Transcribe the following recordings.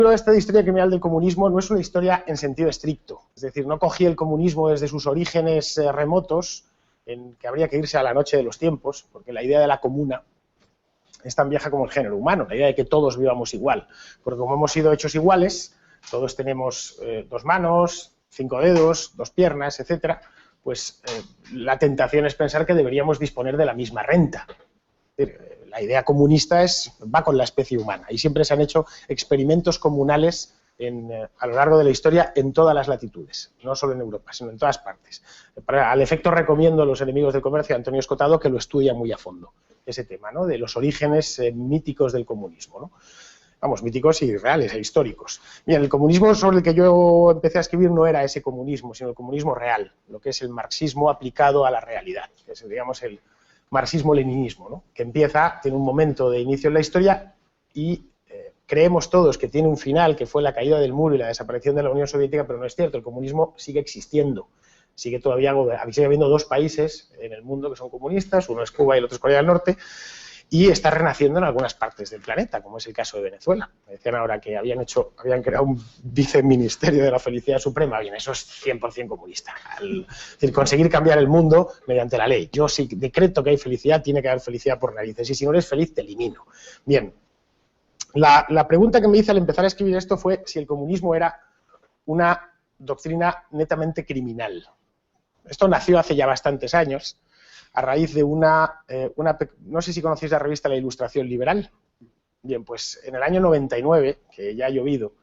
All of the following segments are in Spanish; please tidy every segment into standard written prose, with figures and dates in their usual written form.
libro este de historia criminal del comunismo no es una historia en sentido estricto, es decir, no cogí el comunismo desde sus orígenes remotos, en que habría que irse a la noche de los tiempos, porque la idea de la comuna es tan vieja como el género humano, la idea de que todos vivamos igual, porque como hemos sido hechos iguales, todos tenemos 2 manos, 5 dedos, 2 piernas, etcétera, pues la tentación es pensar que deberíamos disponer de la misma renta. Es decir, la idea comunista va con la especie humana y siempre se han hecho experimentos comunales a lo largo de la historia en todas las latitudes, no solo en Europa, sino en todas partes. Al efecto recomiendo a Los enemigos del comercio de Antonio Escotado que lo estudia muy a fondo, ese tema, ¿no?, de los orígenes míticos del comunismo, ¿no? Vamos, míticos y reales e históricos. Bien, el comunismo sobre el que yo empecé a escribir no era ese comunismo, sino el comunismo real, lo que es el marxismo aplicado a la realidad, que es, digamos, el marxismo-leninismo, ¿no?, que tiene un momento de inicio en la historia y creemos todos que tiene un final, que fue la caída del muro y la desaparición de la Unión Soviética, pero no es cierto, el comunismo sigue existiendo, sigue habiendo 2 países en el mundo que son comunistas, uno es Cuba y el otro es Corea del Norte, y está renaciendo en algunas partes del planeta, como es el caso de Venezuela. Me decían ahora que habían creado un viceministerio de la felicidad suprema. Bien, eso es 100% comunista. Es decir, conseguir cambiar el mundo mediante la ley. Yo si decreto que hay felicidad, tiene que haber felicidad por narices, y si no eres feliz, te elimino. Bien, la pregunta que me hice al empezar a escribir esto fue si el comunismo era una doctrina netamente criminal. Esto nació hace ya bastantes años, a raíz de no sé si conocéis la revista La Ilustración Liberal. Bien, pues en el año 99, que ya ha llovido,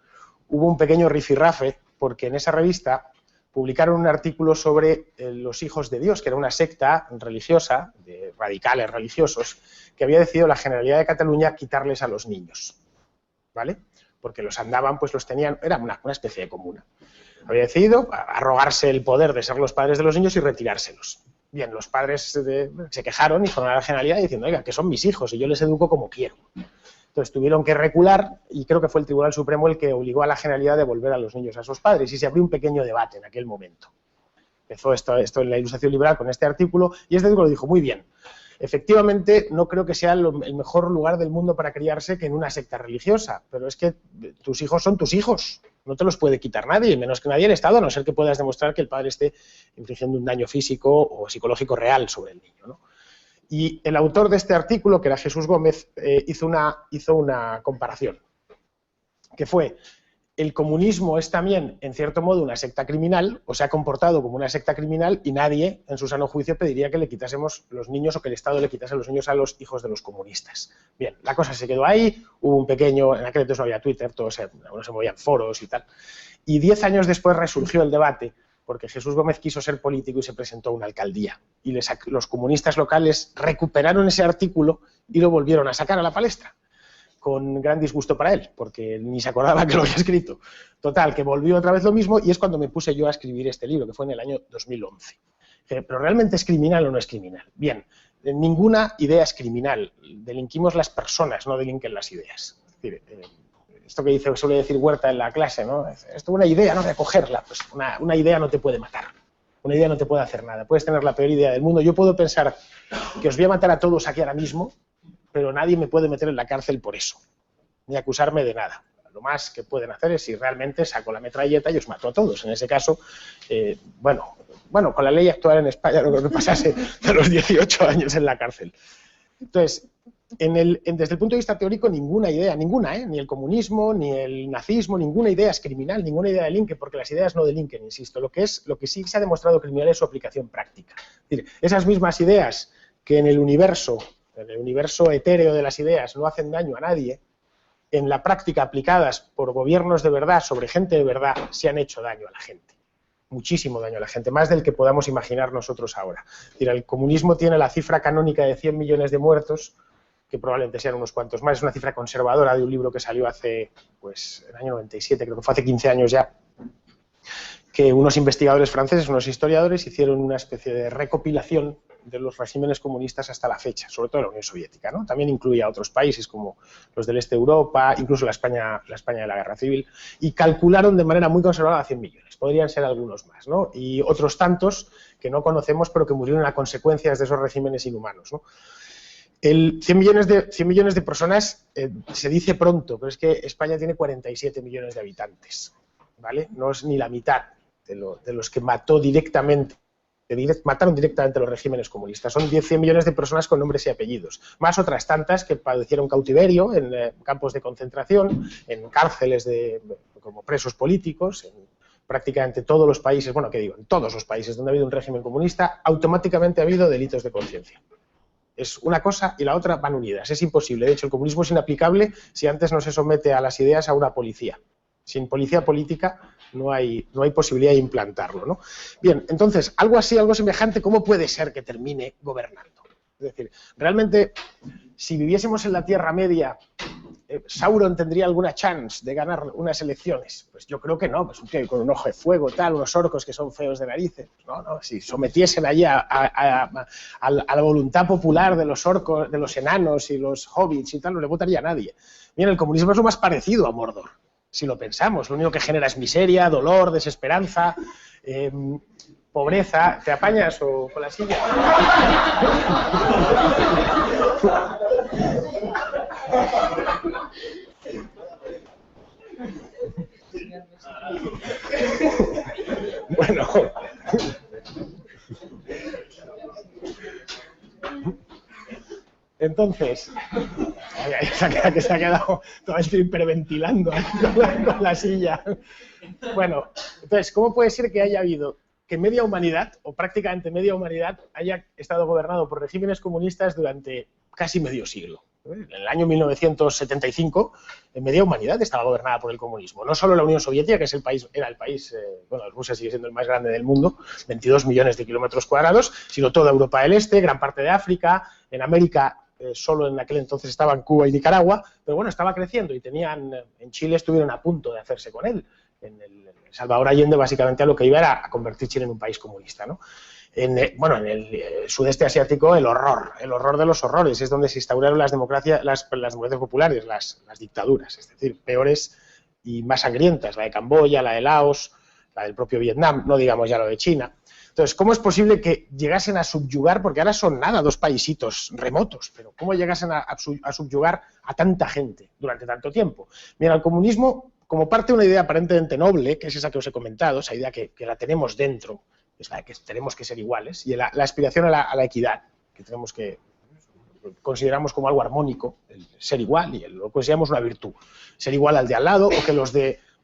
hubo un pequeño rifirrafe, porque en esa revista publicaron un artículo sobre los hijos de Dios, que era una secta religiosa, de radicales religiosos, que había decidido la Generalidad de Cataluña quitarles a los niños, ¿vale? Porque los andaban, pues los tenían, era una especie de comuna. Había decidido arrogarse el poder de ser los padres de los niños y retirárselos. Bien, los padres se quejaron y fueron a la Generalidad diciendo, oiga, que son mis hijos y yo les educo como quiero. Entonces tuvieron que recular y creo que fue el Tribunal Supremo el que obligó a la Generalidad a devolver a los niños a sus padres y se abrió un pequeño debate en aquel momento. Empezó esto en La Ilustración Liberal con este artículo y este artículo dijo, muy bien, efectivamente no creo que sea el mejor lugar del mundo para criarse que en una secta religiosa, pero es que tus hijos son tus hijos. No te los puede quitar nadie, menos que nadie el Estado, a no ser que puedas demostrar que el padre esté infligiendo un daño físico o psicológico real sobre el niño, ¿no? Y el autor de este artículo, que era Jesús Gómez, hizo una comparación, que fue, el comunismo es también, en cierto modo, una secta criminal, o se ha comportado como una secta criminal, y nadie, en su sano juicio, pediría que le quitásemos los niños o que el Estado le quitase los niños a los hijos de los comunistas. Bien, la cosa se quedó ahí, hubo un pequeño, en aquel entonces no había Twitter, algunos se movían foros y tal, y 10 años después resurgió el debate, porque Jesús Gómez quiso ser político y se presentó a una alcaldía, y los comunistas locales recuperaron ese artículo y lo volvieron a sacar a la palestra, con gran disgusto para él, porque ni se acordaba que lo había escrito. Total, que volvió otra vez lo mismo y es cuando me puse yo a escribir este libro, que fue en el año 2011. ¿Pero realmente es criminal o no es criminal? Bien, ninguna idea es criminal. Delinquimos las personas, no delinquen las ideas. Es decir, esto que suele decir Huerta en la clase, ¿no? Esto es una idea, no recogerla. Pues una idea no te puede matar. Una idea no te puede hacer nada. Puedes tener la peor idea del mundo. Yo puedo pensar que os voy a matar a todos aquí ahora mismo, pero nadie me puede meter en la cárcel por eso, ni acusarme de nada. Lo más que pueden hacer es si realmente saco la metralleta y os mato a todos. En ese caso, bueno, con la ley actual en España no creo que pasase de los 18 años en la cárcel. Entonces, desde el punto de vista teórico, ninguna idea, ni el comunismo, ni el nazismo, ninguna idea es criminal, ninguna idea delinque, porque las ideas no delinquen, insisto. Lo que sí se ha demostrado criminal es su aplicación práctica. Es decir, esas mismas ideas que en el universo etéreo de las ideas no hacen daño a nadie, en la práctica aplicadas por gobiernos de verdad, sobre gente de verdad, se han hecho daño a la gente. Muchísimo daño a la gente, más del que podamos imaginar nosotros ahora. Es decir, el comunismo tiene la cifra canónica de 100 millones de muertos, que probablemente sean unos cuantos más. Es una cifra conservadora de un libro que salió hace, pues, el año 97, creo que fue hace 15 años ya, que unos investigadores franceses, unos historiadores, hicieron una especie de recopilación de los regímenes comunistas hasta la fecha, sobre todo la Unión Soviética, ¿no? También incluye a otros países como los del este de Europa, incluso la España de la Guerra Civil, y calcularon de manera muy conservadora 100 millones, podrían ser algunos más, ¿no? Y otros tantos que no conocemos pero que murieron a consecuencias de esos regímenes inhumanos, ¿no? El 100 millones de personas se dice pronto, pero es que España tiene 47 millones de habitantes, ¿vale? No es ni la mitad de los que mataron directamente los regímenes comunistas. Son 100 millones de personas con nombres y apellidos, más otras tantas que padecieron cautiverio en campos de concentración, en cárceles como presos políticos, en prácticamente todos los países, bueno, ¿qué digo? En todos los países donde ha habido un régimen comunista, automáticamente ha habido delitos de conciencia. Es una cosa y la otra van unidas, es imposible. De hecho, el comunismo es inaplicable si antes no se somete a las ideas a una policía. Sin policía política no hay posibilidad de implantarlo, ¿no? Bien, entonces, algo así, algo semejante, ¿cómo puede ser que termine gobernando? Es decir, realmente, si viviésemos en la Tierra Media, ¿Sauron tendría alguna chance de ganar unas elecciones? Pues yo creo que no, pues un tío con un ojo de fuego, tal, unos orcos que son feos de narices. No, si sometiesen allí a la voluntad popular de los orcos, de los enanos y los hobbits y tal, no le votaría a nadie. Mira, el comunismo es lo más parecido a Mordor, si lo pensamos. Lo único que genera es miseria, dolor, desesperanza, pobreza. ¿Te apañas o con la silla? Bueno, entonces, que se ha quedado, todo estoy hiperventilando con la silla. Bueno, entonces, ¿cómo puede ser que haya habido que media humanidad, o prácticamente media humanidad, haya estado gobernado por regímenes comunistas durante casi medio siglo? En el año 1975, media humanidad estaba gobernada por el comunismo. No solo la Unión Soviética, que era el país, bueno, Rusia sigue siendo el más grande del mundo, 22 millones de kilómetros cuadrados, sino toda Europa del Este, gran parte de África, en América, solo en aquel entonces estaban Cuba y Nicaragua, pero bueno, estaba creciendo y en Chile estuvieron a punto de hacerse con él. Salvador Allende básicamente a lo que iba era a convertir Chile en un país comunista, ¿no? En el sudeste asiático, el horror de los horrores, es donde se instauraron las democracias populares, las dictaduras, es decir, peores y más sangrientas, la de Camboya, la de Laos, la del propio Vietnam, no digamos ya lo de China. Entonces, ¿cómo es posible que llegasen a subyugar, porque ahora son nada, 2 paisitos remotos, pero cómo llegasen a subyugar a tanta gente durante tanto tiempo? Mira, el comunismo, como parte de una idea aparentemente noble, que es esa que os he comentado, esa idea que la tenemos dentro, es la que tenemos que ser iguales, y la aspiración a la equidad, que consideramos como algo armónico, el ser igual, y lo consideramos una virtud, ser igual al de al lado,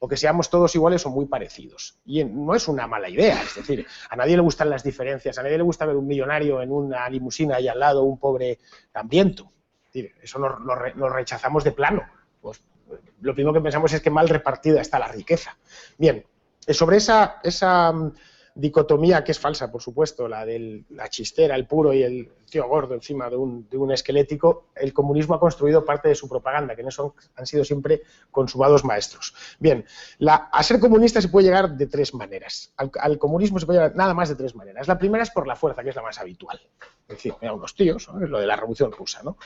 o que seamos todos iguales o muy parecidos. Y no es una mala idea, es decir, a nadie le gustan las diferencias, a nadie le gusta ver un millonario en una limusina y al lado un pobre hambriento. Es decir, eso lo rechazamos de plano. Pues, lo primero que pensamos es que mal repartida está la riqueza. Bien, sobre esa dicotomía que es falsa, por supuesto, la de la chistera, el puro y el tío gordo encima de un esquelético, el comunismo ha construido parte de su propaganda, que en eso han sido siempre consumados maestros. Bien, a ser comunista se puede llegar de 3 maneras. Al comunismo se puede llegar nada más de 3 maneras. La primera es por la fuerza, que es la más habitual. Es decir, mira, unos tíos, ¿no? Es lo de la Revolución Rusa, ¿no?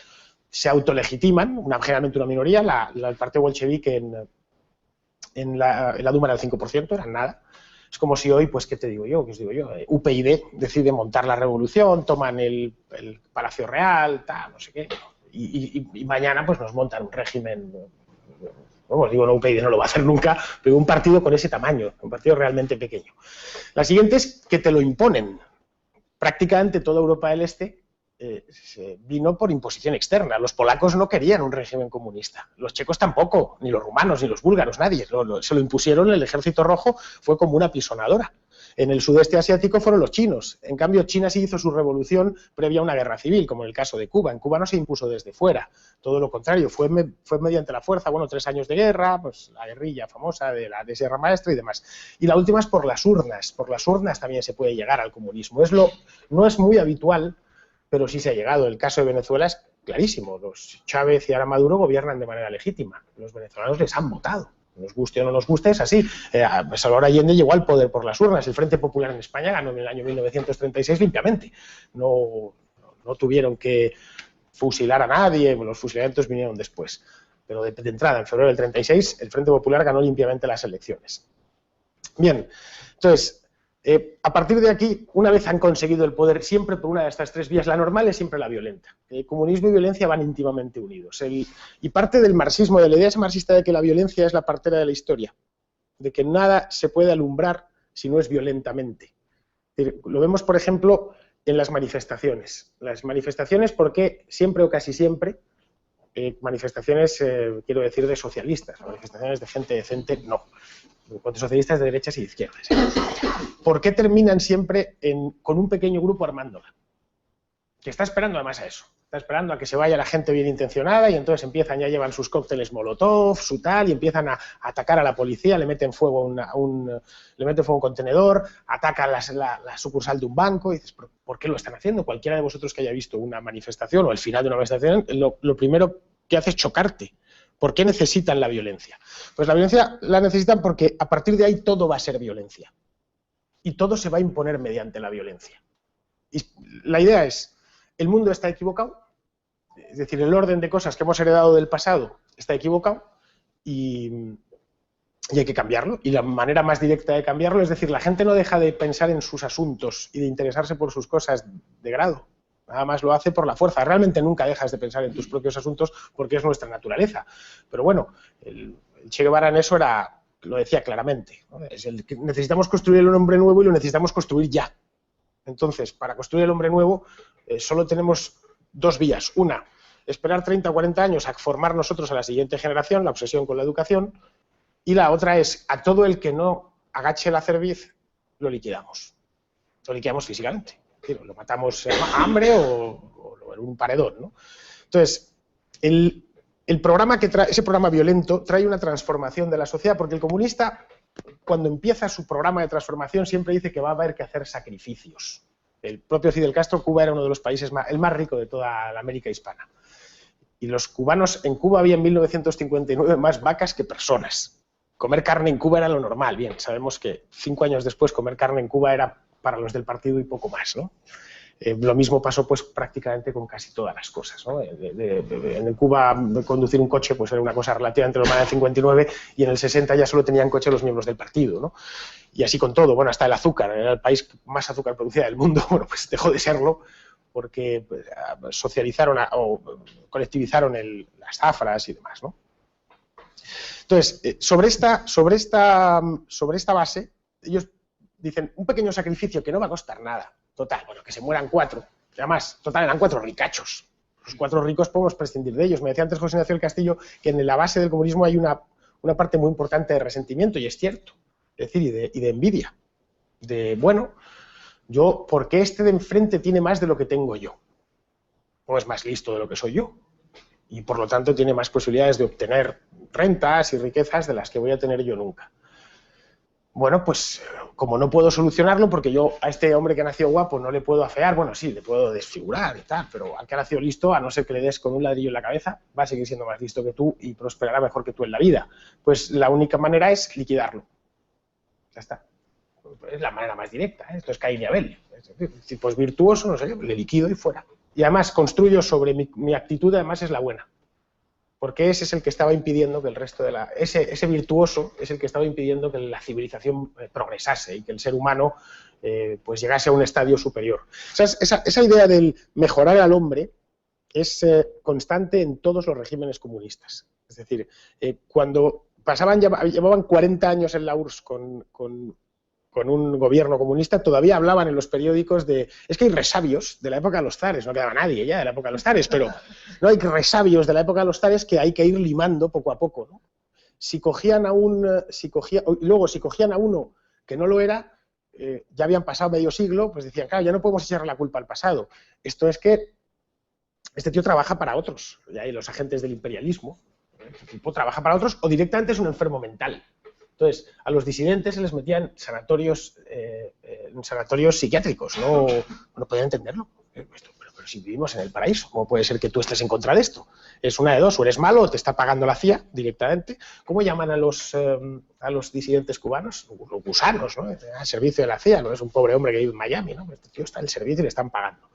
Se autolegitiman, generalmente una minoría, el partido bolchevique en la Duma era el 5%, era nada. Es como si hoy, pues, ¿qué te digo yo? ¿Qué os digo yo? UPyD decide montar la revolución, toman el Palacio Real, tal, no sé qué, y mañana pues nos montan un régimen. Bueno, digo, no, UPyD no lo va a hacer nunca, pero un partido con ese tamaño, un partido realmente pequeño. La siguiente es que te lo imponen. Prácticamente toda Europa del Este vino por imposición externa. Los polacos no querían un régimen comunista, los checos tampoco, ni los rumanos, ni los búlgaros, nadie. Se lo impusieron, el Ejército Rojo fue como una apisonadora. En el sudeste asiático fueron los chinos. En cambio, China sí hizo su revolución previa a una guerra civil, como en el caso de Cuba. En Cuba no se impuso desde fuera, todo lo contrario, fue mediante la fuerza, bueno, 3 años de guerra, pues la guerrilla famosa de la de Sierra Maestra y demás. Y la última es por las urnas también se puede llegar al comunismo. No es muy habitual, pero sí se ha llegado. El caso de Venezuela es clarísimo. Los Chávez y ahora Maduro gobiernan de manera legítima. Los venezolanos les han votado. Nos guste o no nos guste, es así. Salvador Allende llegó al poder por las urnas. El Frente Popular en España ganó en el año 1936 limpiamente. No tuvieron que fusilar a nadie, los fusilamientos vinieron después. Pero de entrada, en febrero del 36, el Frente Popular ganó limpiamente las elecciones. Bien, entonces, A partir de aquí, una vez han conseguido el poder, siempre por una de estas tres vías, la normal es siempre la violenta. El comunismo y violencia van íntimamente unidos. Y parte del marxismo, de la idea marxista de que la violencia es la partera de la historia, de que nada se puede alumbrar si no es violentamente. Lo vemos, por ejemplo, en las manifestaciones. Las manifestaciones, porque siempre o casi siempre, manifestaciones, quiero decir, de socialistas, manifestaciones de gente decente, no. Contra socialistas de derechas y de izquierdas. ¿Por qué terminan siempre con un pequeño grupo armándola? Que está esperando además a eso. Está esperando a que se vaya la gente bien intencionada y entonces empiezan, ya llevan sus cócteles molotov, su tal, y empiezan a atacar a la policía, le meten fuego a un contenedor, atacan la sucursal de un banco, y dices, ¿por qué lo están haciendo? Cualquiera de vosotros que haya visto una manifestación o el final de una manifestación, lo primero que hace es chocarte. ¿Por qué necesitan la violencia? Pues la violencia la necesitan porque a partir de ahí todo va a ser violencia. Y todo se va a imponer mediante la violencia. Y la idea es, el mundo está equivocado, es decir, el orden de cosas que hemos heredado del pasado está equivocado y hay que cambiarlo. Y la manera más directa de cambiarlo, es decir, la gente no deja de pensar en sus asuntos y de interesarse por sus cosas de grado. Nada más lo hace por la fuerza. Realmente nunca dejas de pensar en tus propios asuntos porque es nuestra naturaleza. Pero bueno, el Che Guevara en eso lo decía claramente, ¿no? Necesitamos construir el hombre nuevo y lo necesitamos construir ya. Entonces, para construir el hombre nuevo solo tenemos dos vías. Una, esperar 30 o 40 años a formar nosotros a la siguiente generación, la obsesión con la educación. Y la otra es, a todo el que no agache la cerviz, lo liquidamos. Lo liquidamos físicamente. Lo matamos a hambre o en un paredón, ¿no? Entonces, ese programa violento trae una transformación de la sociedad, porque el comunista, cuando empieza su programa de transformación, siempre dice que va a haber que hacer sacrificios. El propio Fidel Castro, Cuba era uno de los países el más rico de toda la América hispana. Y los cubanos, en Cuba había en 1959 más vacas que personas. Comer carne en Cuba era lo normal. Bien, sabemos que 5 años después comer carne en Cuba era para los del partido y poco más, ¿no? Lo mismo pasó pues prácticamente con casi todas las cosas, ¿no? En Cuba conducir un coche pues era una cosa relativamente normal en el 59 y en el 60 ya solo tenían coche los miembros del partido, ¿no? Y así con todo, bueno, hasta el azúcar, era el país que más azúcar producía del mundo, bueno, pues dejó de serlo porque socializaron o colectivizaron las zafras y demás, ¿no? Entonces, sobre esta base, ellos dicen, un pequeño sacrificio que no va a costar nada. Total, bueno, que se mueran 4. Además, total, eran 4 ricachos. Los 4 ricos podemos prescindir de ellos. Me decía antes José Ignacio del Castillo que en la base del comunismo hay una parte muy importante de resentimiento, y es cierto. Es decir, y de envidia. De, bueno, ¿por qué este de enfrente tiene más de lo que tengo yo? O es más listo de lo que soy yo. Y por lo tanto tiene más posibilidades de obtener rentas y riquezas de las que voy a tener yo nunca. Bueno, pues como no puedo solucionarlo, porque yo a este hombre que ha nacido guapo no le puedo afear, bueno, sí, le puedo desfigurar y tal, pero al que ha nacido listo, a no ser que le des con un ladrillo en la cabeza, va a seguir siendo más listo que tú y prosperará mejor que tú en la vida. Pues la única manera es liquidarlo. Ya está. Es la manera más directa, ¿eh? Esto es Caín y Abel. Si pues virtuoso, no sé, le liquido y fuera. Y además construyo sobre mi actitud, además es la buena. Porque ese es el que estaba impidiendo que el resto de ese virtuoso es el que estaba impidiendo que la civilización progresase y que el ser humano pues llegase a un estadio superior. O sea, esa idea del mejorar al hombre es constante en todos los regímenes comunistas. Es decir, cuando llevaban 40 años en la URSS con un gobierno comunista, todavía hablaban en los periódicos es que hay resabios de la época de los zares, no quedaba nadie ya de la época de los zares, pero no hay resabios de la época de los zares que hay que ir limando poco a poco, ¿no? Si cogían a uno que no lo era, ya habían pasado medio siglo, pues decían, claro, ya no podemos echarle la culpa al pasado. Esto es que este tío trabaja para otros, y ahí los agentes del imperialismo, este tipo trabaja para otros o directamente es un enfermo mental. Entonces, a los disidentes se les metían sanatorios psiquiátricos, no podían entenderlo. Pero si vivimos en el paraíso, ¿cómo puede ser que tú estés en contra de esto? Es una de dos, o eres malo o te está pagando la CIA directamente. ¿Cómo llaman a los disidentes cubanos? Los gusanos, ¿no? Al servicio de la CIA, no es un pobre hombre que vive en Miami, ¿no? Este tío está en el servicio y le están pagando.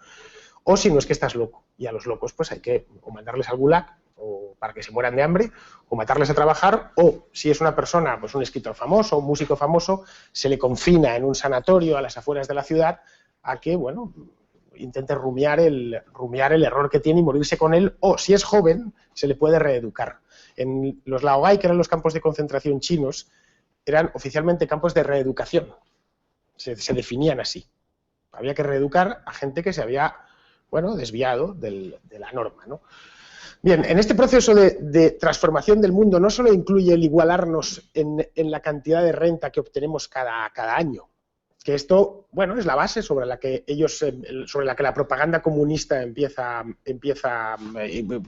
O si no es que estás loco, y a los locos pues hay que o mandarles al gulag o para que se mueran de hambre, o matarles a trabajar, o si es una persona, pues un escritor famoso, un músico famoso, se le confina en un sanatorio a las afueras de la ciudad a que, bueno, intente rumiar el error que tiene y morirse con él, o si es joven, se le puede reeducar. En los laogai, que eran los campos de concentración chinos, eran oficialmente campos de reeducación, se definían así. Había que reeducar a gente que se había, bueno, desviado de la norma, ¿no? Bien, en este proceso de transformación del mundo no solo incluye el igualarnos en la cantidad de renta que obtenemos cada año, que esto, bueno, es la base sobre la que la propaganda comunista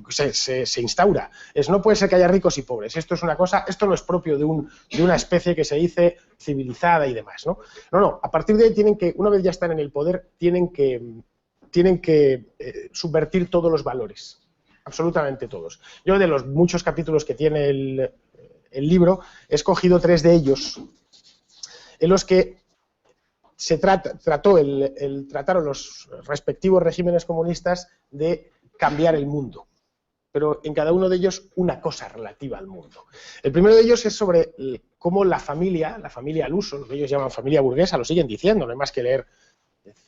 se instaura. No puede ser que haya ricos y pobres. Esto es una cosa, esto no es propio de una especie que se dice civilizada y demás, ¿no? No, a partir de ahí una vez ya están en el poder, tienen que subvertir todos los valores, absolutamente todos. Yo, de los muchos capítulos que tiene el libro, he escogido 3 de ellos en los que trataron los respectivos regímenes comunistas de cambiar el mundo, pero en cada uno de ellos una cosa relativa al mundo. El primero de ellos es sobre cómo la familia al uso, lo que ellos llaman familia burguesa, lo siguen diciendo, no hay más que leer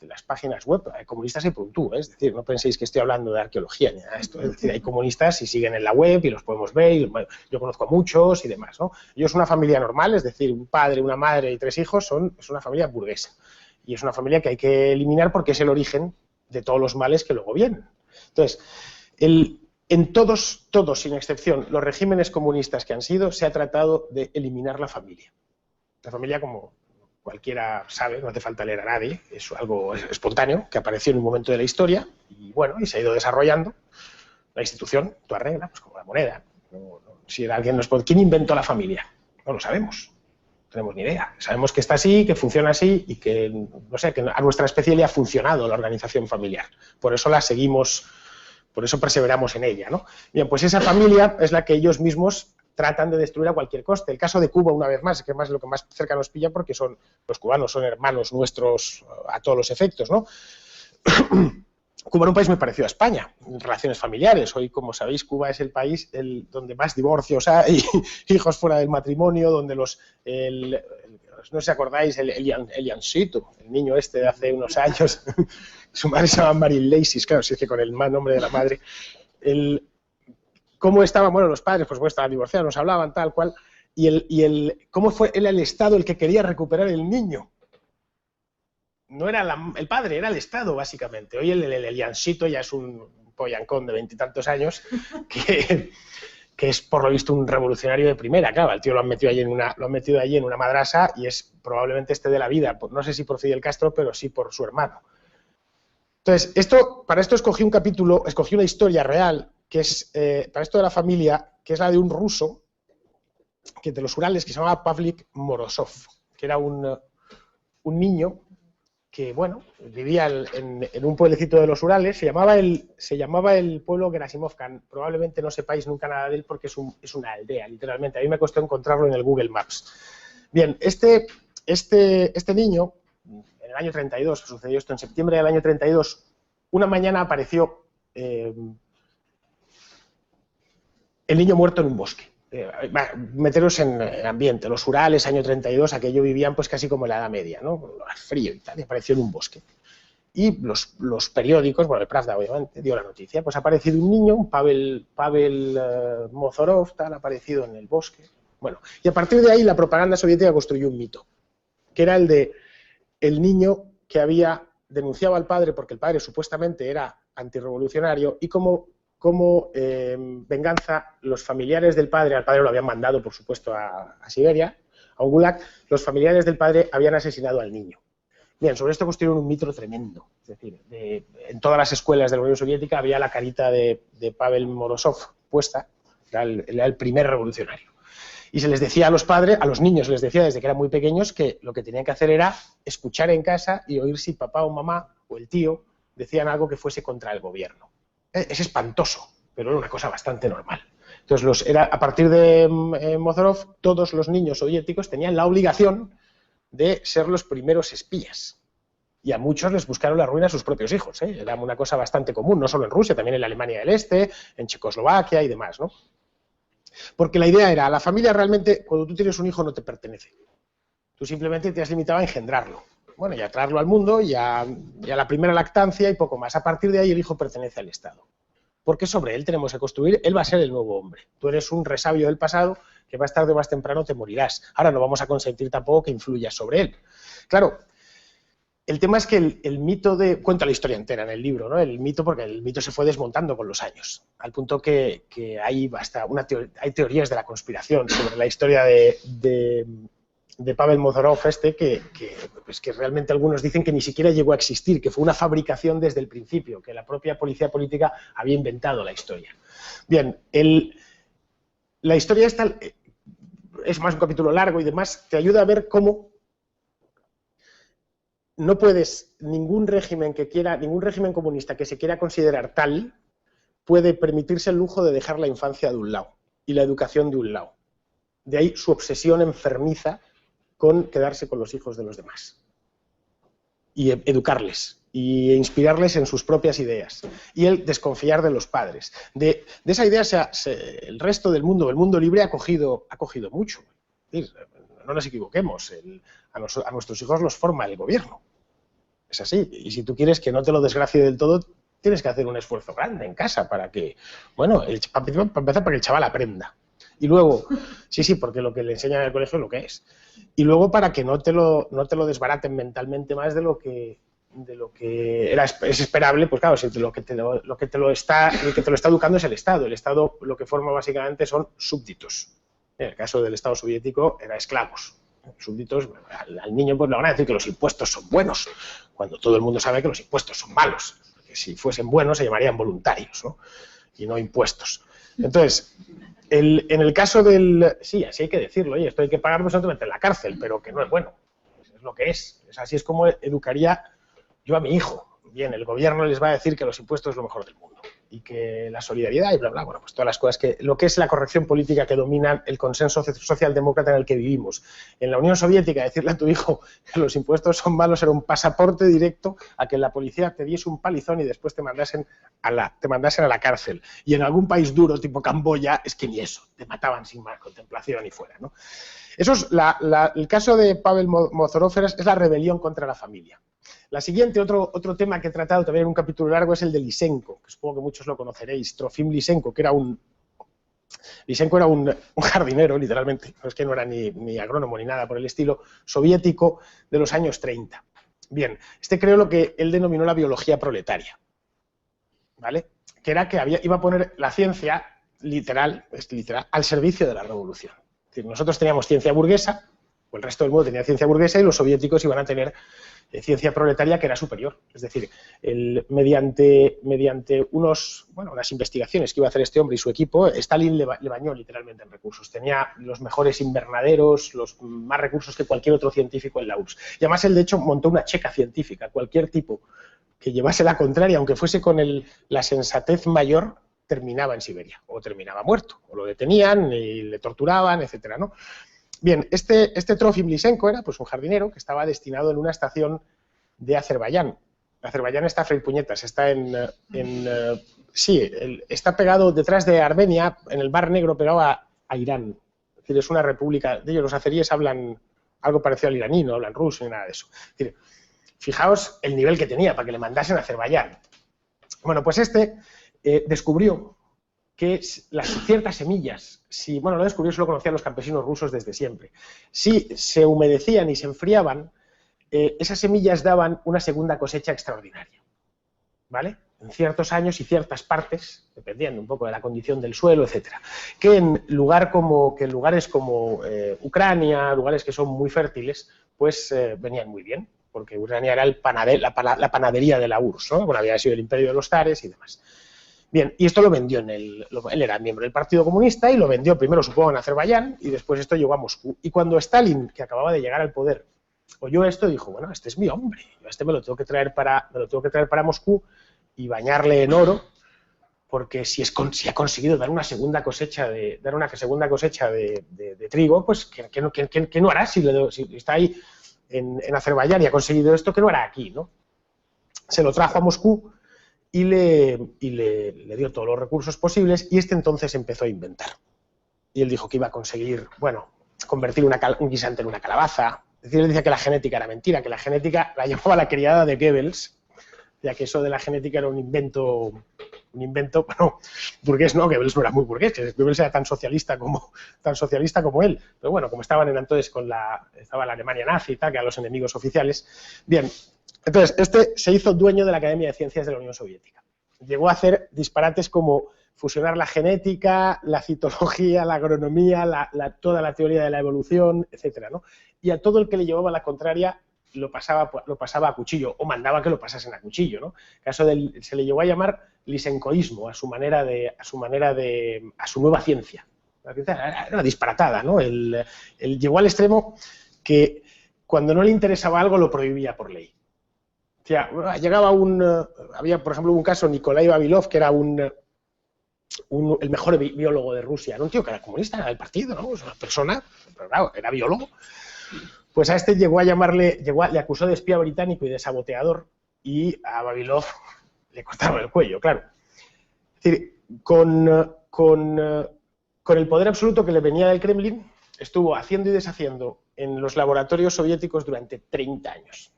las páginas web, hay comunistas y puntú, es decir, no penséis que estoy hablando de arqueología ni nada de esto, es decir, hay comunistas y siguen en la web y los podemos ver, y yo conozco a muchos y demás, ¿no? Ellos, una familia normal, es decir, un padre, una madre y 3 hijos, es una familia burguesa, y es una familia que hay que eliminar porque es el origen de todos los males que luego vienen. Entonces, en todos, sin excepción, los regímenes comunistas que han sido, se ha tratado de eliminar la familia. La familia, como cualquiera sabe, no hace falta leer a nadie, es algo espontáneo que apareció en un momento de la historia y, bueno, y se ha ido desarrollando. La institución, tú arregla, pues como la moneda. Si alguien nos puede, ¿quién inventó la familia? No lo sabemos, no tenemos ni idea. Sabemos que está así, que funciona así y que, no sé, que a nuestra especie le ha funcionado la organización familiar. Por eso la seguimos, por eso perseveramos en ella, ¿no? Bien, pues esa familia es la que ellos mismos tratan de destruir a cualquier coste. El caso de Cuba, una vez más, que es lo que más cerca nos pilla porque los cubanos son hermanos nuestros a todos los efectos, ¿no? Cuba era un país muy parecido a España, en relaciones familiares. Hoy, como sabéis, Cuba es el país donde más divorcios hay, hijos fuera del matrimonio, donde no sé si os acordáis, el Yancito, el niño este de hace unos años, su madre se llama Marilyn Lacey, claro, si es que con el mal nombre de la madre, cómo estaban, bueno, los padres, pues estaban divorciados, nos hablaban, tal cual, cómo fue el Estado el que quería recuperar el niño. No era el padre, era el Estado, básicamente. Hoy el Yancito ya es un pollancón de 20 y tantos años que es, por lo visto, un revolucionario de primera. Claro, al tío lo han metido allí en una madrasa y es probablemente de la vida. No sé si por Fidel Castro, pero sí por su hermano. Entonces, para esto escogí una historia real, que es, para esto de la familia, que es la de un ruso, que de los Urales, que se llamaba Pavlik Morozov, que era un niño que, bueno, vivía en un pueblecito de los Urales, se llamaba el pueblo Gerasimovka. Probablemente no sepáis nunca nada de él porque es una aldea, literalmente. A mí me costó encontrarlo en el Google Maps. Bien, este niño, en el año 32, sucedió esto en septiembre del año 32, una mañana apareció el niño muerto en un bosque. Meteros en el ambiente, los Urales, año 32, aquello vivían pues casi como en la Edad Media, ¿no? Frío y tal, y apareció en un bosque. Y los periódicos, bueno, el Pravda obviamente dio la noticia, pues ha aparecido un niño, un Pavel Mozorov, tal, ha aparecido en el bosque. Bueno, y a partir de ahí la propaganda soviética construyó un mito, que era el de el niño que había denunciado al padre porque el padre supuestamente era antirrevolucionario y como venganza, los familiares del padre, al padre lo habían mandado, por supuesto, a Siberia, a un gulag, los familiares del padre habían asesinado al niño. Bien, sobre esto construyeron un mito tremendo. Es decir, en todas las escuelas de la Unión Soviética había la carita de Pavel Morozov puesta, era el primer revolucionario. Y se les decía a los padres, a los niños se les decía desde que eran muy pequeños que lo que tenían que hacer era escuchar en casa y oír si papá o mamá o el tío decían algo que fuese contra el gobierno. Es espantoso, pero era una cosa bastante normal. Entonces, a partir de Mozorov, todos los niños soviéticos tenían la obligación de ser los primeros espías. Y a muchos les buscaron la ruina a sus propios hijos, ¿eh? Era una cosa bastante común, no solo en Rusia, también en la Alemania del Este, en Checoslovaquia y demás, ¿no? Porque la idea era, la familia realmente, cuando tú tienes un hijo, no te pertenece. Tú simplemente te has limitado a engendrarlo. Bueno, y a traerlo al mundo y a la primera lactancia y poco más. A partir de ahí el hijo pertenece al Estado. Porque sobre él tenemos que construir, él va a ser el nuevo hombre. Tú eres un resabio del pasado que más tarde o más temprano te morirás. Ahora no vamos a consentir tampoco que influyas sobre él. Claro, el tema es que el mito de... Cuento la historia entera en el libro, ¿no? El mito, porque el mito se fue desmontando con los años, al punto que hay hay teorías de la conspiración sobre la historia de Pavel Mozorov que realmente algunos dicen que ni siquiera llegó a existir, que fue una fabricación desde el principio, que la propia policía política había inventado la historia. Bien, la historia esta es más un capítulo largo y demás, te ayuda a ver cómo no puedes, ningún régimen comunista que se quiera considerar tal, puede permitirse el lujo de dejar la infancia de un lado y la educación de un lado. De ahí su obsesión enfermiza con quedarse con los hijos de los demás y educarles y inspirarles en sus propias ideas y el desconfiar de los padres. De esa idea el resto del mundo libre ha cogido mucho. Es decir, no nos equivoquemos, a nuestros hijos los forma el gobierno. Es así, y si tú quieres que no te lo desgracie del todo, tienes que hacer un esfuerzo grande en casa para que, bueno, para empezar, para que el chaval aprenda. Y luego, sí, porque lo que le enseñan en el colegio es lo que es. Y luego para que no te lo desbaraten mentalmente más de lo que es esperable, pues claro, si el que te lo está educando es el Estado. El Estado lo que forma básicamente son súbditos. En el caso del Estado soviético era esclavos. Súbditos, al niño pues le van a decir que los impuestos son buenos, cuando todo el mundo sabe que los impuestos son malos. Porque si fuesen buenos se llamarían voluntarios, ¿no? Y no impuestos. Entonces, en el caso del... Sí, así hay que decirlo, oye, esto hay que pagarlo, no te meten en la cárcel, pero que no es bueno. Es lo que es. Así es como educaría yo a mi hijo. Bien, el gobierno les va a decir que los impuestos es lo mejor del mundo y que la solidaridad y bla, bla, bueno, pues todas las cosas lo que es la corrección política que domina el consenso socialdemócrata en el que vivimos. En la Unión Soviética, decirle a tu hijo que los impuestos son malos era un pasaporte directo a que la policía te diese un palizón y después te mandasen a la cárcel. Y en algún país duro, tipo Camboya, es que ni eso, te mataban sin más contemplación y fuera, ¿no? Eso es el caso de Pavel Mozorov es la rebelión contra la familia. La siguiente, otro tema que he tratado también en un capítulo largo es el de Lysenko, que supongo que muchos lo conoceréis, Trofim Lysenko, que era un jardinero, literalmente, no es que no era ni agrónomo ni nada por el estilo, soviético de los años 30. Bien, creó lo que él denominó la biología proletaria, ¿vale? Que era que iba a poner la ciencia, literal, al servicio de la revolución. Es decir, nosotros teníamos ciencia burguesa, o el resto del mundo tenía ciencia burguesa y los soviéticos iban a tener ciencia proletaria que era superior. Es decir, mediante unas investigaciones que iba a hacer este hombre y su equipo, Stalin le bañó literalmente en recursos. Tenía los mejores invernaderos, los más recursos que cualquier otro científico en la URSS. Y además él, de hecho, montó una checa científica. Cualquier tipo que llevase la contraria, aunque fuese con la sensatez mayor, terminaba en Siberia, o terminaba muerto, o lo detenían y le torturaban, etcétera, ¿no? Bien, este Trofim Lysenko era pues un jardinero que estaba destinado en una estación de Azerbaiyán. Azerbaiyán está a freír-puñetas, está está pegado detrás de Armenia, en el Mar Negro, pegado a Irán. Es decir, es una república, de ellos los azeríes hablan algo parecido al iraní, no hablan ruso ni nada de eso. Es decir, fijaos el nivel que tenía para que le mandasen a Azerbaiyán. Bueno, pues descubrió que ciertas semillas, lo descubrió, eso lo conocían los campesinos rusos desde siempre, si se humedecían y se enfriaban, esas semillas daban una segunda cosecha extraordinaria, ¿vale? En ciertos años y ciertas partes, dependiendo un poco de la condición del suelo, etcétera. Que en lugares como Ucrania, lugares que son muy fértiles, pues venían muy bien, porque Ucrania era la panadería de la URSS, ¿no? Bueno, había sido el imperio de los zares y demás. Bien, y esto lo vendió él era miembro del Partido Comunista y lo vendió primero, supongo, en Azerbaiyán y después esto llegó a Moscú. Y cuando Stalin, que acababa de llegar al poder, oyó esto, dijo, bueno, este es mi hombre, me lo tengo que traer para Moscú y bañarle en oro, porque si ha conseguido dar una segunda cosecha de trigo, pues ¿qué no hará si está ahí en Azerbaiyán y ha conseguido esto? ¿Qué no hará aquí, no? Se lo trajo a Moscú y le dio todos los recursos posibles y entonces empezó a inventar. y él dijo que iba a conseguir, bueno, convertir un guisante en una calabaza. Es decir, él decía que la genética era mentira, que la genética la llamaba la criada de Goebbels, ya que eso de la genética era un invento, bueno, burgués no, Goebbels no era muy burgués, que Goebbels era tan socialista como él, pero bueno, como estaban entonces estaba la Alemania nazi y tal, que eran los enemigos oficiales. Bien, entonces, este se hizo dueño de la Academia de Ciencias de la Unión Soviética. Llegó a hacer disparates como fusionar la genética, la citología, la agronomía, toda la teoría de la evolución, etcétera, ¿no? Y a todo el que le llevaba la contraria lo pasaba a cuchillo, o mandaba que lo pasasen a cuchillo, ¿no? Se le llegó a llamar lisenkoísmo, a su nueva ciencia. Era una disparatada, ¿no? Él llegó al extremo que cuando no le interesaba algo lo prohibía por ley. O sea, había, por ejemplo, un caso, Nikolai Vavilov, que era el mejor biólogo de Rusia. Era un tío que era comunista, era del partido, ¿no? Es una persona, pero claro, era biólogo. Pues a este le acusó de espía británico y de saboteador, y a Vavilov le cortaron el cuello, claro. Es decir, con el poder absoluto que le venía del Kremlin, estuvo haciendo y deshaciendo en los laboratorios soviéticos durante 30 años.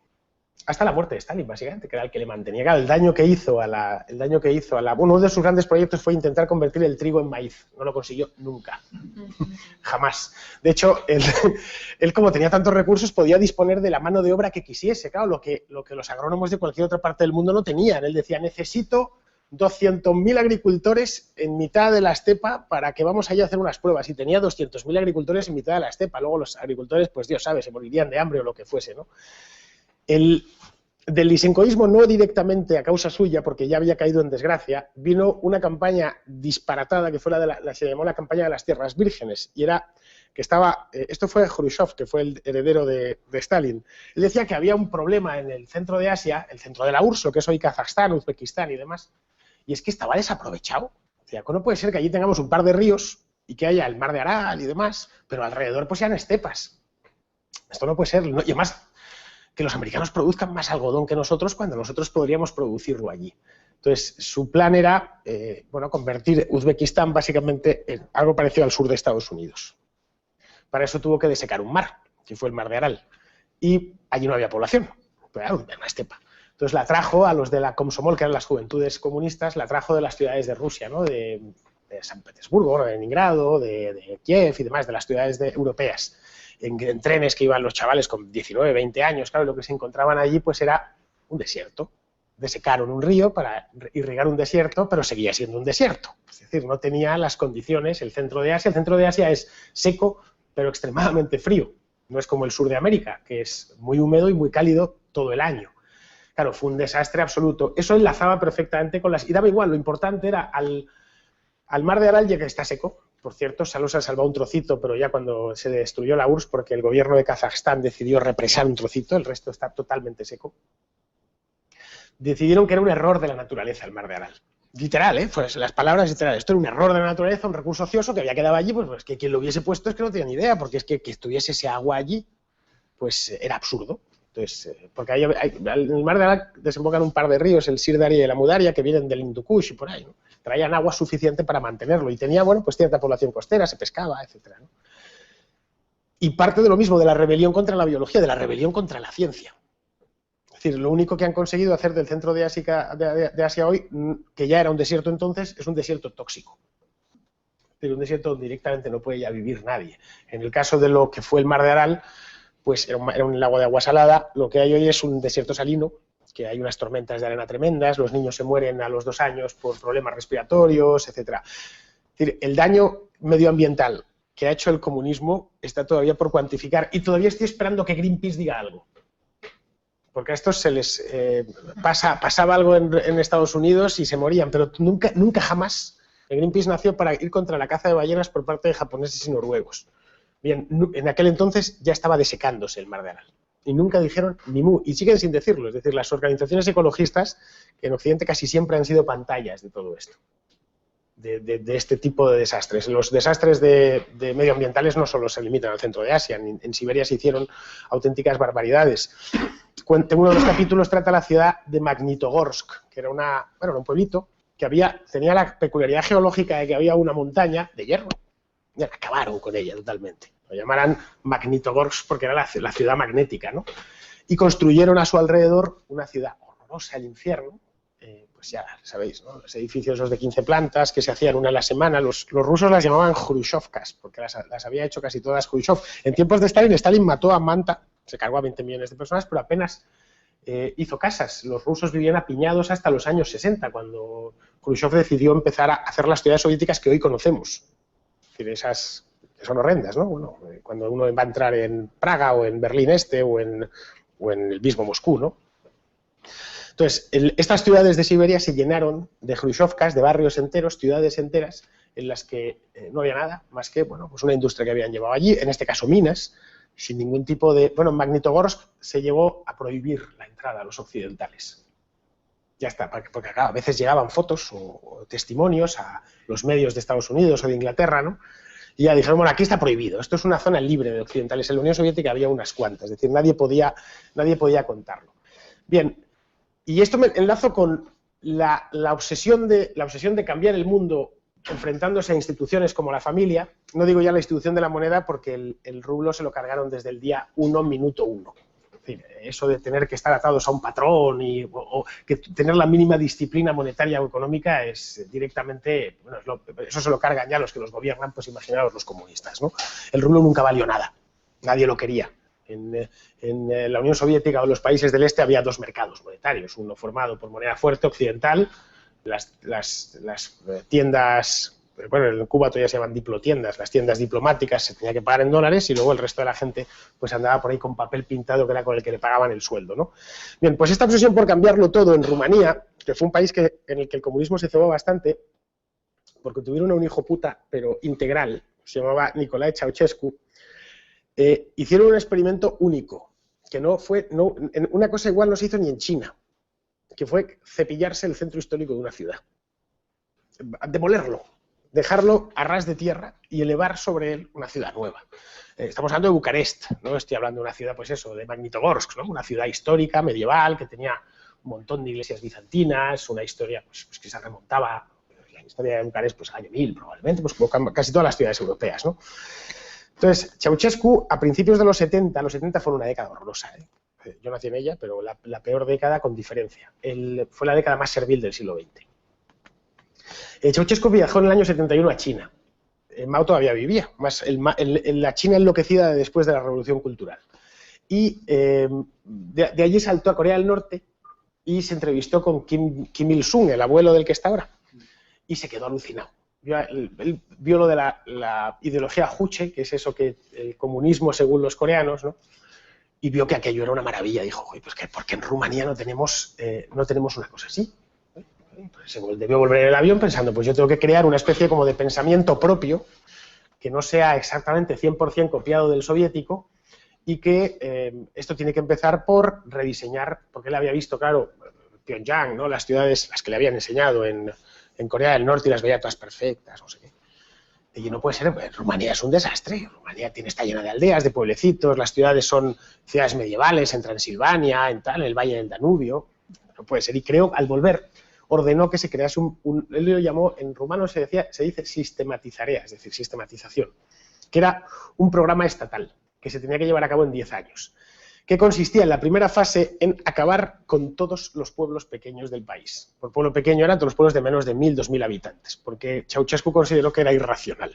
Hasta la muerte de Stalin, básicamente, que era el que le mantenía. Claro, el daño que hizo a la... Bueno, uno de sus grandes proyectos fue intentar convertir el trigo en maíz. No lo consiguió nunca. Jamás. De hecho, él como tenía tantos recursos, podía disponer de la mano de obra que quisiese. Claro, lo que los agrónomos de cualquier otra parte del mundo no tenían. Él decía, necesito 200.000 agricultores en mitad de la estepa para que vamos allá a hacer unas pruebas. Y tenía 200.000 agricultores en mitad de la estepa. Luego los agricultores, pues Dios sabe, se morirían de hambre o lo que fuese, ¿no? Del lisenkoísmo, no directamente a causa suya, porque ya había caído en desgracia, vino una campaña disparatada que fue se llamó la campaña de las tierras vírgenes, y era que esto fue Khrushchev, que fue el heredero de Stalin. Él decía que había un problema en el centro de Asia, el centro de la URSS, lo que es hoy Kazajstán, Uzbekistán y demás, y es que estaba desaprovechado. O sea, no puede ser que allí tengamos un par de ríos y que haya el mar de Aral y demás, pero alrededor pues sean estepas. Esto no puede ser, ¿no? Y además que los americanos produzcan más algodón que nosotros cuando nosotros podríamos producirlo allí. Entonces, su plan era convertir Uzbekistán básicamente en algo parecido al sur de Estados Unidos. Para eso tuvo que desecar un mar, que fue el mar de Aral, y allí no había población, era una estepa. Entonces la trajo a los de la Komsomol, que eran las juventudes comunistas, la trajo de las ciudades de Rusia, ¿no? de San Petersburgo, de Leningrado, de Kiev y demás, de las ciudades europeas. En trenes que iban los chavales con 19, 20 años, claro, lo que se encontraban allí pues era un desierto. Desecaron un río para irrigar un desierto, pero seguía siendo un desierto. Es decir, no tenía las condiciones, el centro de Asia. El centro de Asia es seco, pero extremadamente frío. No es como el sur de América, que es muy húmedo y muy cálido todo el año. Claro, fue un desastre absoluto. Eso enlazaba perfectamente con y daba igual, lo importante era al mar de Aral, ya que está seco. Por cierto, solo se ha salvado un trocito, pero ya cuando se destruyó la URSS, porque el gobierno de Kazajstán decidió represar un trocito, el resto está totalmente seco. Decidieron que era un error de la naturaleza el mar de Aral. Literal, pues las palabras literales. Esto era un error de la naturaleza, un recurso ocioso que había quedado allí, pues que quien lo hubiese puesto es que no tenía ni idea, porque es que estuviese ese agua allí, pues era absurdo. Entonces, porque en el mar de Aral desembocan un par de ríos, el Sirdarya y el Amudarya, que vienen del Hindu Kush y por ahí, ¿no? Traían agua suficiente para mantenerlo y tenía, pues cierta población costera, se pescaba, etcétera, ¿no? Y parte de lo mismo, de la rebelión contra la biología, de la rebelión contra la ciencia. Es decir, lo único que han conseguido hacer del centro de Asia hoy, que ya era un desierto entonces, es un desierto tóxico. Es decir, un desierto donde directamente no puede ya vivir nadie. En el caso de lo que fue el mar de Aral, pues era un lago de agua salada. Lo que hay hoy es un desierto salino, que hay unas tormentas de arena tremendas, los niños se mueren a los 2 años por problemas respiratorios, etc. Es decir, el daño medioambiental que ha hecho el comunismo está todavía por cuantificar y todavía estoy esperando que Greenpeace diga algo. Porque a estos se les pasaba algo en Estados Unidos y se morían, pero nunca jamás. Greenpeace nació para ir contra la caza de ballenas por parte de japoneses y noruegos. Bien, en aquel entonces ya estaba desecándose el mar de Aral. Y nunca dijeron ni mu, y siguen sin decirlo. Es decir, las organizaciones ecologistas, que en Occidente casi siempre han sido pantallas de todo esto, de este tipo de desastres. Los desastres de medioambientales no solo se limitan al centro de Asia, en Siberia se hicieron auténticas barbaridades. Uno de los capítulos trata la ciudad de Magnitogorsk, que era un pueblito que tenía la peculiaridad geológica de que había una montaña de hierro. Y acabaron con ella totalmente. Lo llamaran Magnitogorsk porque era la ciudad magnética, ¿no? Y construyeron a su alrededor una ciudad horrorosa, el infierno, pues ya sabéis, ¿no? Los edificios esos de 15 plantas que se hacían una a la semana, los rusos las llamaban Khrushchevkas, porque las había hecho casi todas Khrushchev. En tiempos de Stalin, Stalin mató a Manta, se cargó a 20 millones de personas, pero apenas hizo casas. Los rusos vivían apiñados hasta los años 60, cuando Khrushchev decidió empezar a hacer las ciudades soviéticas que hoy conocemos. Es decir, esas que son horrendas, ¿no? Bueno, cuando uno va a entrar en Praga o en Berlín Este o en el mismo Moscú, ¿no? Entonces, estas ciudades de Siberia se llenaron de Khrushchevkas, de barrios enteros, ciudades enteras, en las que no había nada más que, bueno, pues una industria que habían llevado allí, en este caso minas, sin ningún tipo de... Bueno, en Magnitogorsk se llegó a prohibir la entrada a los occidentales. Ya está, porque claro, a veces llegaban fotos o testimonios a los medios de Estados Unidos o de Inglaterra, ¿no? Y ya dijeron, bueno, aquí está prohibido, esto es una zona libre de occidentales. En la Unión Soviética había unas cuantas, es decir, nadie podía contarlo. Bien, y esto me enlazo con la obsesión de cambiar el mundo enfrentándose a instituciones como la familia. No digo ya la institución de la moneda porque el rublo se lo cargaron desde el día 1, minuto 1. Es decir, eso de tener que estar atados a un patrón o que tener la mínima disciplina monetaria o económica es directamente, bueno, eso se lo cargan ya los que los gobiernan, pues imaginaos los comunistas, ¿no? El rublo nunca valió nada, nadie lo quería. En la Unión Soviética o los países del este había dos mercados monetarios, uno formado por moneda fuerte occidental, las tiendas, bueno, en Cuba todavía se llaman diplotiendas, las tiendas diplomáticas se tenía que pagar en dólares y luego el resto de la gente pues andaba por ahí con papel pintado que era con el que le pagaban el sueldo, ¿no? Bien, pues esta obsesión por cambiarlo todo en Rumanía, que fue un país en el que el comunismo se cebó bastante, porque tuvieron un hijo puta, pero integral, se llamaba Nicolae Ceausescu. Hicieron un experimento único, que una cosa igual no se hizo ni en China, que fue cepillarse el centro histórico de una ciudad, demolerlo, dejarlo a ras de tierra y elevar sobre él una ciudad nueva. Estamos hablando de Bucarest, no estoy hablando de una ciudad, pues eso, de Magnitogorsk, ¿no? Una ciudad histórica, medieval, que tenía un montón de iglesias bizantinas, una historia pues que se remontaba, la historia de Bucarest, pues al año 1000 probablemente, pues como casi todas las ciudades europeas, ¿no? Entonces, Ceausescu, a principios de los 70 fueron una década horrorosa, ¿eh? Yo nací en ella, pero la peor década con diferencia. Fue la década más servil del siglo XX. Ceausescu viajó en el año 71 a China. Mao todavía vivía, más la China enloquecida después de la Revolución Cultural. Y de allí saltó a Corea del Norte y se entrevistó con Kim Il-sung, el abuelo del que está ahora, y se quedó alucinado. Él vio lo de la ideología Juche, que es eso que el comunismo según los coreanos, ¿no? Y vio que aquello era una maravilla. Dijo, pues ¿por qué en Rumanía no tenemos una cosa así? Pues se debió volver en el avión pensando, pues yo tengo que crear una especie como de pensamiento propio que no sea exactamente 100% copiado del soviético y que esto tiene que empezar por rediseñar, porque él había visto, claro, Pyongyang, ¿no? Las ciudades, las que le habían enseñado en Corea del Norte y las veía todas perfectas, no sé qué. Y no puede ser, pues, Rumanía es un desastre. Rumanía está llena de aldeas, de pueblecitos, las ciudades son ciudades medievales, en Transilvania, en el Valle del Danubio. No puede ser. Y creo, al volver, ordenó que se crease él lo llamó, en rumano se dice sistematizarea, es decir, sistematización, que era un programa estatal que se tenía que llevar a cabo en 10 años. Que consistía en la primera fase en acabar con todos los pueblos pequeños del país. Por pueblo pequeño eran todos los pueblos de menos de 1000, 2000 habitantes, porque Ceausescu consideró que era irracional,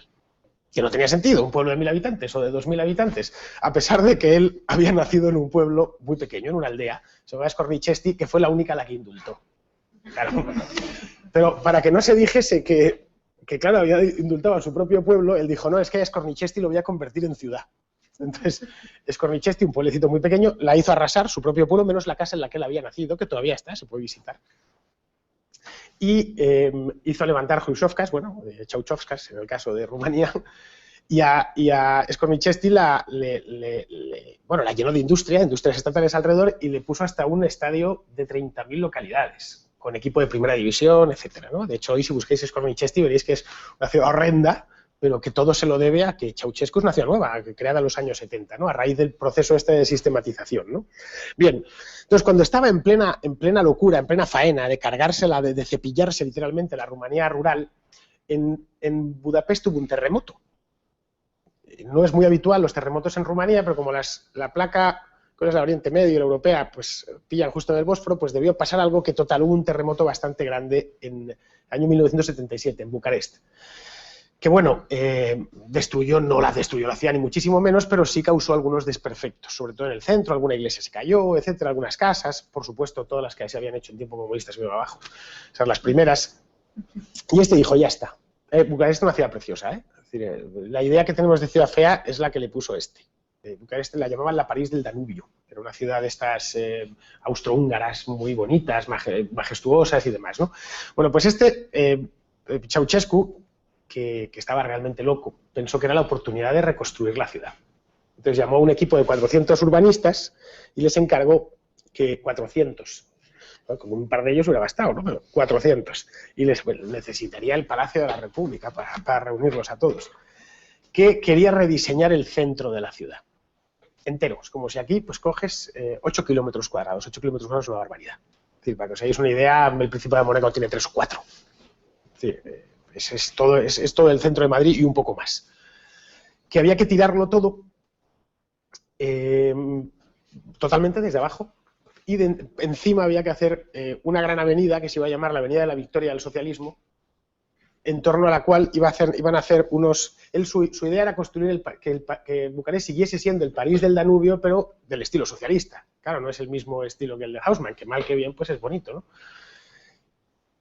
que no tenía sentido un pueblo de 1000 habitantes o de 2000 habitantes, a pesar de que él había nacido en un pueblo muy pequeño, en una aldea, se llamaba Skornichesti, que fue la única a la que indultó. Claro. Pero para que no se dijese que claro, había indultado a su propio pueblo, él dijo, no, es que a Skornichesti lo voy a convertir en ciudad. Entonces, Skornichesti, un pueblecito muy pequeño, la hizo arrasar, su propio pueblo, menos la casa en la que él había nacido, que todavía está, se puede visitar. Y hizo levantar Khrushchevkas, bueno, Ceausescas, en el caso de Rumanía, y a Skornichesti la llenó de industrias estatales alrededor y le puso hasta un estadio de 30.000 localidades, con equipo de primera división, etcétera, ¿no? De hecho, hoy si busquéis Skornichesti veréis que es una ciudad horrenda, pero que todo se lo debe a que Ceausescu es una ciudad nueva, creada en los años 70, ¿no? A raíz del proceso de sistematización, ¿no? Bien, entonces cuando estaba en plena locura, en plena faena de cargársela, de cepillarse literalmente la Rumanía rural, en Budapest hubo un terremoto. no es muy habitual los terremotos en Rumanía, pero como la placa, que es la Oriente Medio y la europea, pues pillan justo en el Bósforo, pues debió pasar algo que total hubo un terremoto bastante grande en el año 1977, en Bucarest. Que bueno, no la destruyó la ciudad ni muchísimo menos, pero sí causó algunos desperfectos, sobre todo en el centro, alguna iglesia se cayó, etcétera, algunas casas, por supuesto todas las que se habían hecho en tiempo comunista se iban abajo, esas las primeras. Y este dijo, ya está. Bucarest es una ciudad preciosa, ¿eh? Es decir, la idea que tenemos de ciudad fea es la que le puso este. Bucarest la llamaban la París del Danubio, era una ciudad de estas austrohúngaras muy bonitas, majestuosas y demás, ¿no? Bueno, pues Ceausescu, que estaba realmente loco, pensó que era la oportunidad de reconstruir la ciudad. Entonces llamó a un equipo de 400 urbanistas y les encargó que 400, ¿no? Como un par de ellos hubiera bastado, ¿no? Pero 400. Y necesitaría el Palacio de la República para reunirlos a todos. Que quería rediseñar el centro de la ciudad. Enteros, como si aquí pues coges 8 kilómetros cuadrados. 8 kilómetros cuadrados es una barbaridad. Es decir, para que os hagáis una idea, el Principado de Mónaco tiene 3 o 4. Es decir, es todo el centro de Madrid y un poco más. Que había que tirarlo todo totalmente desde abajo y encima había que hacer una gran avenida que se iba a llamar la Avenida de la Victoria del Socialismo, en torno a la cual iban a hacer unos... Su idea era construir que Bucarest siguiese siendo el París del Danubio, pero del estilo socialista. Claro, no es el mismo estilo que el de Haussmann, que mal que bien pues es bonito, ¿no?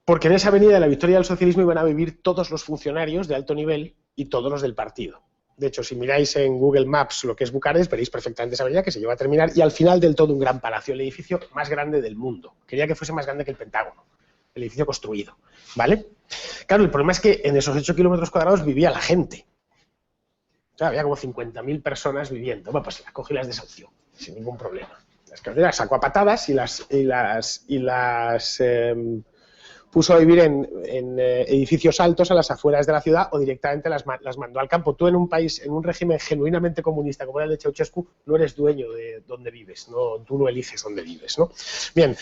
Porque en esa avenida de la Victoria del Socialismo iban a vivir todos los funcionarios de alto nivel y todos los del partido. De hecho, si miráis en Google Maps lo que es Bucarest, veréis perfectamente esa avenida que se lleva a terminar y al final del todo un gran palacio, el edificio más grande del mundo. Quería que fuese más grande que el Pentágono, el edificio construido, ¿vale? Claro, el problema es que en esos 8 kilómetros cuadrados vivía la gente. O sea, había como 50.000 personas viviendo. Bueno, pues las cogió y las desahució, sin ningún problema. Las sacó a patadas y las puso a vivir en edificios altos a las afueras de la ciudad o directamente las mandó al campo. Tú en un país, en un régimen genuinamente comunista como era el de Ceausescu, no eres dueño de dónde vives, no, tú no eliges dónde vives, ¿no? Bien,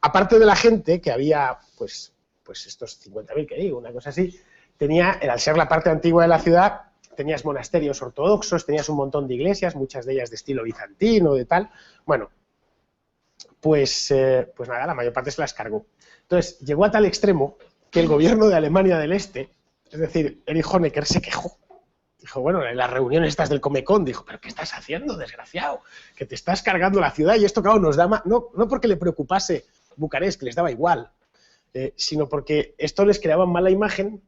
aparte de la gente, que había pues estos 50.000 que digo, una cosa así, al ser la parte antigua de la ciudad, tenías monasterios ortodoxos, tenías un montón de iglesias, muchas de ellas de estilo bizantino, de tal. Bueno, pues nada, la mayor parte se las cargó. Entonces, llegó a tal extremo que el gobierno de Alemania del Este, es decir, Erich Honecker, se quejó. Dijo, bueno, en las reuniones estas del Comecon, dijo, ¿pero qué estás haciendo, desgraciado? Que te estás cargando la ciudad y esto, claro, nos da más... No porque le preocupase Bucarest, que les daba igual, sino porque esto les creaba mala imagen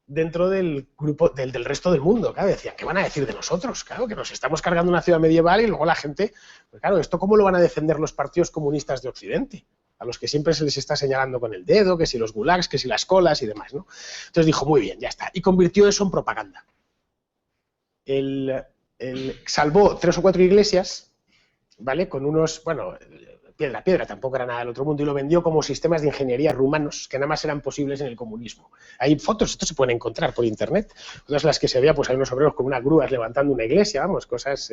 dentro del grupo, del resto del mundo. Claro, decían, ¿qué van a decir de nosotros? Claro, que nos estamos cargando una ciudad medieval y luego la gente... Pues claro, ¿esto cómo lo van a defender los partidos comunistas de Occidente? A los que siempre se les está señalando con el dedo, que si los gulags, que si las colas y demás, ¿no? Entonces dijo, muy bien, ya está. Y convirtió eso en propaganda. Salvó 3 o 4 iglesias, ¿vale? Con unos, bueno, piedra, tampoco era nada del otro mundo, y lo vendió como sistemas de ingeniería rumanos que nada más eran posibles en el comunismo. Hay fotos, esto se pueden encontrar por internet, todas las que se veía, pues hay unos obreros con unas grúas levantando una iglesia, vamos, cosas...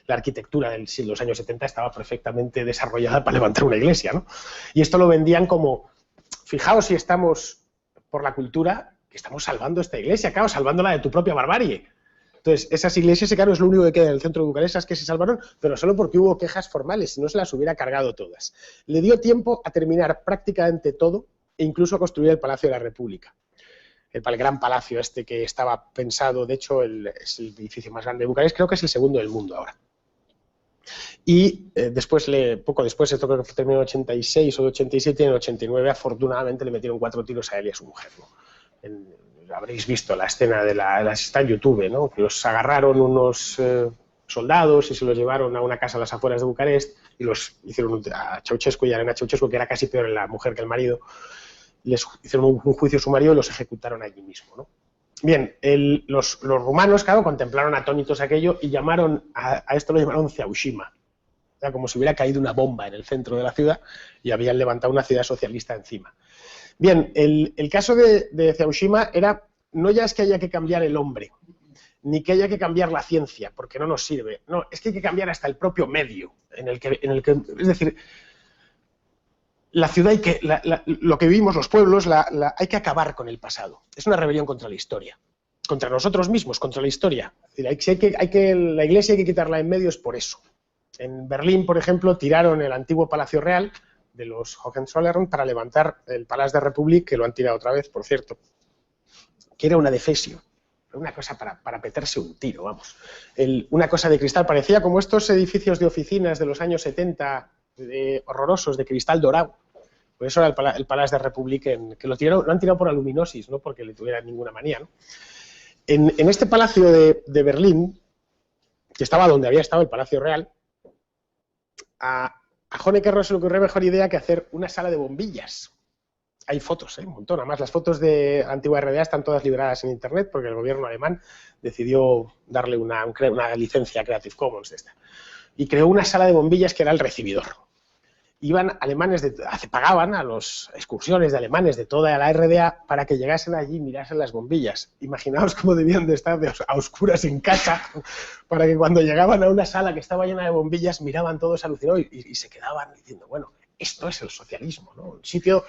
La arquitectura de los años 70 estaba perfectamente desarrollada para levantar una iglesia, ¿no? Y esto lo vendían como, fijaos si estamos por la cultura, que estamos salvando esta iglesia, claro, salvándola de tu propia barbarie. Entonces, esas iglesias, claro, es lo único que queda en el centro de Bucarest, esas que se salvaron, pero solo porque hubo quejas formales, si no se las hubiera cargado todas. Le dio tiempo a terminar prácticamente todo e incluso a construir el Palacio de la República. El gran palacio este que estaba pensado, de hecho, es el edificio más grande de Bucarest, creo que es el segundo del mundo ahora. Y poco después, esto creo que terminó en 86 o 87, en el 89 afortunadamente le metieron 4 tiros a él y a su mujer, ¿no? Habréis visto la escena está en YouTube, ¿no? Que los agarraron unos soldados y se los llevaron a una casa a las afueras de Bucarest y los hicieron a Ceausescu y a Elena Ceausescu, que era casi peor en la mujer que el marido, les hicieron un juicio sumario y los ejecutaron allí mismo, ¿no? Bien, los rumanos, claro, contemplaron atónitos aquello y a esto lo llamaron Ceaushima. O sea, como si hubiera caído una bomba en el centro de la ciudad y habían levantado una ciudad socialista encima. Bien, el caso de Ceaushima era, no ya es que haya que cambiar el hombre, ni que haya que cambiar la ciencia, porque no nos sirve. No, es que hay que cambiar hasta el propio medio en el que es decir, la ciudad lo que vivimos, los pueblos, hay que acabar con el pasado. Es una rebelión contra la historia. contra nosotros mismos, contra la historia. Es decir, la Iglesia hay que quitarla en medio es por eso. En Berlín, por ejemplo, tiraron el antiguo Palacio Real de los Hohenzollern para levantar el Palais de Republik, que lo han tirado otra vez, por cierto, que era una defesio, una cosa para petarse un tiro, vamos. Una cosa de cristal, parecía como estos edificios de oficinas de los años 70, horrorosos, de cristal dorado. Por eso era el Palais de Republik, que lo han tirado por aluminosis, no porque le tuvieran ninguna manía, ¿no? En este palacio de Berlín, que estaba donde había estado el Palacio Real, a Honecker no se le ocurrió mejor idea que hacer una sala de bombillas. Hay fotos, un montón. Además, las fotos de la antigua RDA están todas liberadas en Internet porque el gobierno alemán decidió darle una licencia Creative Commons de esta. Y creó una sala de bombillas que era el recibidor. Iban alemanes, pagaban a las excursiones de alemanes de toda la RDA para que llegasen allí y mirasen las bombillas. Imaginaos cómo debían de estar a oscuras en casa para que cuando llegaban a una sala que estaba llena de bombillas miraban todos alucinados y se quedaban diciendo, bueno, esto es el socialismo, ¿no? Un sitio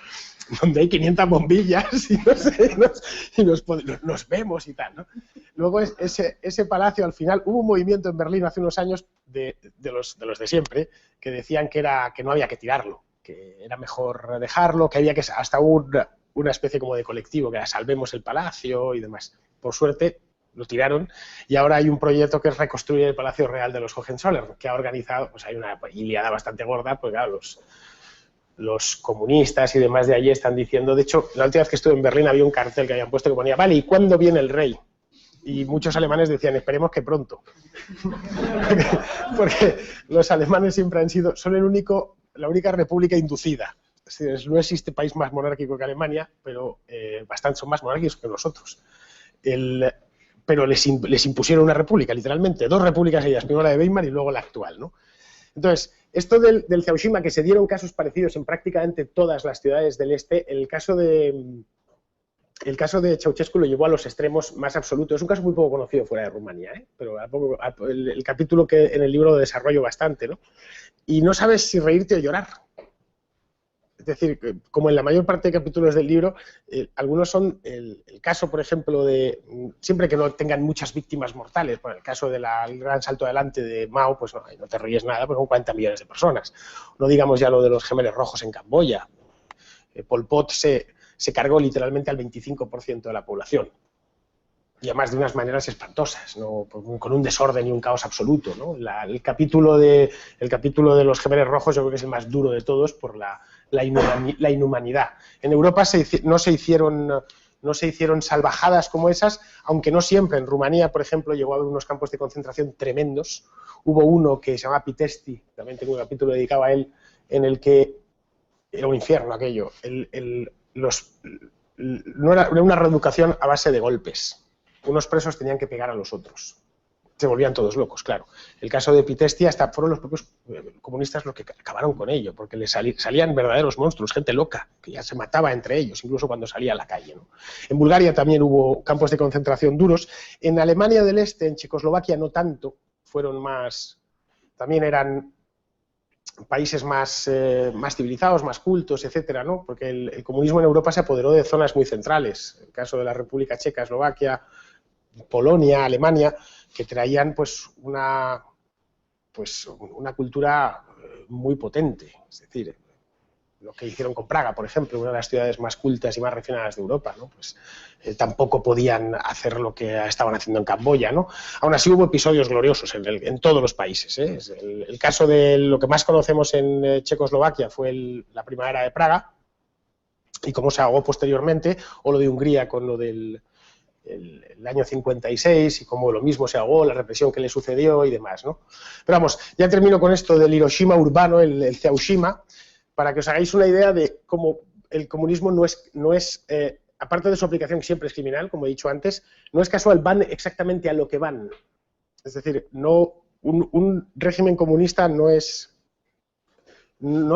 donde hay 500 bombillas y, no sé, nos vemos y tal, ¿no? Luego ese palacio, al final, hubo un movimiento en Berlín hace unos años de los de siempre, que decían que no había que tirarlo, que era mejor dejarlo, que había que hasta una especie como de colectivo, que era salvemos el palacio y demás. Por suerte lo tiraron y ahora hay un proyecto que es reconstruir el Palacio Real de los Hohenzollern, que ha organizado, pues hay una iliada bastante gorda, porque claro, los comunistas y demás de allí están diciendo, de hecho, la última vez que estuve en Berlín había un cartel que habían puesto que ponía, vale, ¿y cuándo viene el rey? Y muchos alemanes decían, esperemos que pronto. Porque los alemanes siempre han sido, son la única república inducida. Es decir, no existe país más monárquico que Alemania, pero son más monárquicos que nosotros. Pero les impusieron una república, literalmente, 2 repúblicas seguidas, primero la de Weimar y luego la actual, ¿no? Entonces, esto del Ceaușescu, que se dieron casos parecidos en prácticamente todas las ciudades del este, el caso de Ceausescu lo llevó a los extremos más absolutos. Es un caso muy poco conocido fuera de Rumanía, pero el capítulo que en el libro lo desarrollo bastante, ¿no? Y no sabes si reírte o llorar. Es decir, como en la mayor parte de capítulos del libro, algunos son el caso, por ejemplo, siempre que no tengan muchas víctimas mortales, por el caso del gran salto adelante de Mao, pues no te ríes nada, pues son 40 millones de personas. No digamos ya lo de los gemelos rojos en Camboya. Pol Pot se cargó literalmente al 25% de la población. Y además de unas maneras espantosas, ¿no? Con un desorden y un caos absoluto, ¿no? El capítulo de los gemelos rojos yo creo que es el más duro de todos por la inhumanidad. En Europa no se hicieron salvajadas como esas, aunque no siempre. En Rumanía, por ejemplo, llegó a haber unos campos de concentración tremendos. Hubo uno que se llama Pitești, también tengo un capítulo dedicado a él, en el que era un infierno aquello. No era una reeducación a base de golpes. Unos presos tenían que pegar a los otros. Se volvían todos locos, claro. El caso de Pitești hasta fueron los propios comunistas los que acabaron con ello, porque les salían verdaderos monstruos, gente loca, que ya se mataba entre ellos, incluso cuando salía a la calle, ¿no? En Bulgaria también hubo campos de concentración duros. En Alemania del Este, en Checoslovaquia no tanto, también eran países más civilizados, más cultos, etcétera, ¿no? Porque el comunismo en Europa se apoderó de zonas muy centrales. El caso de la República Checa, Eslovaquia, Polonia, Alemania, que traían pues una cultura muy potente. Es decir, lo que hicieron con Praga, por ejemplo, una de las ciudades más cultas y más refinadas de Europa, ¿no? Pues tampoco podían hacer lo que estaban haciendo en Camboya, ¿no? Aún así hubo episodios gloriosos en todos los países, ¿eh? El caso de lo que más conocemos en Checoslovaquia fue la primavera de Praga y cómo se ahogó posteriormente, o lo de Hungría con lo del el año 56 y cómo lo mismo se ahogó, la represión que le sucedió y demás, ¿no? Pero vamos, ya termino con esto del Hiroshima urbano, el Ceaușescu, para que os hagáis una idea de cómo el comunismo no es aparte de su aplicación que siempre es criminal, como he dicho antes, no es casual, van exactamente a lo que van. Es decir, un régimen comunista no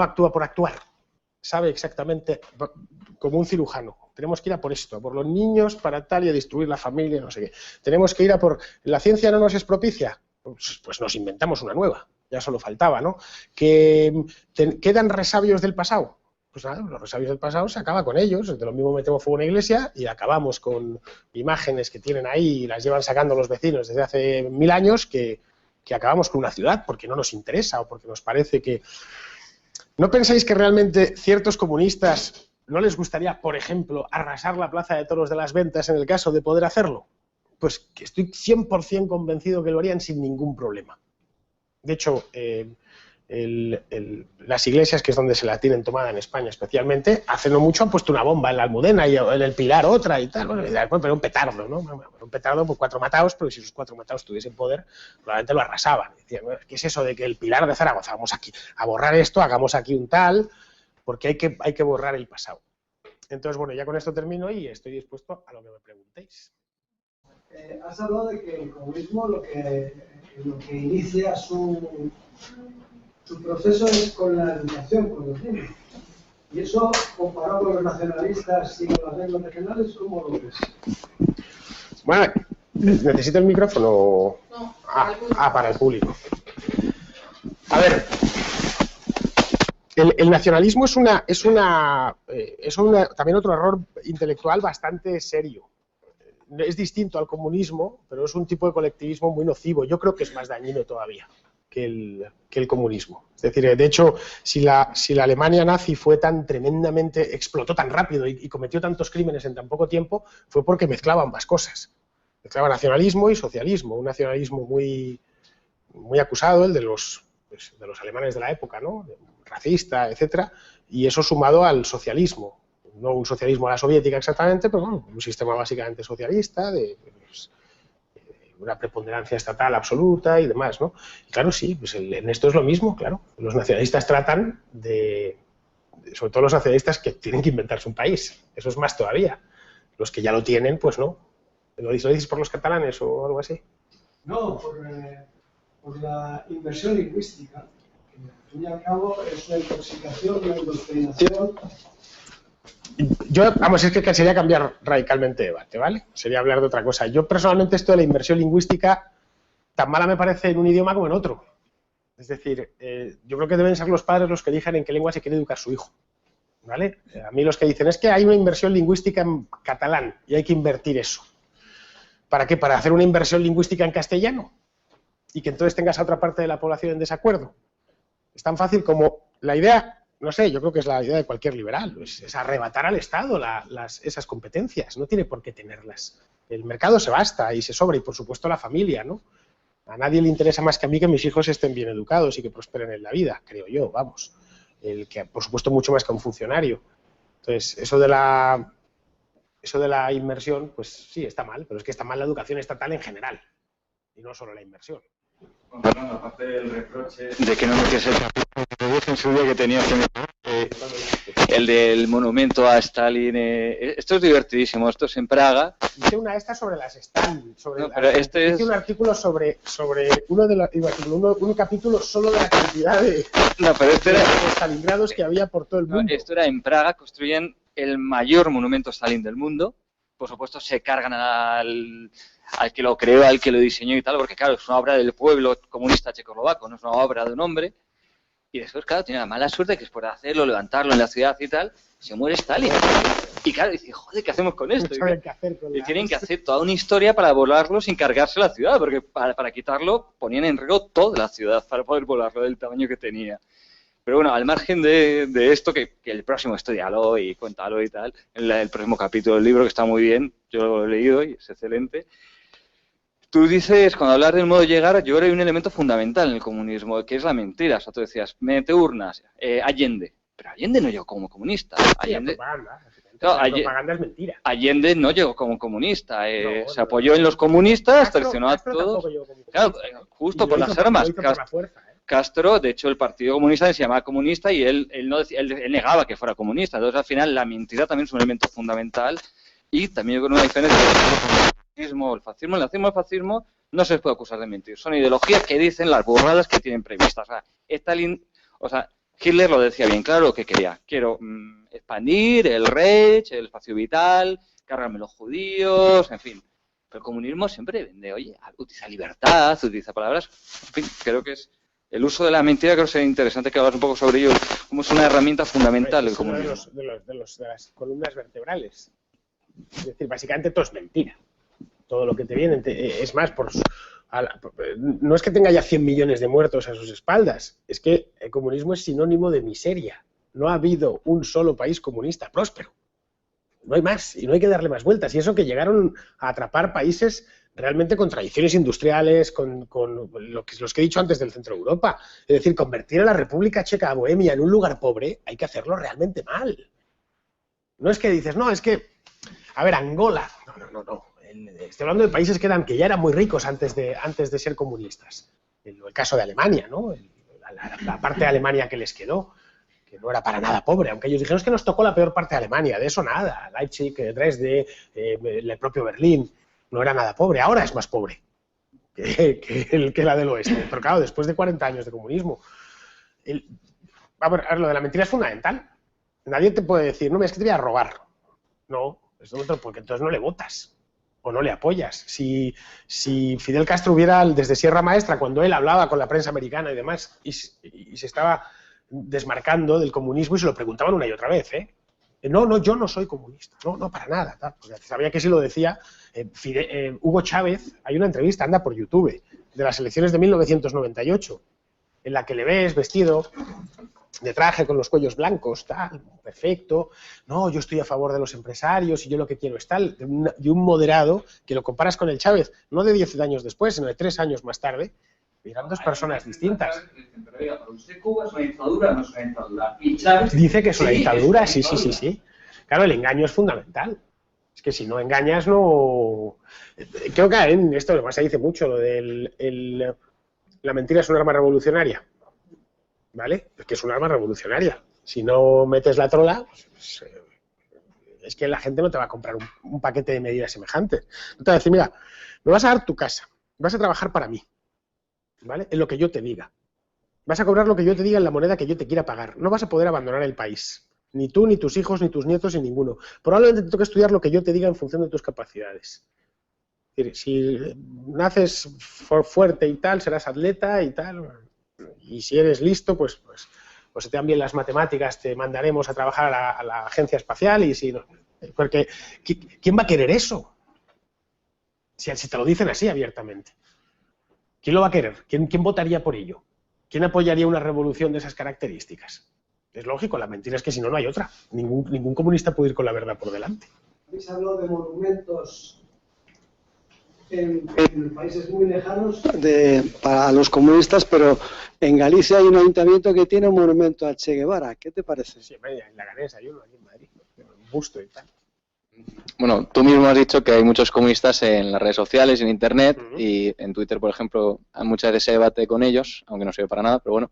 actúa por actuar, sabe exactamente, como un cirujano. Tenemos que ir a por esto, a por los niños, para tal y a destruir la familia, no sé qué. Tenemos que ir a por... ¿La ciencia no nos es propicia? Pues nos inventamos una nueva, ya solo faltaba, ¿no? ¿Que quedan resabios del pasado? pues nada, los resabios del pasado se acaba con ellos. De lo mismo metemos fuego en una iglesia y acabamos con imágenes que tienen ahí y las llevan sacando los vecinos desde hace 1000 años que acabamos con una ciudad porque no nos interesa o porque nos parece que... ¿No pensáis que realmente ciertos comunistas no les gustaría, por ejemplo, arrasar la Plaza de Toros de las Ventas en el caso de poder hacerlo? Pues que estoy 100% convencido que lo harían sin ningún problema. De hecho, las iglesias, que es donde se la tienen tomada en España especialmente, hace no mucho han puesto una bomba en la Almudena y en el Pilar otra y tal. Bueno, pero un petardo, ¿no? Un petardo por 4 matados, pero si esos 4 matados tuviesen poder, probablemente lo arrasaban. Decían, ¿qué es eso de que el Pilar de Zaragoza, vamos aquí a borrar esto, hagamos aquí un tal, porque hay que borrar el pasado? Entonces, bueno, ya con esto termino y estoy dispuesto a lo que me preguntéis. Has hablado de que el comunismo lo que inicia su proceso es con la educación, con los niños. Y eso, comparado con los nacionalistas y con las lenguas regionales, ¿cómo lo ves? Bueno, ¿necesito el micrófono? No, para el público. A ver, el nacionalismo es también otro error intelectual bastante serio. Es distinto al comunismo, pero es un tipo de colectivismo muy nocivo. Yo creo que es más dañino todavía que el comunismo. Es decir, de hecho, si la Alemania nazi fue tan tremendamente, explotó tan rápido y cometió tantos crímenes en tan poco tiempo, fue porque mezclaba ambas cosas. Mezclaba nacionalismo y socialismo. Un nacionalismo muy, muy acusado, el de los alemanes de la época, ¿no? Racista, etcétera, y eso sumado al socialismo. No un socialismo a la soviética exactamente, pero bueno, un sistema básicamente socialista, de una preponderancia estatal absoluta y demás, ¿no? Y claro, sí, pues en esto es lo mismo, claro. Los nacionalistas tratan sobre todo los nacionalistas que tienen que inventarse un país. Eso es más todavía. Los que ya lo tienen, pues no. ¿Lo dices por los catalanes o algo así? No, por la inversión lingüística, que al fin y al cabo es una intoxicación, una indoctrinación. Es que sería cambiar radicalmente de debate, ¿vale? Sería hablar de otra cosa. Yo personalmente esto de la inversión lingüística tan mala me parece en un idioma como en otro. Es decir, yo creo que deben ser los padres los que elijan en qué lengua se quiere educar su hijo, ¿vale? A mí los que dicen es que hay una inversión lingüística en catalán y hay que invertir eso. ¿Para qué? Para hacer una inversión lingüística en castellano y que entonces tengas a otra parte de la población en desacuerdo. Es tan fácil como la idea... No sé, yo creo que es la idea de cualquier liberal, es arrebatar al Estado esas competencias, no tiene por qué tenerlas. El mercado se basta y se sobra, y por supuesto la familia, ¿no? A nadie le interesa más que a mí que mis hijos estén bien educados y que prosperen en la vida, creo yo, vamos. Que por supuesto mucho más que a un funcionario. Entonces, eso de la inmersión, pues sí, está mal, pero es que está mal la educación estatal en general, y no solo la inmersión. Bueno, aparte del reproche de que no me quieres en su día que tenía el del monumento a Stalin. Esto es divertidísimo, esto es en Praga. Hice una esta sobre las Stalin. Hice un artículo sobre un capítulo solo de la cantidad de Stalingrados que había por todo el mundo. Esto era en Praga, construyen el mayor monumento a Stalin del mundo. Por supuesto, se cargan al que lo creó, al que lo diseñó y tal, porque claro, es una obra del pueblo comunista checoslovaco, no es una obra de un hombre. Y después, claro, tiene la mala suerte que después de hacerlo, levantarlo en la ciudad y tal, se muere Stalin. Y claro, dice, joder, ¿qué hacemos con esto? Y tienen que hacer toda una historia para volarlo sin cargarse la ciudad, porque para quitarlo ponían en riesgo toda la ciudad para poder volarlo del tamaño que tenía. Pero bueno, al margen de esto, que el próximo estudialo y cuéntalo y tal, el próximo capítulo del libro, que está muy bien, yo lo he leído y es excelente. Tú dices, cuando hablas del modo de llegar, yo creo que hay un elemento fundamental en el comunismo, que es la mentira. O sea, tú decías, mete urnas, Allende. Pero Allende no llegó como comunista. Allende, la propaganda es mentira. Allende no llegó como comunista. Se apoyó en los comunistas, traicionó a todos. Claro, justo por las armas. Castro, de hecho, el Partido Comunista se llamaba comunista y él negaba que fuera comunista. Entonces, al final, la mentira también es un elemento fundamental. Y también yo creo una diferencia entre el fascismo, el nazismo y el fascismo no se les puede acusar de mentir. Son ideologías que dicen las burradas que tienen previstas. Hitler lo decía bien claro lo que quería. Quiero expandir el Reich, el espacio vital, cargarme los judíos, en fin. Pero el comunismo siempre vende, oye, utiliza libertad, utiliza palabras. En fin, creo que es El uso de la mentira creo que sería interesante que hablas un poco sobre ello, como es una herramienta fundamental del Es uno comunismo. de las columnas vertebrales. Es decir, básicamente todo es mentira. Todo lo que te viene, es más, no es que tenga ya 100 millones de muertos a sus espaldas, es que el comunismo es sinónimo de miseria. No ha habido un solo país comunista próspero. No hay más, y no hay que darle más vueltas. Y eso que llegaron a atrapar países realmente con tradiciones industriales, con los que he dicho antes del centro de Europa. Es decir, convertir a la República Checa, a Bohemia, en un lugar pobre, hay que hacerlo realmente mal. No es que dices, no, es que, a ver, Angola, no. Estoy hablando de países que ya eran muy ricos antes de ser comunistas. El caso de Alemania, ¿no? La parte de Alemania que les quedó, que no era para nada pobre, aunque ellos dijeron es que nos tocó la peor parte de Alemania, de eso nada. Leipzig, Dresde, el propio Berlín, no era nada pobre, ahora es más pobre que la del oeste. Pero claro, después de 40 años de comunismo. A ver, lo de la mentira es fundamental. Nadie te puede decir, no, es que te voy a robar. No, es otro, porque entonces no le votas o no le apoyas. Si Fidel Castro hubiera, desde Sierra Maestra, cuando él hablaba con la prensa americana y demás, y se estaba desmarcando del comunismo y se lo preguntaban una y otra vez, no, yo no soy comunista, no, para nada, tal. Porque sabía que si lo decía Hugo Chávez, hay una entrevista, anda por YouTube, de las elecciones de 1998, en la que le ves vestido de traje con los cuellos blancos, tal, perfecto, no, yo estoy a favor de los empresarios y yo lo que quiero es tal, de un moderado que lo comparas con el Chávez, no de 10 años después, sino de 3 años más tarde, y eran dos personas distintas. Cuba es una dictadura, no es una dictadura. Y Chávez dice que es una dictadura, sí. Claro, el engaño es fundamental. Es que si no engañas, no... Creo que en esto además se dice mucho, lo de la mentira es un arma revolucionaria. ¿Vale? Es que es un arma revolucionaria. Si no metes la trola, pues, es que la gente no te va a comprar un paquete de medidas semejantes. No te va a decir, mira, me vas a dar tu casa, vas a trabajar para mí, ¿vale? En lo que yo te diga. Vas a cobrar lo que yo te diga en la moneda que yo te quiera pagar. No vas a poder abandonar el país. Ni tú, ni tus hijos, ni tus nietos, ni ninguno. Probablemente te toque estudiar lo que yo te diga en función de tus capacidades. Es decir, si naces fuerte y tal, serás atleta y tal. Y si eres listo, pues se te dan bien las matemáticas, te mandaremos a trabajar a la agencia espacial y si no. Porque, ¿quién va a querer eso? Si te lo dicen así abiertamente. ¿Quién lo va a querer? ¿Quién votaría por ello? ¿Quién apoyaría una revolución de esas características? Es lógico, la mentira es que si no, no hay otra. Ningún comunista puede ir con la verdad por delante. Habéis hablado de monumentos en países muy lejanos para los comunistas, pero en Galicia hay un ayuntamiento que tiene un monumento a Che Guevara. ¿Qué te parece? Sí, en la Ganesa hay uno aquí en Madrid, un busto y tal. Bueno, tú mismo has dicho que hay muchos comunistas en las redes sociales, en Internet y en Twitter, por ejemplo, muchas veces se debate con ellos, aunque no sirve para nada, pero bueno.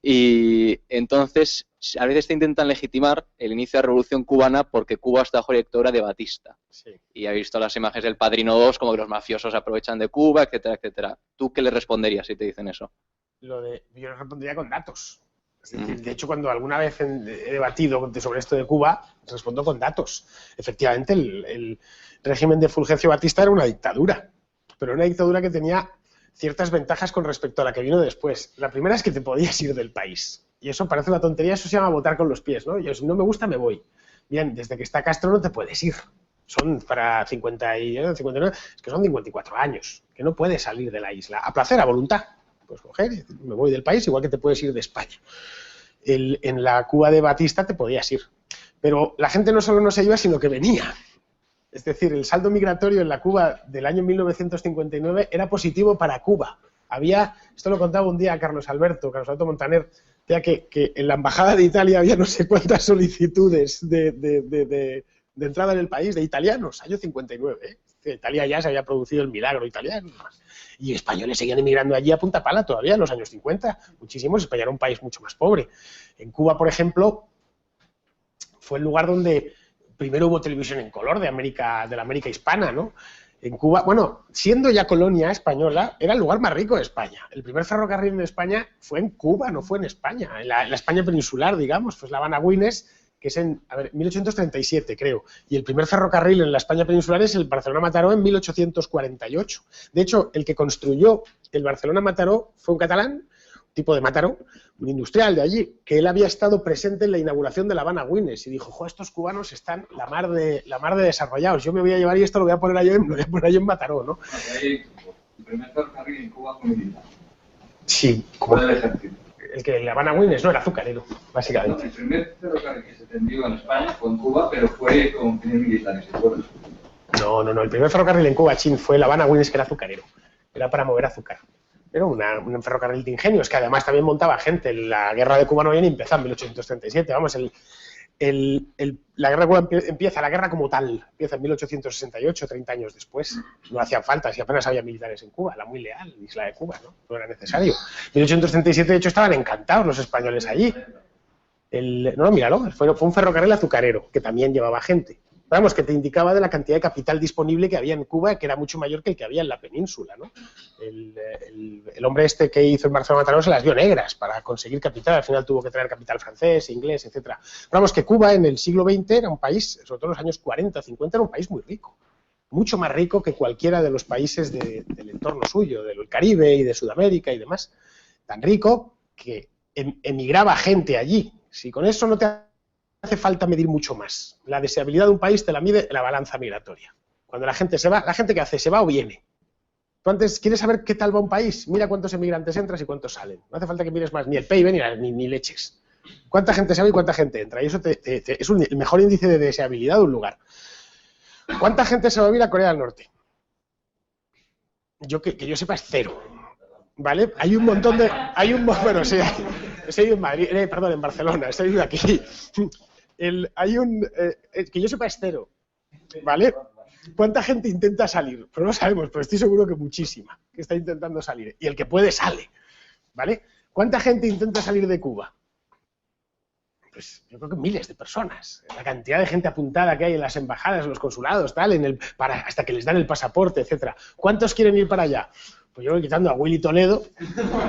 Y entonces, a veces te intentan legitimar el inicio de la Revolución Cubana porque Cuba está bajo la dictadura de Batista. Sí. Y he visto las imágenes del Padrino 2, como que los mafiosos aprovechan de Cuba, etcétera, etcétera. ¿Tú qué le responderías si te dicen eso? Yo les respondería con datos. Es decir, de hecho, cuando alguna vez he debatido sobre esto de Cuba, respondo con datos. Efectivamente, el régimen de Fulgencio Batista era una dictadura, pero una dictadura que tenía ciertas ventajas con respecto a la que vino después. La primera es que te podías ir del país. Y eso parece una tontería, eso se llama votar con los pies, ¿no? Yo, si no me gusta, me voy. Bien, desde que está Castro no te puedes ir. Son para 59, es que son 54 años, que no puedes salir de la isla. A placer, a voluntad. Pues coger, me voy del país, igual que te puedes ir de España. En la Cuba de Batista te podías ir. Pero la gente no solo no se iba, sino que venía. Es decir, el saldo migratorio en la Cuba del año 1959 era positivo para Cuba. Esto lo contaba un día Carlos Alberto Montaner, que en la embajada de Italia había no sé cuántas solicitudes de entrada en el país de italianos, año 59. Italia ya se había producido el milagro italiano. Y españoles seguían emigrando allí a punta pala todavía en los años 50. Muchísimos. España era un país mucho más pobre. En Cuba, por ejemplo, fue el lugar donde primero hubo televisión en color de la América hispana, ¿no? En Cuba, bueno, siendo ya colonia española, era el lugar más rico de España. El primer ferrocarril en España fue en Cuba, no fue en España. En la España peninsular, digamos, pues la Habana-Güines, que es en 1837, creo. Y el primer ferrocarril en la España peninsular es el Barcelona-Mataró en 1848. De hecho, el que construyó el Barcelona-Mataró fue un catalán, un tipo de Mataró, un industrial de allí, que él había estado presente en la inauguración de la Habana Winnes y dijo, jo, estos cubanos están la mar de desarrollados, yo me voy a llevar y esto lo voy a poner yo en Mataró, ¿no? El primer ferrocarril en Cuba fue militar. Sí, Como del ejército. El que la Habana Winnes no era azucarero, básicamente. No, el primer ferrocarril que se tendió en España fue en Cuba, pero fue con fines militares, ¿se acuerdan? No, el primer ferrocarril en Cuba, Chin, fue la Habana Winnes, que era azucarero. Era para mover azúcar. Era un ferrocarril de ingenios, que además también montaba gente. La guerra de Cuba no había ni empezado en 1837. Vamos, la guerra de Cuba empieza, la guerra como tal, empieza en 1868, 30 años después. No hacían falta, si apenas había militares en Cuba. La muy leal, Isla de Cuba, ¿no? No era necesario. En 1837, de hecho, estaban encantados los españoles allí. No, míralo, fue un ferrocarril azucarero, que también llevaba gente. Vamos, que te indicaba de la cantidad de capital disponible que había en Cuba, que era mucho mayor que el que había en la península, ¿no? El hombre este que hizo en Barcelona Mataró se las dio negras para conseguir capital, al final tuvo que traer capital francés, inglés, etcétera. Vamos, que Cuba en el siglo XX era un país, sobre todo en los años 40, 50, era un país muy rico, mucho más rico que cualquiera de los países del entorno suyo, del Caribe y de Sudamérica y demás. Tan rico que emigraba gente allí. Si con eso no te hace falta medir mucho más. La deseabilidad de un país te la mide la balanza migratoria. Cuando la gente se va, ¿la gente qué hace? ¿Se va o viene? Tú antes quieres saber qué tal va un país, mira cuántos emigrantes entras y cuántos salen. No hace falta que mires más ni el PIB ni leches. ¿Cuánta gente se va y cuánta gente entra? Y eso es el mejor índice de deseabilidad de un lugar. ¿Cuánta gente se va a vivir a Corea del Norte? Que yo sepa es cero. ¿Vale? Hay un montón de... Bueno, sí, he ido en Madrid, perdón, en Barcelona, he ido aquí. Que yo sepa es cero, ¿vale? ¿Cuánta gente intenta salir? Pues no lo sabemos, pero estoy seguro que muchísima que está intentando salir. Y el que puede sale, ¿vale? ¿Cuánta gente intenta salir de Cuba? Pues yo creo que miles de personas. La cantidad de gente apuntada que hay en las embajadas, en los consulados, tal, hasta que les dan el pasaporte, etcétera. ¿Cuántos quieren ir para allá? Pues yo voy quitando a Willy Toledo,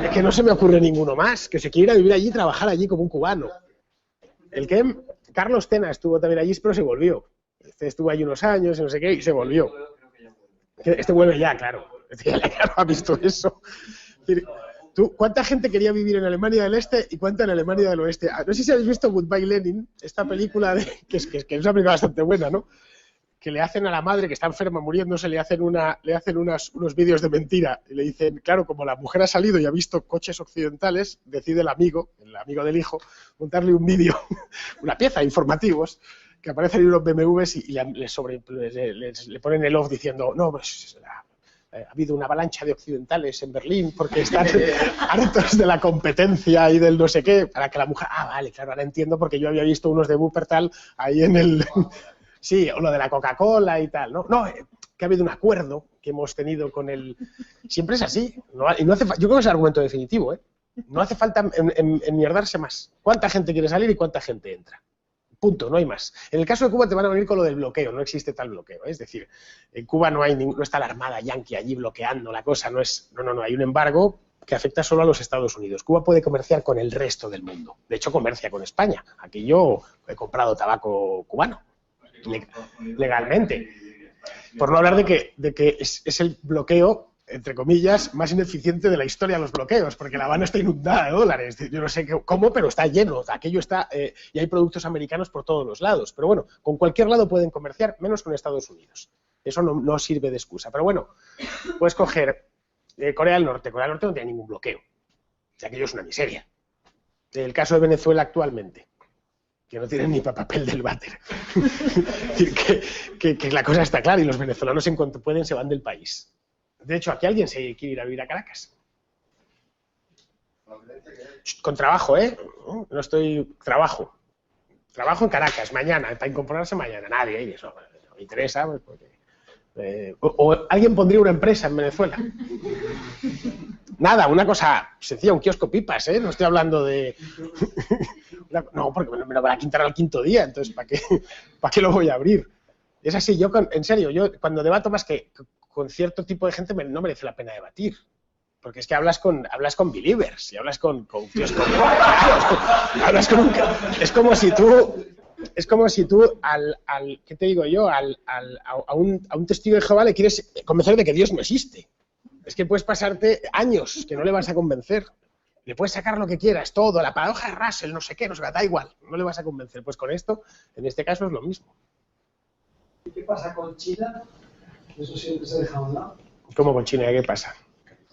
es que no se me ocurre ninguno más, que se quiera ir a vivir allí y trabajar allí como un cubano. Carlos Tena estuvo también allí, pero se volvió. Estuvo allí unos años y no sé qué, y se volvió. Este vuelve ya, claro. Ya ha visto eso. ¿Cuánta gente quería vivir en Alemania del Este y cuánta en Alemania del Oeste? No sé si habéis visto Goodbye Lenin, esta película que es una película bastante buena, ¿no? Que le hacen a la madre que está enferma muriéndose, le hacen unos vídeos de mentira y le dicen, claro, como la mujer ha salido y ha visto coches occidentales, decide el amigo del hijo, montarle un vídeo, una pieza de informativos, que aparecen en unos BMWs y le ponen el off diciendo, no, pues ha habido una avalancha de occidentales en Berlín porque están hartos de la competencia y del no sé qué, para que la mujer, vale, claro, ahora entiendo porque yo había visto unos de Wuppertal ahí en el... Sí, o lo de la Coca-Cola y tal, ¿no? No, que ha habido un acuerdo que hemos tenido con el... Siempre es así. Y no hace yo creo que es el argumento definitivo, ¿eh? No hace falta enmierdarse más. ¿Cuánta gente quiere salir y cuánta gente entra? Punto, no hay más. En el caso de Cuba te van a venir con lo del bloqueo, no existe tal bloqueo. Es decir, en Cuba no está la armada yanqui allí bloqueando la cosa, no, hay un embargo que afecta solo a los Estados Unidos. Cuba puede comerciar con el resto del mundo. De hecho, comercia con España. Aquí yo he comprado tabaco cubano. Legalmente, por no hablar de que es el bloqueo, entre comillas, más ineficiente de la historia de los bloqueos, porque La Habana está inundada de dólares, yo no sé cómo, pero está lleno, aquello está, y hay productos americanos por todos los lados, pero bueno, con cualquier lado pueden comerciar, menos con Estados Unidos, eso no sirve de excusa, pero bueno, puedes coger Corea del Norte no tiene ningún bloqueo, o sea, aquello es una miseria. El caso de Venezuela actualmente, que no tienen ni papel del váter. que la cosa está clara y los venezolanos en cuanto pueden se van del país. De hecho, aquí alguien se quiere ir a vivir a Caracas. Con trabajo, ¿eh? No estoy... Trabajo en Caracas, mañana, para incorporarse mañana. Nadie, eso no me interesa. Pues porque, o alguien pondría una empresa en Venezuela. Nada, una cosa sencilla, un kiosco pipas, ¿eh? No estoy hablando de... No, porque me lo van a quitar al quinto día, entonces ¿para qué lo voy a abrir? Es así, en serio, yo cuando debato más que con cierto tipo de gente no merece la pena debatir. Porque es que hablas con believers y hablas con tíos con... hablas con un... Es como si tú ¿qué te digo yo? A un testigo de Jehová le quieres convencer de que Dios no existe. Es que puedes pasarte años que no le vas a convencer. Le puedes sacar lo que quieras, todo, la paradoja de Russell, no sé qué, da igual, no le vas a convencer. Pues con esto, en este caso, es lo mismo. ¿Y qué pasa con China? Eso siempre se deja a un lado. ¿Cómo con China? ¿Qué pasa?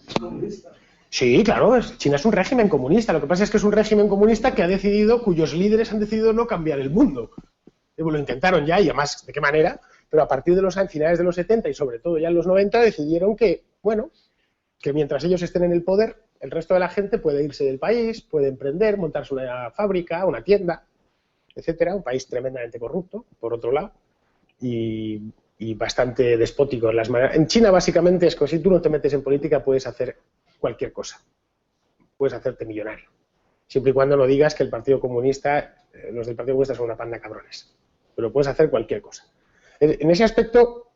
Es comunista. Sí, claro, China es un régimen comunista. Lo que pasa es que es un régimen comunista que ha decidido, cuyos líderes han decidido no cambiar el mundo. Lo intentaron ya, y además, ¿de qué manera? Pero a partir de los finales de los 70 y sobre todo ya en los 90 decidieron que, bueno, que mientras ellos estén en el poder, el resto de la gente puede irse del país, puede emprender, montarse una fábrica, una tienda, etcétera. Un país tremendamente corrupto, por otro lado, y bastante despótico. En China, básicamente, es que si tú no te metes en política, puedes hacer cualquier cosa. Puedes hacerte millonario. Siempre y cuando no digas que el Partido Comunista, los del Partido Comunista son una panda de cabrones. Pero puedes hacer cualquier cosa. En ese aspecto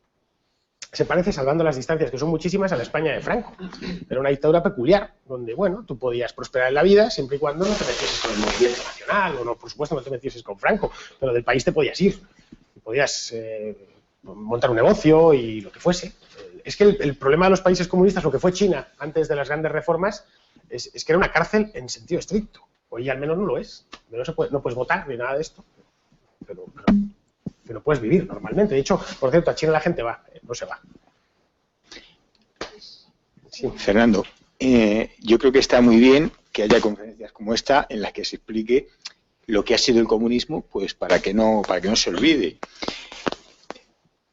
se parece, salvando las distancias, que son muchísimas, a la España de Franco. Era una dictadura peculiar, donde, bueno, tú podías prosperar en la vida siempre y cuando no te metieses con el movimiento nacional, o no, por supuesto, no te metieses con Franco, pero del país te podías ir. Podías montar un negocio y lo que fuese. Es que el problema de los países comunistas, lo que fue China antes de las grandes reformas, es que era una cárcel en sentido estricto. Hoy al menos no lo es. No puedes votar ni nada de esto. Pero puedes vivir normalmente. De hecho, por cierto, a China la gente va, no se va. Sí. Fernando, yo creo que está muy bien que haya conferencias como esta en las que se explique lo que ha sido el comunismo, pues para que no se olvide.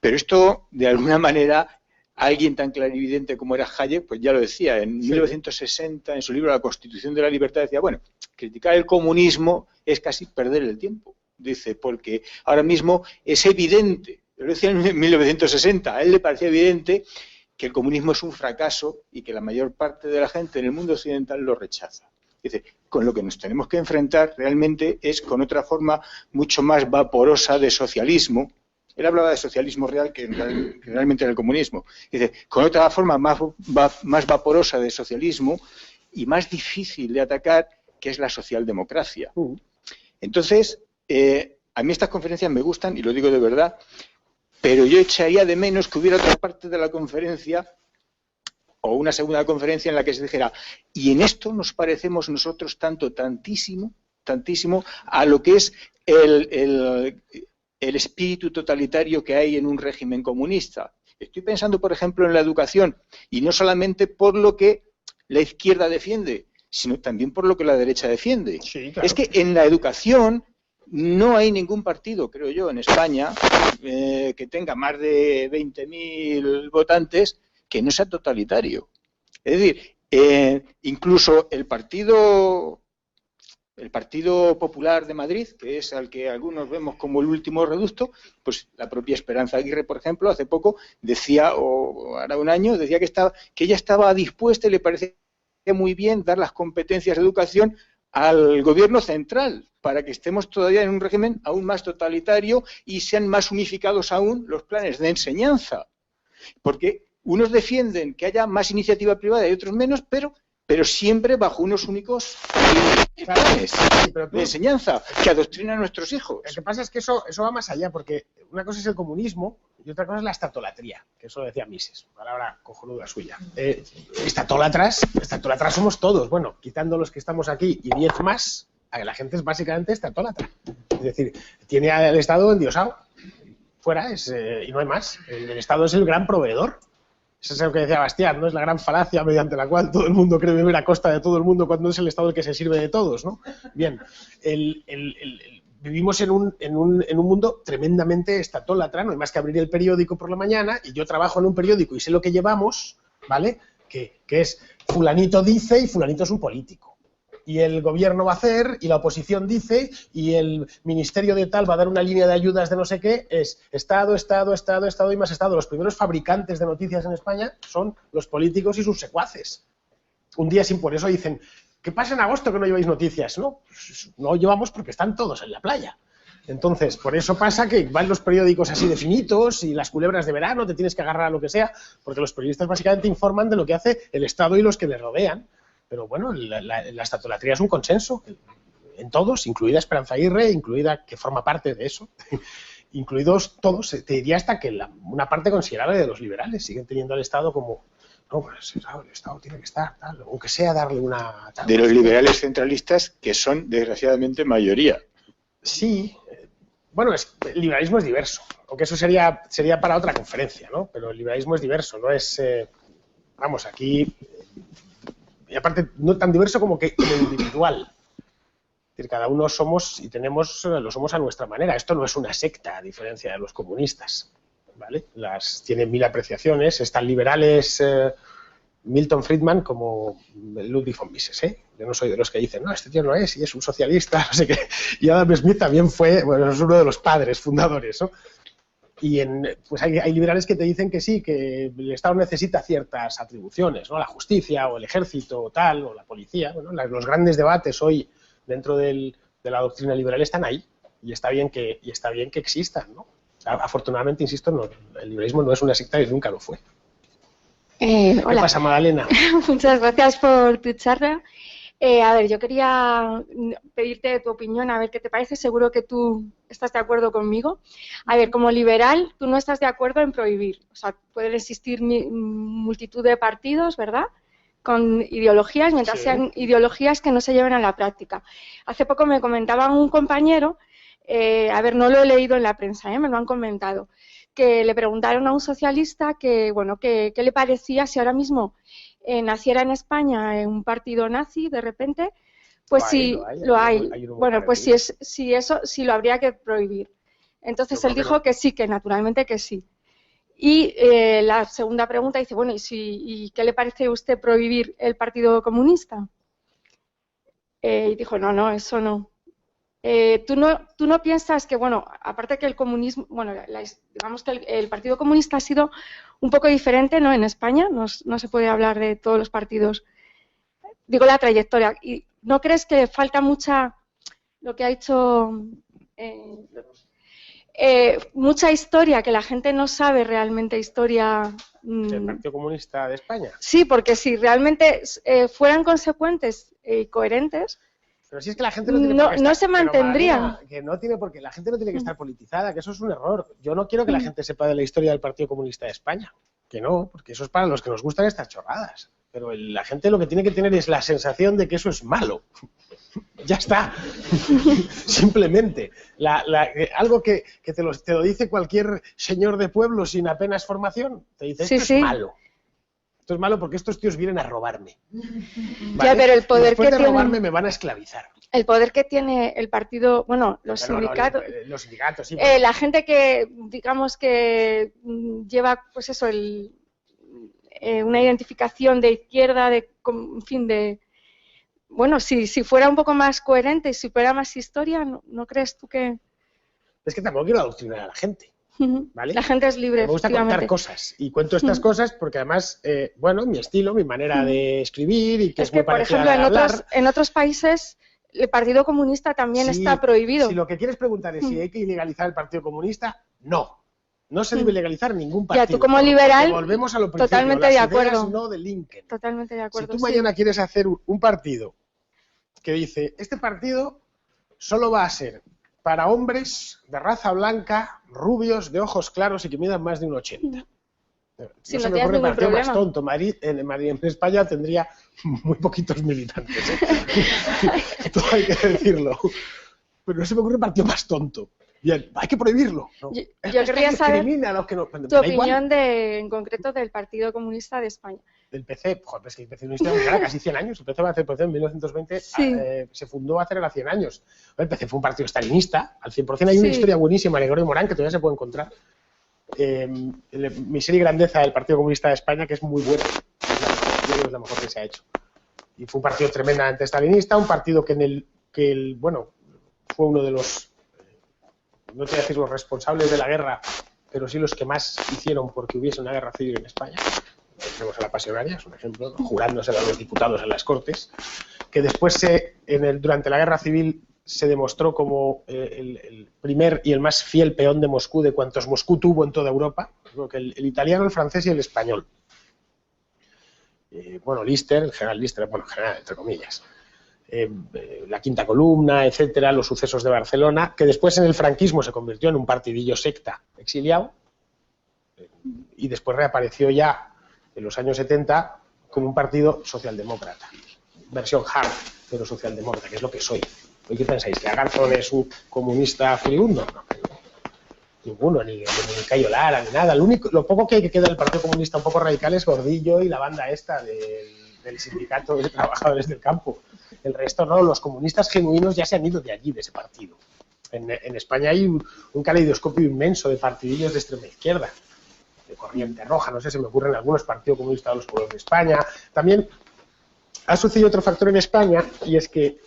Pero esto, de alguna manera, alguien tan clarividente como era Hayek, pues ya lo decía, en 1960, en su libro La Constitución de la Libertad, decía, bueno, criticar el comunismo es casi perder el tiempo. Dice, porque ahora mismo es evidente, lo decía en 1960, a él le parecía evidente que el comunismo es un fracaso y que la mayor parte de la gente en el mundo occidental lo rechaza. Dice, con lo que nos tenemos que enfrentar realmente es con otra forma mucho más vaporosa de socialismo. Él hablaba de socialismo real que realmente era el comunismo. Dice, con otra forma más vaporosa de socialismo y más difícil de atacar, que es la socialdemocracia. Entonces, a mí estas conferencias me gustan, y lo digo de verdad, pero yo echaría de menos que hubiera otra parte de la conferencia o una segunda conferencia en la que se dijera, y en esto nos parecemos nosotros tantísimo a lo que es el espíritu totalitario que hay en un régimen comunista. Estoy pensando, por ejemplo, en la educación, y no solamente por lo que la izquierda defiende, sino también por lo que la derecha defiende. Sí, claro. Es que en la educación no hay ningún partido, creo yo, en España, que tenga más de 20.000 votantes que no sea totalitario. Es decir, incluso el Partido Popular de Madrid, que es al que algunos vemos como el último reducto, pues la propia Esperanza Aguirre, por ejemplo, hace poco decía, o hará un año, decía que ella estaba dispuesta y le parecía muy bien dar las competencias de educación al gobierno central, para que estemos todavía en un régimen aún más totalitario y sean más unificados aún los planes de enseñanza. Porque unos defienden que haya más iniciativa privada y otros menos, pero siempre bajo unos únicos planes de enseñanza que adoctrinan a nuestros hijos. Lo que pasa es que eso va más allá, porque una cosa es el comunismo y otra cosa es la estatolatría, que eso lo decía Mises, palabra cojonuda suya. Estatólatras somos todos, bueno, quitando los que estamos aquí y 10 más, la gente es básicamente estatólatra. Es decir, tiene al Estado endiosado, fuera, y no hay más. El Estado es el gran proveedor. Eso es lo que decía Bastiat, ¿no? Es la gran falacia mediante la cual todo el mundo cree vivir a costa de todo el mundo cuando es el Estado el que se sirve de todos, ¿no? Bien, vivimos en un mundo tremendamente estatólatra, no hay más que abrir el periódico por la mañana, y yo trabajo en un periódico y sé lo que llevamos, ¿vale? Que es fulanito dice y fulanito es un político. Y el gobierno va a hacer, y la oposición dice, y el ministerio de tal va a dar una línea de ayudas de no sé qué, es Estado, Estado, Estado, Estado y más Estado. Los primeros fabricantes de noticias en España son los políticos y sus secuaces. Un día sin por eso dicen, ¿qué pasa en agosto que no lleváis noticias? No, pues no llevamos porque están todos en la playa. Entonces, por eso pasa que van los periódicos así de finitos y las culebras de verano, te tienes que agarrar a lo que sea, porque los periodistas básicamente informan de lo que hace el Estado y los que le rodean. Pero bueno, la estatolatría es un consenso en todos, incluida Esperanza Aguirre, incluida que forma parte de eso, incluidos todos, te diría hasta que una parte considerable de los liberales siguen teniendo al Estado como No, pues claro, el Estado tiene que estar, tal, aunque sea darle una... Tal, de los liberales centralistas, que son, desgraciadamente, mayoría. Sí, bueno, el liberalismo es diverso, aunque eso sería para otra conferencia, ¿no? Pero el liberalismo es diverso, no es... vamos, aquí... y aparte, no tan diverso como que individual. Es decir, cada uno somos y lo somos a nuestra manera. Esto no es una secta, a diferencia de los comunistas, ¿vale? Tienen 1000 apreciaciones, están liberales Milton Friedman como Ludwig von Mises, ¿eh? Yo no soy de los que dicen, no, este tío no es, y es un socialista, no sé qué. Y Adam Smith también fue, bueno, es uno de los padres fundadores, ¿no? Y pues hay liberales que te dicen que sí, que el Estado necesita ciertas atribuciones, ¿no? La justicia o el ejército o tal, o la policía. Bueno, los grandes debates hoy dentro de la doctrina liberal están ahí y está bien que existan, ¿no? O sea, afortunadamente, insisto, no, el liberalismo no es una secta y nunca lo fue. Hola. ¿Qué pasa, Magdalena? Muchas gracias por tu charla. A ver, yo quería pedirte tu opinión, a ver qué te parece. Seguro que tú estás de acuerdo conmigo. A ver, como liberal, tú no estás de acuerdo en prohibir. O sea, pueden existir multitud de partidos, ¿verdad?, con ideologías, mientras sean ideologías que no se lleven a la práctica. Hace poco me comentaba un compañero, a ver, no lo he leído en la prensa, me lo han comentado, que le preguntaron a un socialista que, bueno, qué le parecía si ahora mismo naciera en España un partido nazi de repente, pues sí, lo hay. Bueno, pues si lo habría que prohibir. Entonces él dijo que sí, que naturalmente que sí. Y la segunda pregunta dice, bueno, ¿y qué le parece a usted prohibir el Partido Comunista? Y dijo, no, eso no. ¿Tú no piensas que, bueno, aparte que el comunismo, bueno, digamos que el Partido Comunista ha sido un poco diferente, ¿no?, en España, no se puede hablar de todos los partidos, digo la trayectoria, ¿y no crees que falta mucha, lo que ha hecho, mucha historia, que la gente no sabe realmente historia? ¿Del Partido Comunista de España? Sí, porque si realmente fueran consecuentes y coherentes, pero si es que la gente no tiene por qué estar, no se mantendría. Marina, que no tiene por qué, la gente no tiene que estar politizada, que eso es un error. Yo no quiero que la gente sepa de la historia del Partido Comunista de España, que no, porque eso es para los que nos gustan estas chorradas. Pero la gente lo que tiene que tener es la sensación de que eso es malo. Ya está. Simplemente. Algo que te lo dice cualquier señor de pueblo sin apenas formación, te dice, esto es malo. Esto es malo porque estos tíos vienen a robarme. ¿Vale? Ya, pero el poder después que de robarme me van a esclavizar. El poder que tiene el partido, bueno, los sindicatos. Los sindicatos, sí. La gente que, digamos que lleva, pues eso, una identificación de izquierda, en fin, bueno, si fuera un poco más coherente y si fuera más historia, ¿no crees tú que...? Es que tampoco quiero adoctrinar a la gente. ¿Vale? La gente es libre. Me gusta contar cosas y cuento estas cosas porque además, bueno, mi estilo, mi manera de escribir y que es muy parecida. Por ejemplo, en otros países el Partido Comunista también está prohibido. Si lo que quieres preguntar es si hay que ilegalizar el Partido Comunista, no se debe legalizar ningún partido. Ya, tú como liberal, volvemos a lo principio, totalmente de acuerdo. Ideas no delinquen. Totalmente de acuerdo. Si tú mañana quieres hacer un partido que dice, este partido solo va a ser para hombres de raza blanca, rubios, de ojos claros y que midan más de 1,80. Si no no se me ocurre un partido problema. más tonto. En España tendría muy poquitos militantes. Todo hay que decirlo. Pero no se me ocurre un partido más tonto. Bien, hay que prohibirlo. No. Yo querría saber a los que no, tu opinión en concreto del Partido Comunista de España. El PC, joder, es que el PC no está ya casi 100 años. El PC va a hacer en 1920, se fundó hace 100 años. El PC fue un partido stalinista, al 100%. Hay una historia buenísima de Gregorio Morán que todavía se puede encontrar. Miseria y grandeza del Partido Comunista de España, que es muy buena. Yo creo que es la mejor que se ha hecho. Y fue un partido tremendamente stalinista, un partido bueno, fue uno de los, no te voy a decir los responsables de la guerra, pero sí los que más hicieron porque hubiese una guerra civil en España. Tenemos a la Pasionaria, es un ejemplo, jurándose a los diputados en las Cortes, que después durante la guerra civil se demostró como el primer y el más fiel peón de Moscú de cuantos Moscú tuvo en toda Europa, creo que el italiano, el francés y el español. Bueno, Lister, el general Lister, bueno, general entre comillas, la Quinta Columna, etcétera, los sucesos de Barcelona, que después en el franquismo se convirtió en un partidillo secta exiliado y después reapareció ya en los años 70 como un partido socialdemócrata, versión hard, pero socialdemócrata, que es lo que soy. ¿Hoy qué pensáis? ¿Que Agarzón es un comunista furibundo? No, ninguno, ni Cayo Lara, ni nada. Lo poco que queda del Partido Comunista un poco radical es Gordillo y la banda esta del Sindicato de Trabajadores del Campo. El resto no, los comunistas genuinos ya se han ido de allí, de ese partido. En España hay un caleidoscopio inmenso de partidillos de extrema izquierda, de corriente roja, no sé, se me ocurren algunos, Partido Comunista de los Pueblos de España. También ha sucedido otro factor en España, y es que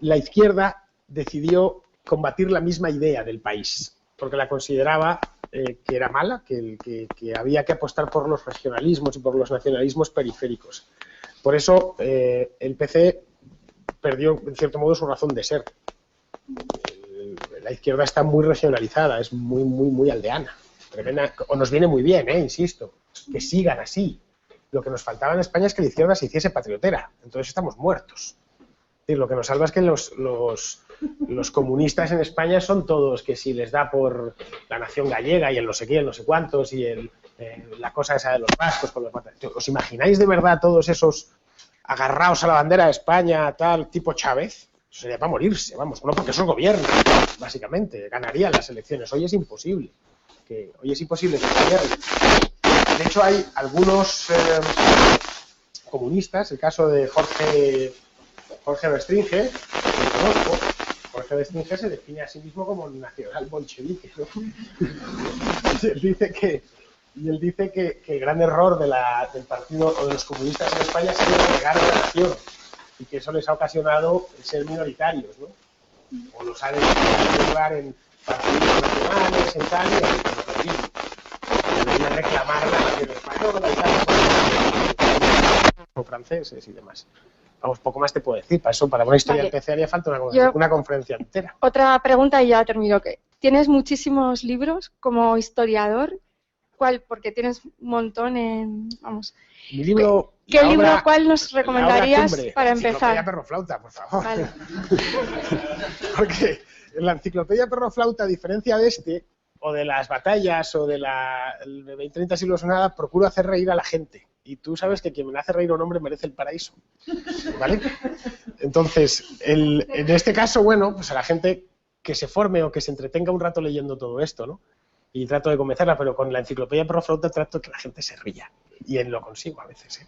la izquierda decidió combatir la misma idea del país, porque la consideraba que era mala, que había que apostar por los regionalismos y por los nacionalismos periféricos. Por eso el PC perdió, en cierto modo, su razón de ser. La izquierda está muy regionalizada, es muy aldeana. O nos viene muy bien, insisto, que sigan así. Lo que nos faltaba en España es que la izquierda se hiciese patriotera, entonces estamos muertos. Es decir, lo que nos salva es que los comunistas en España son todos que si les da por la nación gallega y el no sé qué, el no sé cuántos, y la cosa esa de los vascos con los... ¿Os imagináis de verdad todos esos agarrados a la bandera de España, tal, tipo Chávez? Eso sería para morirse, vamos, no porque eso es gobierno, básicamente, ganarían las elecciones. Hoy es imposible que gobierne. De hecho, hay algunos comunistas, el caso de Jorge Bestringe, que conozco. Jorge Bestringe se define a sí mismo como un nacional bolchevique, ¿no? Él dice que el gran error del partido o de los comunistas en España ha sido negar la nación, y que eso les ha ocasionado ser minoritarios, ¿no? O los ha dejado llevar en partidos nacionales, en tal, y deberían reclamar la nación española y tal, o franceses y demás. Vamos, poco más te puedo decir. Para una historia del PC haría falta una conferencia entera. Otra pregunta y ya termino. ¿Tienes muchísimos libros como historiador? ¿Cuál? Porque tienes un montón vamos. Mi libro... ¿Cuál nos recomendarías para empezar? Enciclopedia Perroflauta, por favor. Vale. Porque en la Enciclopedia Perroflauta, a diferencia de este, o de las batallas, o de 30 siglos o nada, procuro hacer reír a la gente. Y tú sabes que quien me hace reír a un hombre merece el paraíso. ¿Vale? Entonces, en este caso, bueno, pues a la gente que se forme o que se entretenga un rato leyendo todo esto, ¿no? Y trato de convencerla, pero con la Enciclopedia Perroflauta trato que la gente se ría. Y lo consigo a veces, ¿eh?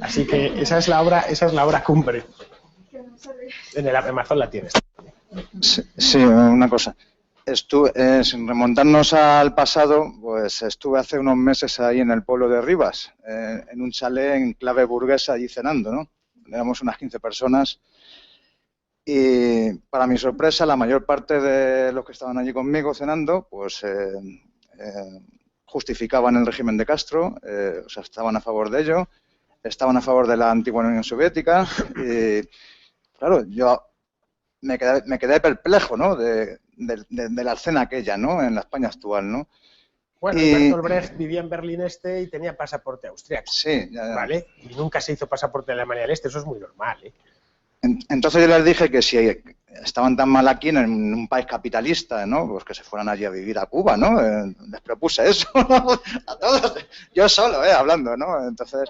Así que esa es la obra cumbre. En el Amazon la tienes. Sí, una cosa. Sin remontarnos al pasado, pues estuve hace unos meses ahí en el pueblo de Rivas, en un chalet en clave burguesa, allí cenando, ¿no? Éramos unas 15 personas y, para mi sorpresa, la mayor parte de los que estaban allí conmigo cenando, pues justificaban el régimen de Castro, o sea, estaban a favor de ello, estaban a favor de la antigua Unión Soviética y, claro, yo me quedé perplejo, ¿no?, de la escena aquella, ¿no?, en la España actual, ¿no? Bueno, Bertolt Brecht vivía en Berlín Este y tenía pasaporte austriaco. Sí, ya. ¿Vale? Y nunca se hizo pasaporte de Alemania del Este, eso es muy normal, ¿eh? Entonces yo les dije que si estaban tan mal aquí en un país capitalista, ¿no?, pues que se fueran allí a vivir a Cuba, ¿no? Les propuse eso, ¿no? A todos, yo solo, hablando, ¿no? Entonces,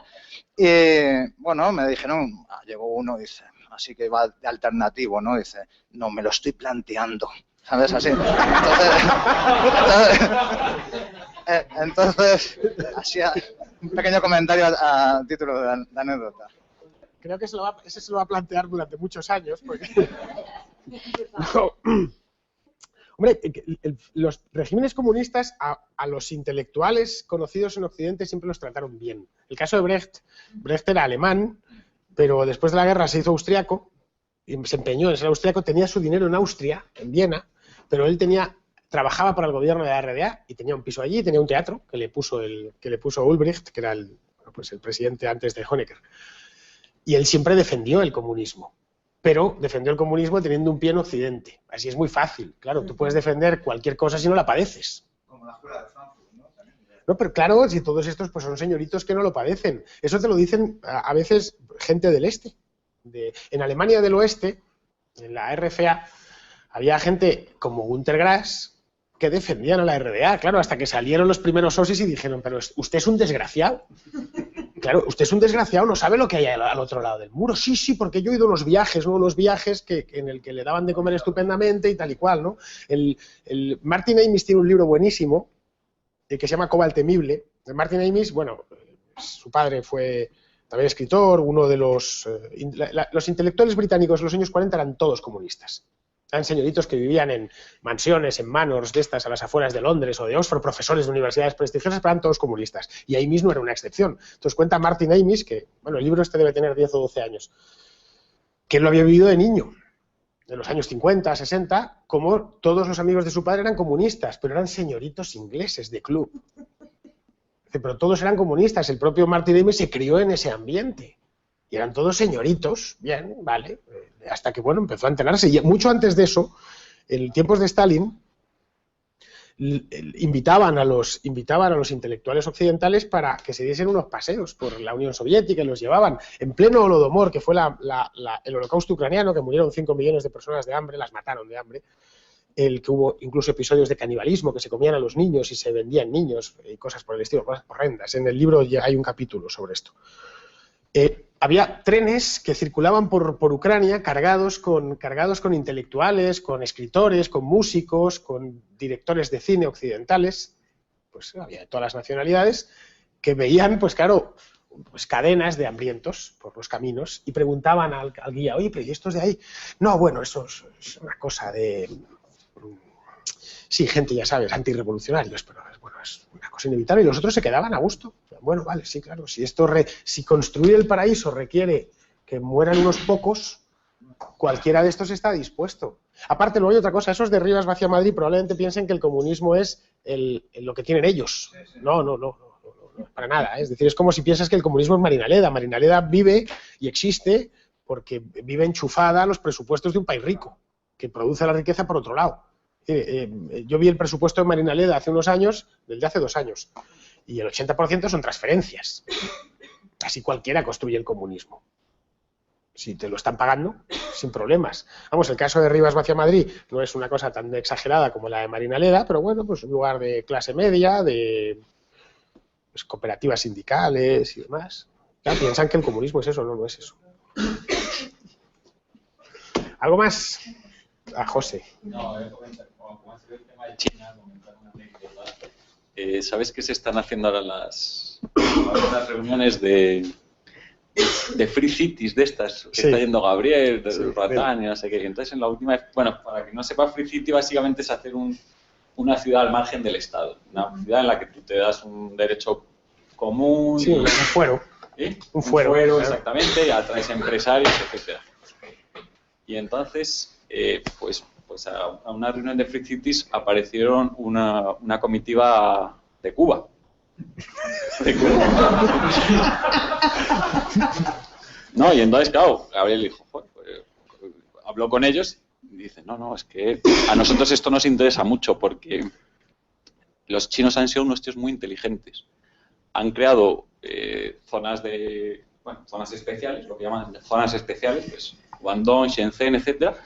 bueno, me dijeron, llegó uno, dice, así que va de alternativo, ¿no? Dice, no, me lo estoy planteando, ¿sabes? Así. Entonces hacía un pequeño comentario a título de anécdota. Creo que ese se lo va a plantear durante muchos años, porque... No. Hombre, los regímenes comunistas a los intelectuales conocidos en Occidente siempre los trataron bien. El caso de Brecht era alemán, pero después de la guerra se hizo austriaco, y se empeñó en ser austriaco, tenía su dinero en Austria, en Viena, pero él trabajaba para el gobierno de la RDA y tenía un piso allí, tenía un teatro que le puso Ulbricht, que era el presidente antes de Honecker. Y él siempre defendió el comunismo, pero defendió el comunismo teniendo un pie en Occidente. Así es muy fácil. Claro, tú puedes defender cualquier cosa si no la padeces. Como la escuela de Frankfurt, ¿no? No, pero claro, si todos estos pues son señoritos que no lo padecen. Eso te lo dicen a veces gente del este. En Alemania del Oeste, en la RFA, había gente como Günter Grass que defendían a la RDA, claro, hasta que salieron los primeros OSIs y dijeron, pero usted es un desgraciado. Claro, usted es un desgraciado, no sabe lo que hay al otro lado del muro. Sí, sí, porque yo he ido a unos viajes, ¿no? Unos viajes en el que le daban de comer estupendamente y tal y cual, ¿no? Martin Amis tiene un libro buenísimo que se llama Coba el Temible. Martin Amis, bueno, su padre fue también escritor, uno de los intelectuales británicos de los años 40 eran todos comunistas. Eran señoritos que vivían en mansiones, en manors de estas a las afueras de Londres o de Oxford, profesores de universidades prestigiosas, pero eran todos comunistas. Y Amis no era una excepción. Entonces cuenta Martin Amis, que, bueno, el libro este debe tener 10 o 12 años, que él lo había vivido de niño, de los años 50, 60, como todos los amigos de su padre eran comunistas, pero eran señoritos ingleses de club. Pero todos eran comunistas. El propio Martin Amis se crió en ese ambiente. Y eran todos señoritos, bien, vale, hasta que, bueno, empezó a enterarse. Y mucho antes de eso, en tiempos de Stalin, invitaban a los intelectuales occidentales para que se diesen unos paseos por la Unión Soviética y los llevaban en pleno Holodomor, que fue el holocausto ucraniano, que murieron 5 millones de personas de hambre, las mataron de hambre, el que hubo incluso episodios de canibalismo, que se comían a los niños y se vendían niños y cosas por el estilo, cosas horrendas. En el libro hay un capítulo sobre esto. Había trenes que circulaban por Ucrania cargados con intelectuales, con escritores, con músicos, con directores de cine occidentales, pues había de todas las nacionalidades, que veían, pues claro, pues cadenas de hambrientos por los caminos y preguntaban al guía, oye, pero ¿y estos de ahí? No, bueno, eso es una cosa de... Sí, gente, ya sabes, antirrevolucionarios, pero bueno, es una cosa inevitable. Y los otros se quedaban a gusto. Bueno, vale, sí, claro, si construir el paraíso requiere que mueran unos pocos, cualquiera de estos está dispuesto. Aparte, luego hay otra cosa, esos de Rivas Vacia Madrid probablemente piensen que el comunismo es lo que tienen ellos. No, para nada. Es decir, es como si piensas que el comunismo es Marina Leda. Marina Leda vive y existe porque vive enchufada a los presupuestos de un país rico, que produce la riqueza por otro lado. Yo vi el presupuesto de Marina Leda hace unos años, del de hace 2 años, y el 80% son transferencias. Así cualquiera construye el comunismo. Si te lo están pagando, sin problemas. Vamos, el caso de Rivas Vacia Madrid no es una cosa tan exagerada como la de Marina Leda, pero bueno, pues un lugar de clase media, de pues, cooperativas sindicales y demás. Claro, piensan que el comunismo es eso, no es eso. ¿Algo más? A José. No, voy a comentar, como ha sido el tema de China, comentar una anécdota. ¿Sabes qué se están haciendo ahora las reuniones de Free Cities de estas? Que está yendo Gabriel, Ratán y no sé qué. Y entonces en la última, bueno, para que no sepa, Free City básicamente es hacer una ciudad al margen del Estado. Una ciudad en la que tú te das un derecho común. Sí, un fuero. ¿Sí? Un fuero, claro. Exactamente, y atraes empresarios, etcétera. Y entonces... pues a una reunión de Free Cities aparecieron una comitiva de Cuba. No, y entonces, claro, Gabriel dijo, pues, habló con ellos y dice, no, es que a nosotros esto nos interesa mucho porque los chinos han sido unos tíos muy inteligentes. Han creado zonas especiales, lo que llaman zonas especiales, pues Guangdong, Shenzhen, etcétera,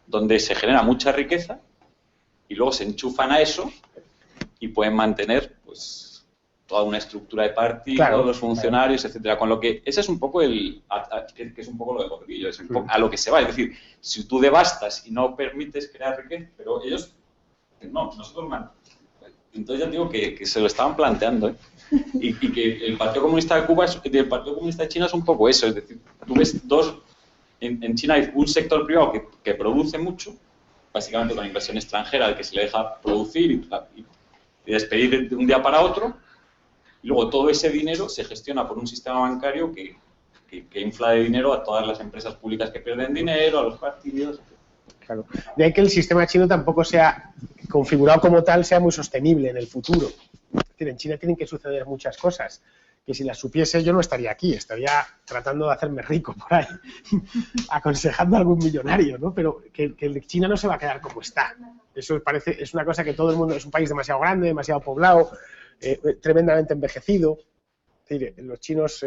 donde se genera mucha riqueza y luego se enchufan a eso y pueden mantener pues toda una estructura de partido, los funcionarios, etcétera. Con lo que ese es un poco que es un poco lo de Gordillo, es un poco a lo que se va. Es decir, si tú devastas y no permites crear riqueza, pero ellos no, nosotros entonces ya digo que se lo estaban planteando, ¿eh? Y que el Partido Comunista de Cuba y el Partido Comunista de China es un poco eso, es decir, tú ves en China hay un sector privado que produce mucho, básicamente con inversión extranjera, al que se le deja producir y despedir de un día para otro, y luego todo ese dinero se gestiona por un sistema bancario que infla de dinero a todas las empresas públicas que pierden dinero, a los partidos. Claro. De ahí que el sistema chino tampoco sea configurado como tal, sea muy sostenible en el futuro. Es decir, en China tienen que suceder muchas cosas que si las supiese yo no estaría aquí, estaría tratando de hacerme rico por ahí, aconsejando a algún millonario, ¿no? Pero que China no se va a quedar como está. Eso es una cosa que todo el mundo, es un país demasiado grande, demasiado poblado, tremendamente envejecido. Es decir, los chinos,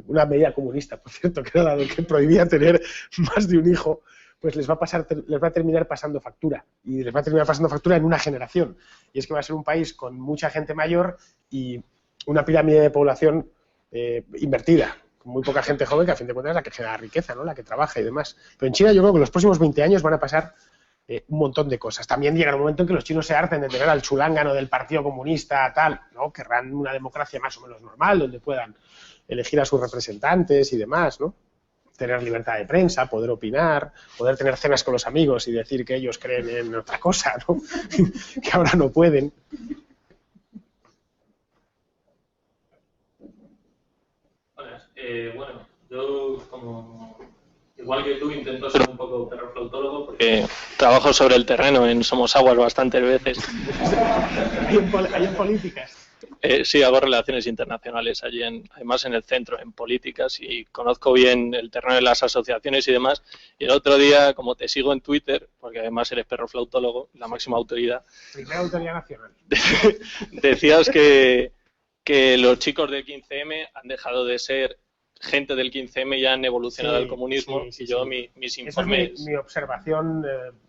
una medida comunista, por cierto, que era la que prohibía tener más de un hijo, pues les va a terminar pasando factura, y les va a terminar pasando factura en una generación. Y es que va a ser un país con mucha gente mayor y una pirámide de población invertida, con muy poca gente joven que a fin de cuentas es la que genera riqueza, ¿no? La que trabaja y demás. Pero en China yo creo que en los próximos 20 años van a pasar un montón de cosas. También llega un momento en que los chinos se harten de tener al chulángano del Partido Comunista, tal, ¿no? Querrán una democracia más o menos normal, donde puedan elegir a sus representantes y demás, ¿no? Tener libertad de prensa, poder opinar, poder tener cenas con los amigos y decir que ellos creen en otra cosa, ¿no? Que ahora no pueden. Bueno, yo como igual que tú intento ser un poco perroflautólogo porque trabajo sobre el terreno en Somos Aguas bastantes veces. Hay en políticas. Sí, hago relaciones internacionales allí, además en el centro, en políticas, y conozco bien el terreno de las asociaciones y demás. Y el otro día, como te sigo en Twitter, porque además eres perroflautólogo, la máxima autoridad. Primera autoridad nacional. Decías que los chicos del 15M han dejado de ser gente del 15M y han evolucionado al comunismo, y yo mis informes... Esa es mi observación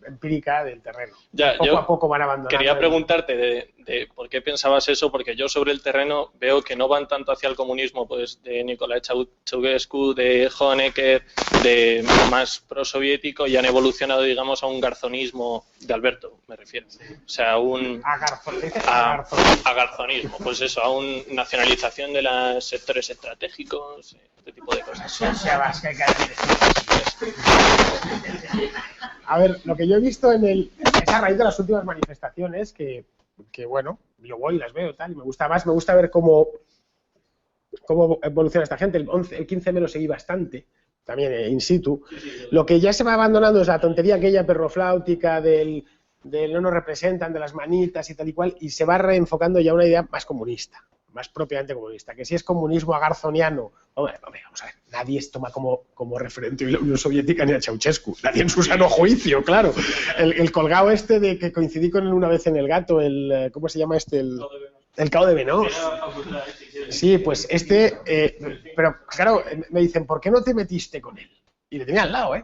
empírica del terreno. Ya, poco a poco van abandonando. Quería preguntarte de por qué pensabas eso, porque yo sobre el terreno veo que no van tanto hacia el comunismo, pues de Nicolae Ceausescu, de Honecker, de más prosoviético, y han evolucionado, digamos, a un garzonismo de Alberto, me refiero. O sea, a un... A garzonismo, pues eso, a una nacionalización de los sectores estratégicos, este tipo de cosas. A ver, lo que yo he visto es a raíz de las últimas manifestaciones que bueno, yo voy y las veo tal, y me gusta ver cómo evoluciona esta gente. El 15M lo seguí bastante, también in situ. Lo que ya se va abandonando es la tontería aquella perrofláutica del no nos representan, de las manitas y tal y cual, y se va reenfocando ya una idea más comunista, más propiamente comunista, que si es comunismo agarzoniano, hombre, vamos a ver, nadie toma como referente a la Unión Soviética ni a Ceausescu, nadie en su sano juicio, claro. El colgado este de que coincidí con él una vez en El Gato, ¿cómo se llama este? El Cabo de Venós. Sí, pues pero claro, me dicen, ¿por qué no te metiste con él? Y le tenía al lado,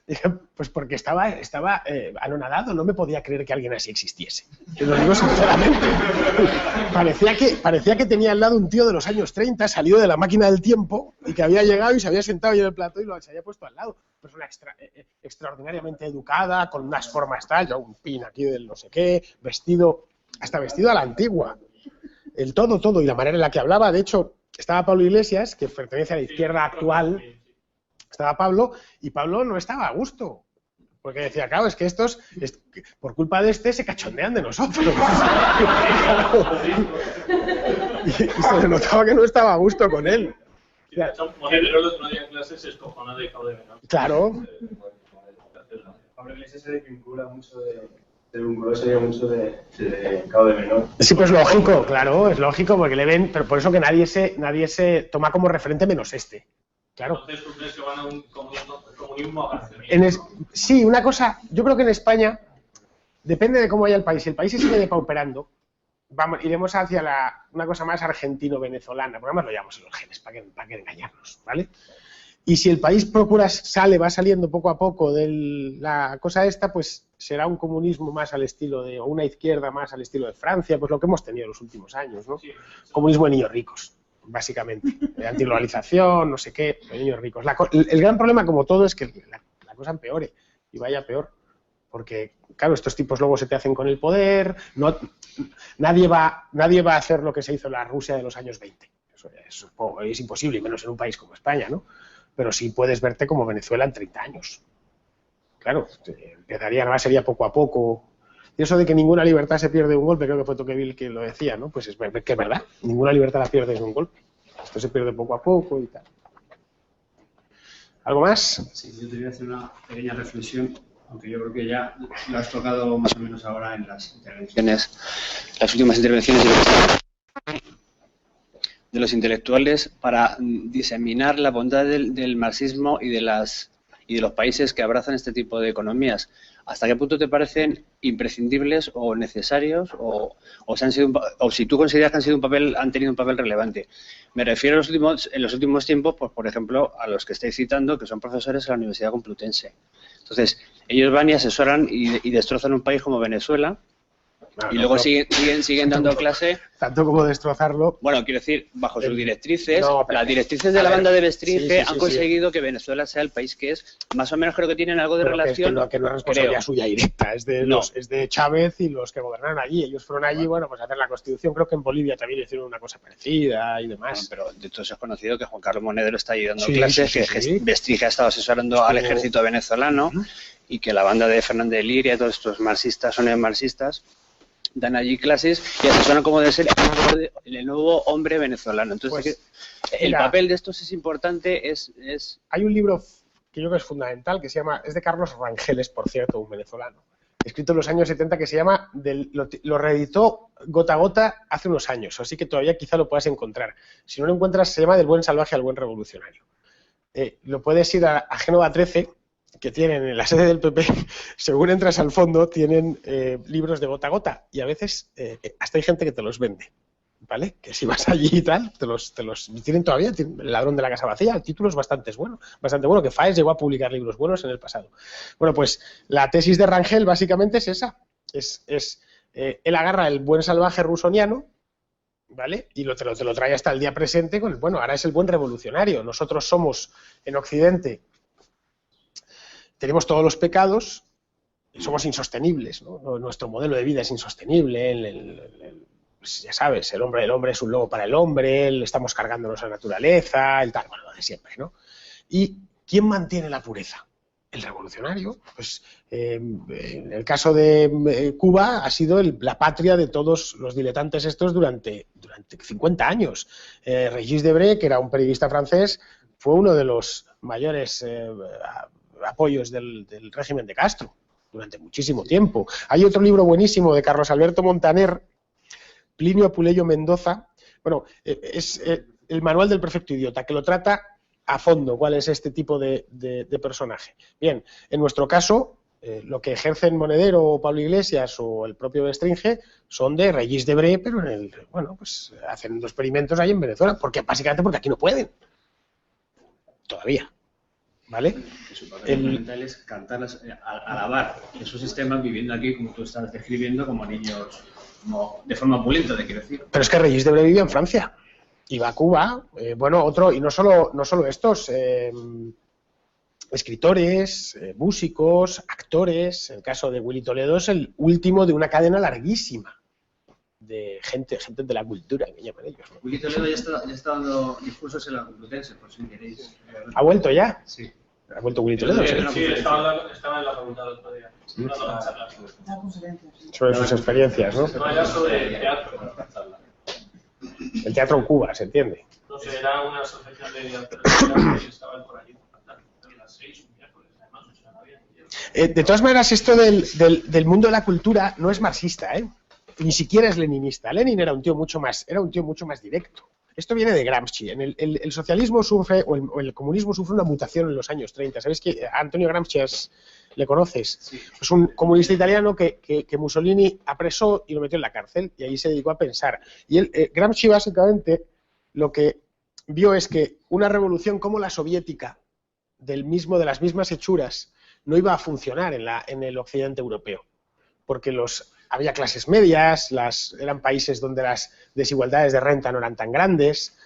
Dije, pues porque estaba anonadado, no me podía creer que alguien así existiese. Te lo digo sinceramente. Parecía que tenía al lado un tío de los años 30, salido de la máquina del tiempo, y que había llegado y se había sentado ahí en el plató y se había puesto al lado. Persona extraordinariamente educada, con unas formas tal, un pin aquí del no sé qué, hasta vestido a la antigua. El todo, y la manera en la que hablaba. De hecho, estaba Pablo Iglesias, que pertenece a la izquierda actual. Estaba Pablo, y Pablo no estaba a gusto, porque decía, claro, es que estos, por culpa de se cachondean de nosotros. y se le notaba que no estaba a gusto con él. Claro. Pablo Iglesias se desvincula mucho de Cabo de Menor. Sí, pues lógico, claro, es lógico, porque le ven, pero por eso que nadie se toma como referente menos Claro. Entonces, ¿tú crees que van a un comunismo agarzoniano? Sí, una cosa, yo creo que en España, depende de cómo vaya el país. Si el país se sigue depauperando, iremos hacia una cosa más argentino-venezolana, porque además lo llevamos en los genes, para que engañarnos, ¿vale? Y si el país va saliendo poco a poco de la cosa esta, pues será un comunismo más al estilo o una izquierda más al estilo de Francia, pues lo que hemos tenido en los últimos años, ¿no? Sí. Comunismo de niños ricos, básicamente. Antiglobalización, no sé qué, de niños ricos. El gran problema, como todo, es que la cosa empeore, y vaya peor. Porque, claro, estos tipos luego se te hacen con el poder, nadie va a hacer lo que se hizo en la Rusia de los años 20. Eso es imposible, menos en un país como España, ¿no? Pero sí puedes verte como Venezuela en 30 años. Claro, sería poco a poco. Y eso de que ninguna libertad se pierde de un golpe, creo que fue Tocqueville que lo decía, ¿no? Pues es que es verdad, ninguna libertad la pierdes de un golpe. Esto se pierde poco a poco y tal. ¿Algo más? Sí, yo te voy a hacer una pequeña reflexión, aunque yo creo que ya lo has tocado más o menos ahora en las intervenciones, las últimas intervenciones de los intelectuales para diseminar la bondad del marxismo y de los países que abrazan este tipo de economías. ¿Hasta qué punto te parecen imprescindibles o necesarios o si tú consideras que han tenido un papel relevante? Me refiero en los últimos tiempos, pues, por ejemplo, a los que estáis citando, que son profesores en la Universidad Complutense. Entonces, ellos van y asesoran y destrozan un país como Venezuela, No, y no, luego no. siguen dando clase. Tanto como destrozarlo. Bueno, quiero decir, bajo sus directrices, No, pero- las directrices de a la ver, banda de Bestringe sí, han sí. conseguido que Venezuela sea el país que es. Más o menos creo que tienen algo de Pero relación. que no es responsabilidad creo. suya directa, es de, No. es de Chávez y los que gobernaron allí. Ellos fueron allí, bueno, pues a hacer la Constitución. Creo que en Bolivia también hicieron una cosa parecida y demás. Pero de todos es conocido que Juan Carlos Monedero está ahí dando Sí, clases, sí, que sí. Bestringe ha estado asesorando al ejército venezolano y que la banda de Fernández Liria y todos estos marxistas son neomarxistas dan allí clases y asesoran como debe ser el nuevo hombre venezolano. Entonces, Pues, el mira, papel de estos es importante, es hay un libro que yo creo que es fundamental, que se llama, es de Carlos Rangeles, por cierto, un venezolano, escrito en los años 70, que se llama, lo reeditó Gota a Gota hace unos años, así que todavía quizá lo puedas encontrar. Si no lo encuentras, se llama Del buen salvaje al buen revolucionario. Lo puedes ir a Génova 13, que tienen en la sede del PP, según entras al fondo, tienen libros de gota a gota, y a veces hasta hay gente que te los vende, ¿vale? Que si vas allí y tal, te los tienen todavía, El ladrón de la casa vacía, el título es bastante bueno, que Faes llegó a publicar libros buenos en el pasado. Bueno, pues la tesis de Rangel básicamente es esa, él agarra el buen salvaje rusoniano, ¿vale? Y te lo trae hasta el día presente con bueno, ahora es el buen revolucionario. Nosotros somos, en Occidente, tenemos todos los pecados y somos insostenibles, ¿no? Nuestro modelo de vida es insostenible, pues ya sabes, el hombre es un lobo para el hombre, estamos cargándonos a la naturaleza, el tal, bueno, lo de siempre, ¿no? ¿Y quién mantiene la pureza? El revolucionario. Pues en el caso de Cuba ha sido la patria de todos los diletantes estos durante 50 años. Régis Debray, que era un periodista francés, fue uno de los mayores apoyos del régimen de Castro durante muchísimo tiempo. Hay otro libro buenísimo de Carlos Alberto Montaner, Plinio Apuleyo Mendoza, bueno, es el manual del perfecto idiota, que lo trata a fondo cuál es este tipo de personaje. Bien, en nuestro caso, lo que ejercen Monedero o Pablo Iglesias o el propio Bestringe son de Régis Debray, pero pues hacen los experimentos ahí en Venezuela, básicamente porque aquí no pueden. Todavía. ¿Vale? Su papel fundamental es cantar, alabar esos sistemas viviendo aquí, como tú estabas describiendo, como niños, de forma opulenta, te quiero decir. Pero es que Régis Debray vivía en Francia. Iba a Cuba, y no solo estos, escritores, músicos, actores. El caso de Willy Toledo es el último de una cadena larguísima de gente de la cultura, que llaman ellos, ¿no? Willy Toledo ya está dando discursos en la Complutense, por si queréis. ¿Ha vuelto ya? Sí. ¿Ha vuelto Willy Toledo? Sí, estaba en la facultad el otro día. Sobre sus experiencias, ¿no? No, era sobre teatro. El teatro en Cuba, ¿se entiende? No sé, era una asociación de teatro que estaban por allí. A las 6, un miércoles, además, no suena bien. De todas maneras, esto del mundo de la cultura no es marxista, ¿eh? Ni siquiera es leninista. Lenin era un tío mucho más directo. Esto viene de Gramsci. El socialismo sufre, o el comunismo sufre una mutación en los años 30. ¿Sabes que Antonio Gramsci le conoces? Sí. Es un comunista italiano que Mussolini apresó y lo metió en la cárcel, y ahí se dedicó a pensar. Y Gramsci básicamente lo que vio es que una revolución como la soviética, de las mismas hechuras, no iba a funcionar en el occidente europeo, porque había clases medias, eran países donde las desigualdades de renta no eran tan grandes,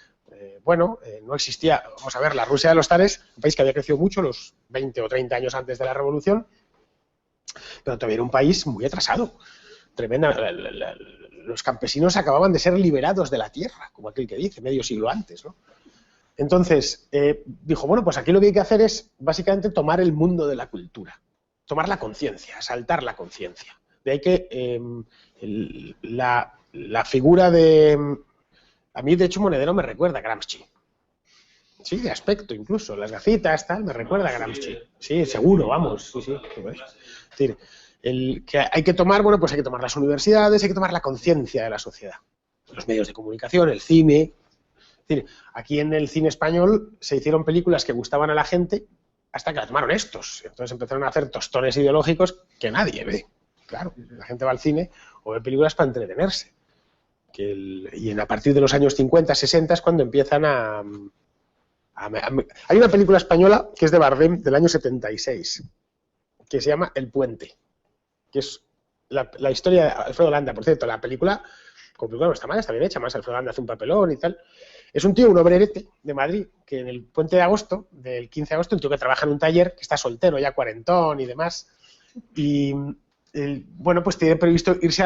no existía, vamos a ver, la Rusia de los zares, un país que había crecido mucho los 20 o 30 años antes de la revolución, pero todavía era un país muy atrasado, tremenda. Los campesinos acababan de ser liberados de la tierra, como aquel que dice, medio siglo antes, ¿no? Entonces, dijo, bueno, pues aquí lo que hay que hacer es básicamente tomar el mundo de la cultura, tomar la conciencia, asaltar la conciencia. De ahí que la figura de... A mí, de hecho, Monedero me recuerda a Gramsci. Sí, de aspecto incluso. Las gafitas, tal, me recuerda a Gramsci. Sí, seguro, vamos. Sí, sí. Es decir, que hay que tomar, pues hay que tomar las universidades, hay que tomar la conciencia de la sociedad. Los medios de comunicación, el cine. Es decir, aquí en el cine español se hicieron películas que gustaban a la gente hasta que las tomaron estos. Entonces empezaron a hacer tostones ideológicos que nadie ve. Claro, la gente va al cine o ve películas para entretenerse. A partir de los años 50, 60 es cuando empiezan Hay una película española que es de Bardem del año 76, que se llama El Puente, que es la historia de Alfredo Landa, por cierto, la película no está mal, está bien hecha, más Alfredo Landa hace un papelón y tal. Es un tío, un obrerete de Madrid, que en el puente de agosto, del 15 de agosto, un tío que trabaja en un taller, que está soltero, ya cuarentón y demás, y bueno, pues tiene previsto irse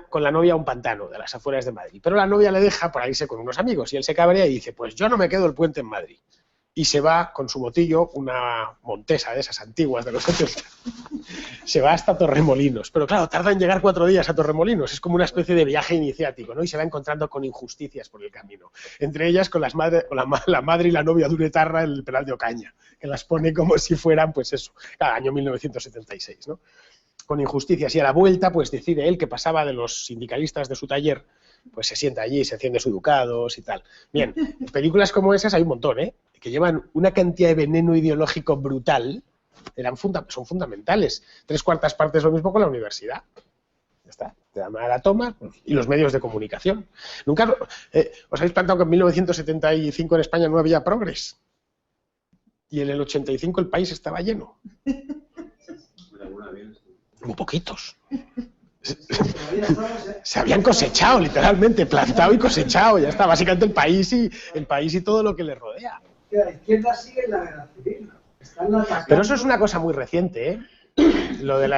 con la novia a un pantano de las afueras de Madrid. Pero la novia le deja para irse con unos amigos y él se cabrea y dice, pues yo no me quedo el puente en Madrid. Y se va con su motillo, una Montesa de esas antiguas de los 70, se va hasta Torremolinos. Pero claro, tarda en llegar 4 días a Torremolinos, es como una especie de viaje iniciático, ¿no? Y se va encontrando con injusticias por el camino. Entre ellas con la madre y la novia de Uretarra en el Peral de Ocaña, que las pone como si fueran, pues eso, cada año 1976, ¿no? Con injusticias. Y a la vuelta, pues decide él, que pasaba de los sindicalistas de su taller, pues se sienta allí, se enciende su ducados y tal. Bien, películas como esas hay un montón, ¿eh? Que llevan una cantidad de veneno ideológico brutal, son fundamentales. 3/4 partes lo mismo con la universidad. Ya está, te dan a la toma, y los medios de comunicación. Nunca os habéis planteado que en 1975 en España no había progres, y en el 85 el país estaba lleno. Muy poquitos. Se habían cosechado, literalmente, plantado y cosechado, ya está, básicamente el país y todo lo que le rodea. La izquierda sigue en la guerra civil. Pero eso es una cosa muy reciente, ¿eh? Lo de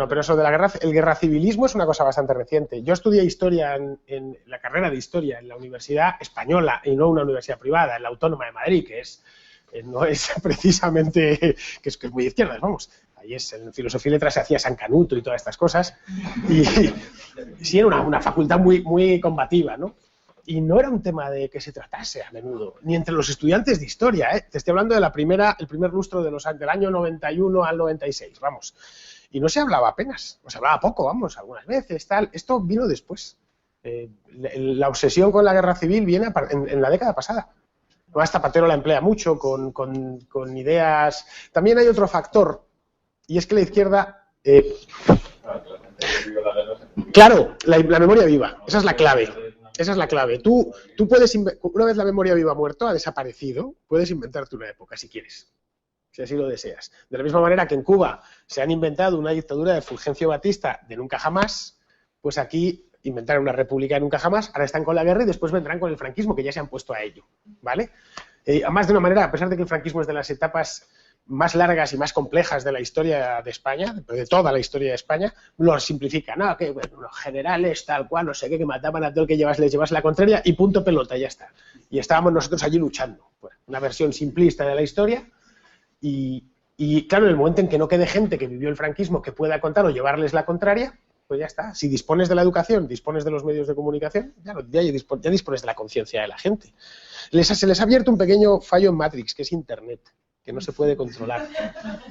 pero eso de el guerracivilismo es una cosa bastante reciente. Yo estudié historia en la carrera de historia en la Universidad Española y no una universidad privada, en la Autónoma de Madrid, que no es precisamente, que es muy de izquierdas, vamos. Ahí en filosofía y letras se hacía San Canuto y todas estas cosas. Y sí, era una facultad muy, muy combativa, ¿no? Y no era un tema de que se tratase a menudo, ni entre los estudiantes de historia, ¿eh? Te estoy hablando de el primer lustro del año 91 al 96, vamos. Y no se hablaba apenas, o se hablaba poco, vamos, algunas veces, tal. Esto vino después. La obsesión con la guerra civil viene en la década pasada. Además, Zapatero la emplea mucho con ideas. También hay otro factor, y es que la izquierda... claro, la memoria viva, esa es la clave. Esa es la clave. Tú puedes, una vez la memoria viva ha muerto, ha desaparecido, puedes inventarte una época si quieres, si así lo deseas. De la misma manera que en Cuba se han inventado una dictadura de Fulgencio Batista de nunca jamás, pues aquí inventaron una república de nunca jamás, ahora están con la guerra y después vendrán con el franquismo, que ya se han puesto a ello, ¿vale? Además, de una manera, a pesar de que el franquismo es de las etapas más largas y más complejas de la historia de España, de toda la historia de España, lo simplifican. No, que bueno, los generales, tal cual, no sé qué, que mataban a todo el que les llevas la contraria y punto pelota, ya está. Y estábamos nosotros allí luchando. Bueno, una versión simplista de la historia y claro, en el momento en que no quede gente que vivió el franquismo que pueda contar o llevarles la contraria, pues ya está. Si dispones de la educación, dispones de los medios de comunicación, ya dispones de la conciencia de la gente. Se les ha abierto un pequeño fallo en Matrix, que es Internet, que no se puede controlar,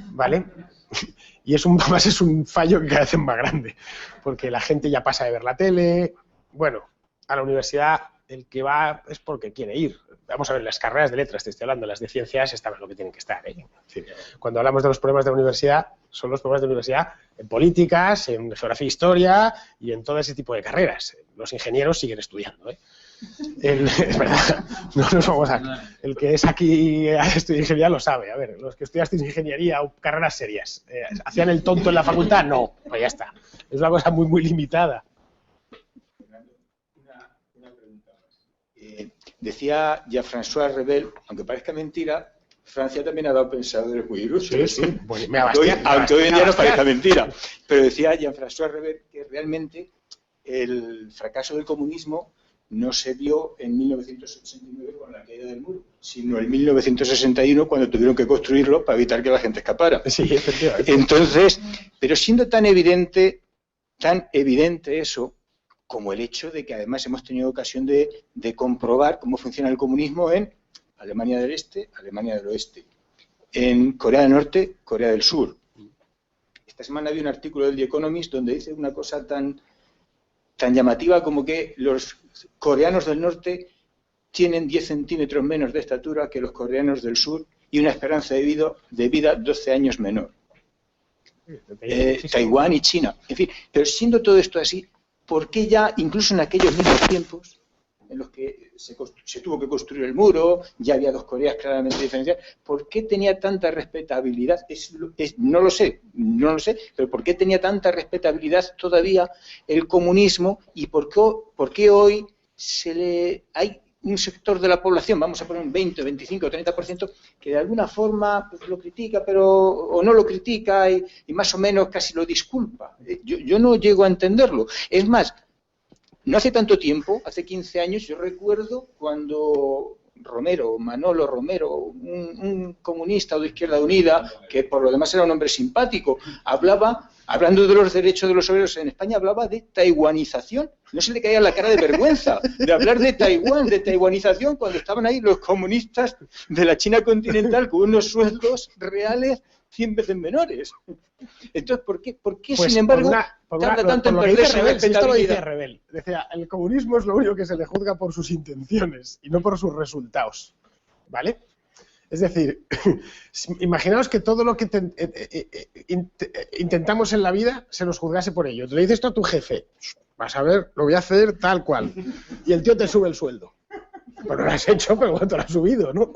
¿vale? Y además es un fallo que cada vez es más grande, porque la gente ya pasa de ver la tele. Bueno, a la universidad el que va es porque quiere ir. Vamos a ver, las carreras de letras, te estoy hablando, las de ciencias están en lo que tienen que estar, ¿eh? Es decir, cuando hablamos de los problemas de la universidad, son los problemas de la universidad en políticas, en geografía e historia y en todo ese tipo de carreras. Los ingenieros siguen estudiando, ¿eh? Es verdad, no nos vamos el que es aquí estudia ingeniería lo sabe. A ver, los que estudiasteis ingeniería o carreras serias, ¿hacían el tonto en la facultad? No, pues ya está. Es una cosa muy, muy limitada. Una pregunta más. Decía Jean-François Rebel, aunque parezca mentira, Francia también ha dado pensadores muy ilustres. Sí, sí. Bueno, aunque hoy en día no parezca mentira. Pero decía Jean-François Rebel que realmente el fracaso del comunismo no se dio en 1989 con la caída del muro, sino en 1961 cuando tuvieron que construirlo para evitar que la gente escapara. Sí, efectivamente. Entonces, pero siendo tan evidente eso, como el hecho de que además hemos tenido ocasión de comprobar cómo funciona el comunismo en Alemania del Este, Alemania del Oeste, en Corea del Norte, Corea del Sur. Esta semana había un artículo del The Economist donde dice una cosa tan llamativa como que los coreanos del norte tienen 10 centímetros menos de estatura que los coreanos del sur y una esperanza de vida 12 años menor. Taiwán y China. En fin, pero siendo todo esto así, ¿por qué ya, incluso en aquellos mismos tiempos en los que se tuvo que construir el muro, ya había dos Coreas claramente diferenciadas. ¿Por qué tenía tanta respetabilidad? No lo sé, pero ¿por qué tenía tanta respetabilidad todavía el comunismo y por qué hoy hay un sector de la población, vamos a poner un 20, 25, 30%, que de alguna forma pues, lo critica o no lo critica y más o menos casi lo disculpa? Yo no llego a entenderlo. Es más, no hace tanto tiempo, hace 15 años, yo recuerdo cuando Manolo Romero, un comunista o de Izquierda Unida, que por lo demás era un hombre simpático, hablando de los derechos de los obreros en España, hablaba de taiwanización. No se le caía la cara de vergüenza de hablar de Taiwán, de taiwanización, cuando estaban ahí los comunistas de la China continental con unos sueldos reales 100 veces menores. Entonces, ¿por qué pues sin embargo, tarda tanto en perderse la respetabilidad? Esto lo dice Rebel. Decía, el comunismo es lo único que se le juzga por sus intenciones y no por sus resultados. ¿Vale? Es decir, imaginaos que todo lo que intentamos en la vida se nos juzgase por ello. Te le dices esto a tu jefe, vas a ver, lo voy a hacer tal cual. Y el tío te sube el sueldo. Pues no lo has hecho, pero bueno, te lo has subido, ¿no?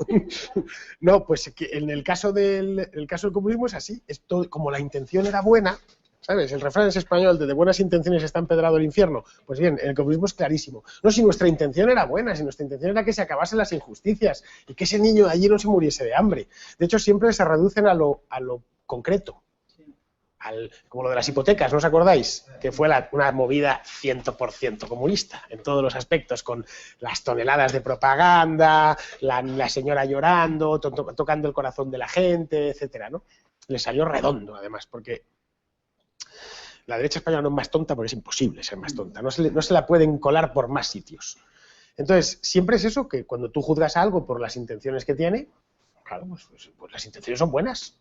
No, pues en el caso del comunismo es así. Es todo, como la intención era buena, ¿sabes? El refrán es español, de buenas intenciones está empedrado el infierno. Pues bien, el comunismo es clarísimo. No, si nuestra intención era buena, si nuestra intención era que se acabasen las injusticias y que ese niño allí no se muriese de hambre. De hecho, siempre se reducen a lo concreto. Como lo de las hipotecas, ¿no os acordáis? Que fue una movida 100% comunista, en todos los aspectos, con las toneladas de propaganda, la señora llorando, tocando el corazón de la gente, etcétera, ¿no? Le salió redondo, además, porque la derecha española no es más tonta porque es imposible ser más tonta, no se la pueden colar por más sitios. Entonces, siempre es eso, que cuando tú juzgas a algo por las intenciones que tiene, claro, pues las intenciones son buenas.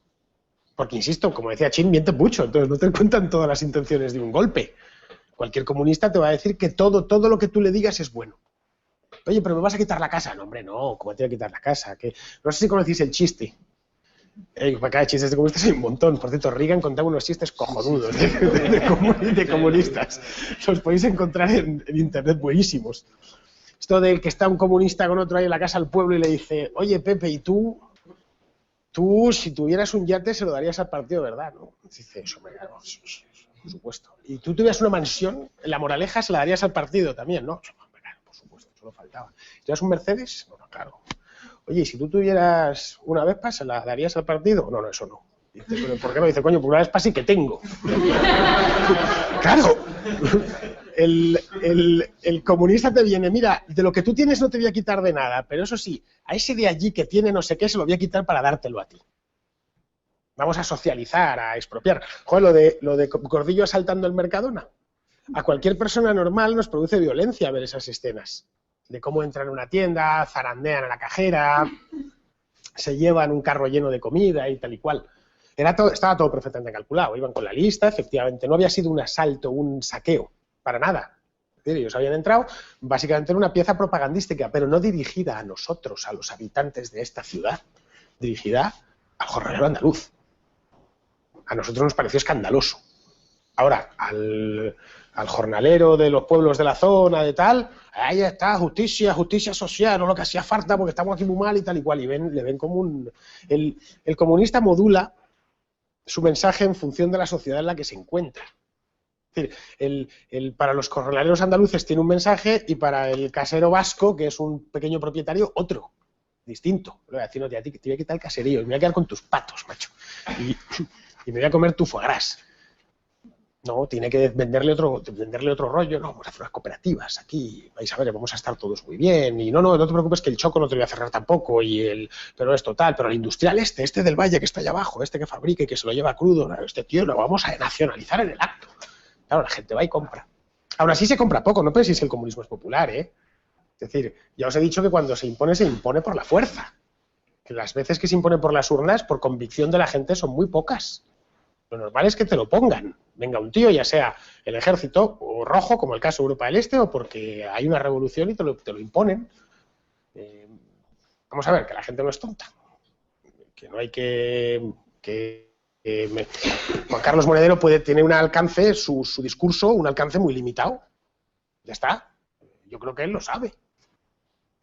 Porque, insisto, como decía Chin, miente mucho, entonces no te cuentan todas las intenciones de un golpe. Cualquier comunista te va a decir que todo lo que tú le digas es bueno. Oye, pero me vas a quitar la casa. No, hombre, no, ¿cómo te voy a quitar la casa? Que no sé si conocéis el chiste. Para cada chistes de comunistas hay un montón. Por cierto, Reagan contaba unos chistes cojonudos de comunistas. Los podéis encontrar en internet buenísimos. Esto del que está un comunista con otro ahí en la casa del pueblo y le dice, oye, Pepe, ¿y tú, si tuvieras un yate, se lo darías al partido, ¿verdad? ¿No? Dice, eso, por supuesto. Y tú tuvieras una mansión, en La Moraleja, se la darías al partido también, ¿no? Claro, por supuesto, solo faltaba. ¿Tuvieras un Mercedes? No, claro. Oye, ¿y si tú tuvieras una Vespa, se la darías al partido? No, eso no. Dice, ¿pero por qué no? Dice, coño, pues una Vespa sí que tengo. Claro. El comunista te viene, mira, de lo que tú tienes no te voy a quitar de nada, pero eso sí, a ese de allí que tiene no sé qué se lo voy a quitar para dártelo a ti. Vamos a socializar, a expropiar. Joder, lo de Gordillo asaltando el Mercadona. A cualquier persona normal nos produce violencia ver esas escenas. De cómo entran a una tienda, zarandean a la cajera, se llevan un carro lleno de comida y tal y cual. Estaba todo perfectamente calculado, iban con la lista, efectivamente, no había sido un asalto, un saqueo. Para nada. Es decir, ellos habían entrado básicamente en una pieza propagandística, pero no dirigida a nosotros, a los habitantes de esta ciudad, dirigida al jornalero andaluz. A nosotros nos pareció escandaloso. Ahora, al jornalero de los pueblos de la zona, de tal, ahí está, justicia social, no lo que hacía falta porque estamos aquí muy mal y tal y cual, y le ven como un... El comunista modula su mensaje en función de la sociedad en la que se encuentra. Es decir, para los jornaleros andaluces tiene un mensaje y para el casero vasco, que es un pequeño propietario, otro, distinto. Le voy a decir, no, te voy a quitar el caserío y me voy a quedar con tus patos, macho. Y me voy a comer tu foie gras. No, tiene que venderle otro rollo. No, vamos a hacer unas cooperativas aquí. Vais a ver, vamos a estar todos muy bien. Y no te preocupes que el choco no te voy a cerrar tampoco. Pero es total. Pero el industrial este del valle que está allá abajo, este que fabrica y que se lo lleva crudo, este tío lo vamos a nacionalizar en el acto. Claro, la gente va y compra. Ahora sí se compra poco, no penséis que el comunismo es popular, ¿eh? Es decir, ya os he dicho que cuando se impone por la fuerza. Que las veces que se impone por las urnas, por convicción de la gente, son muy pocas. Lo normal es que te lo pongan. Venga un tío, ya sea el ejército o rojo, como el caso de Europa del Este, o porque hay una revolución y te lo imponen. Vamos a ver, que la gente no es tonta. Que no hay Juan Carlos Monedero tiene un alcance, su discurso, un alcance muy limitado. Ya está. Yo creo que él lo sabe.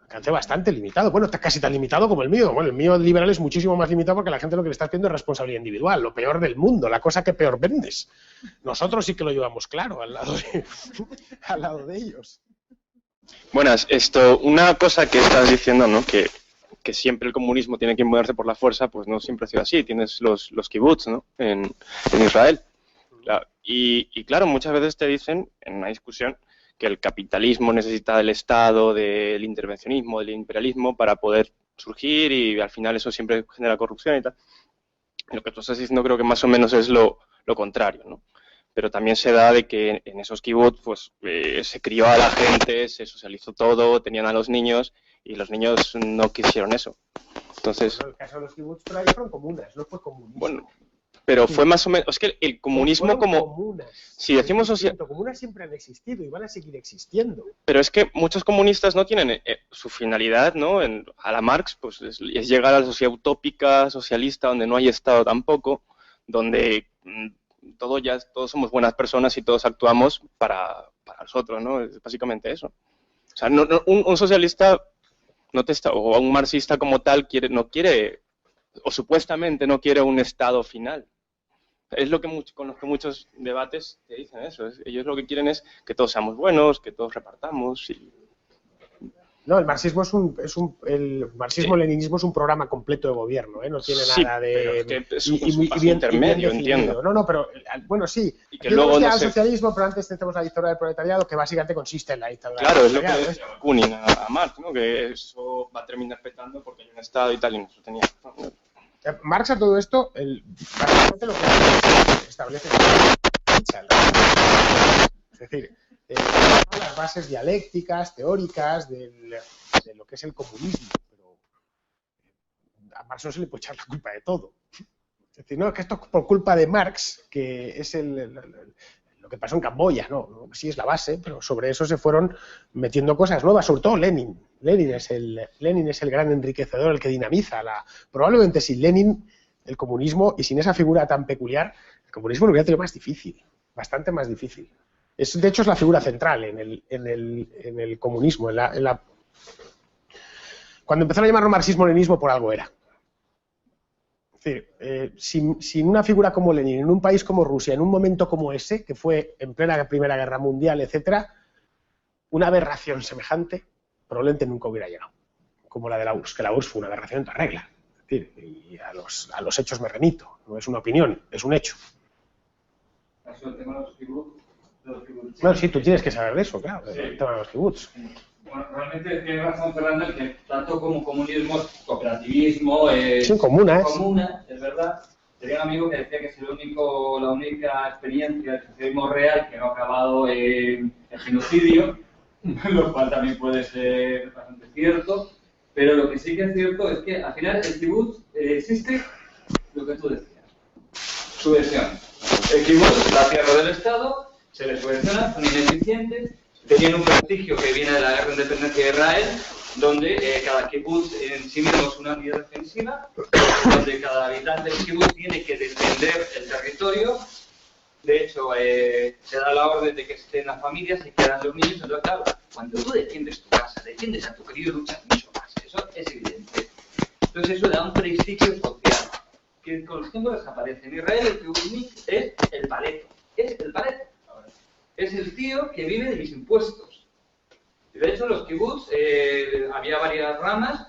alcance bastante limitado. Bueno, está casi tan limitado como el mío. Bueno, el mío liberal es muchísimo más limitado porque la gente lo que le está pidiendo es responsabilidad individual, lo peor del mundo, la cosa que peor vendes. Nosotros sí que lo llevamos claro al lado de ellos. Buenas, una cosa que estás diciendo, ¿no? Que siempre el comunismo tiene que imponerse por la fuerza, pues no siempre ha sido así. Tienes los kibbutz, ¿no? En Israel. Y claro, muchas veces te dicen, en una discusión, que el capitalismo necesita del Estado, del intervencionismo, del imperialismo para poder surgir y al final eso siempre genera corrupción y tal. Lo que tú estás diciendo creo que más o menos es lo contrario, ¿no? Pero también se da de que en esos kibbutz pues, se crió a la gente, se socializó todo, tenían a los niños y los niños no quisieron eso. Entonces, en el caso de los kibbutz, pero ahí fueron comunas, no fue comunismo. Bueno, pero fue más o menos, es que el comunismo como... Comunas. Si decimos comunas siempre han existido y van a seguir existiendo. Pero es que muchos comunistas no tienen su finalidad, ¿no? A la Marx, pues es llegar a la sociedad utópica, socialista, donde no hay Estado tampoco, donde todos somos buenas personas y todos actuamos para nosotros, ¿no? Es básicamente eso. O sea, un socialista o un marxista como tal no quiere, o supuestamente no quiere un Estado final. Es lo que con los que muchos debates te dicen eso. Ellos lo que quieren es que todos seamos buenos, que todos repartamos. No, el marxismo el marxismo-leninismo es un programa completo de gobierno, ¿eh? No tiene nada de... Pero es un paso intermedio, entiendo. No, pero bueno, sí. Y que luego al socialismo, pero antes tenemos la dictadura del proletariado, que básicamente consiste en la dictadura del proletariado. Claro, es lo que decía Bakunin a Marx, ¿no? Que eso va a terminar petando porque hay un Estado y tal, y no se tenía... Marx a todo esto, básicamente lo que establece es decir, las bases dialécticas, teóricas de lo que es el comunismo, pero a Marx no se le puede echar la culpa de todo. Es decir, no, que esto es por culpa de Marx, que es lo que pasó en Camboya, no, sí es la base, pero sobre eso se fueron metiendo cosas nuevas, sobre todo Lenin. Lenin es el gran enriquecedor, el que dinamiza probablemente sin Lenin el comunismo y sin esa figura tan peculiar, el comunismo lo hubiera tenido más difícil, bastante más difícil. De hecho es la figura central en el comunismo. Cuando empezaron a llamarlo marxismo-leninismo por algo era. Es decir, sin una figura como Lenin, en un país como Rusia, en un momento como ese, que fue en plena Primera Guerra Mundial, etcétera, una aberración semejante probablemente nunca hubiera llegado, como la de la URSS, que la URSS fue una aberración en toda regla. Es decir, y a los hechos me remito, no es una opinión, es un hecho. Bueno, sí, tú tienes que saber de eso, claro, el tema de los kibbutz. Bueno, realmente tiene razón Fernando en que tanto como comunismo, cooperativismo, comunas, es verdad. Tenía un amigo que decía que es la única experiencia del socialismo real que no ha acabado en genocidio, lo cual también puede ser bastante cierto, pero lo que sí que es cierto es que al final el kibutz existe lo que tú decías, subvención. El kibutz, la tierra del Estado, se les subvenciona, son ineficientes, tenían un prestigio que viene de la guerra de independencia de Israel, donde cada kibutz en sí mismo es una unidad defensiva, donde cada habitante del kibutz tiene que defender el territorio. De hecho, se da la orden de que estén las familias, se quedan los niños. Entonces, claro, cuando tú defiendes tu casa, defiendes a tu querido, luchas mucho más. Eso es evidente. Entonces, eso da un prestigio social que con los tiempos desaparece. En Israel, el kibbutznik es el paleto. Es el paleto. Es el tío que vive de mis impuestos. De hecho, en los kibutz había varias ramas.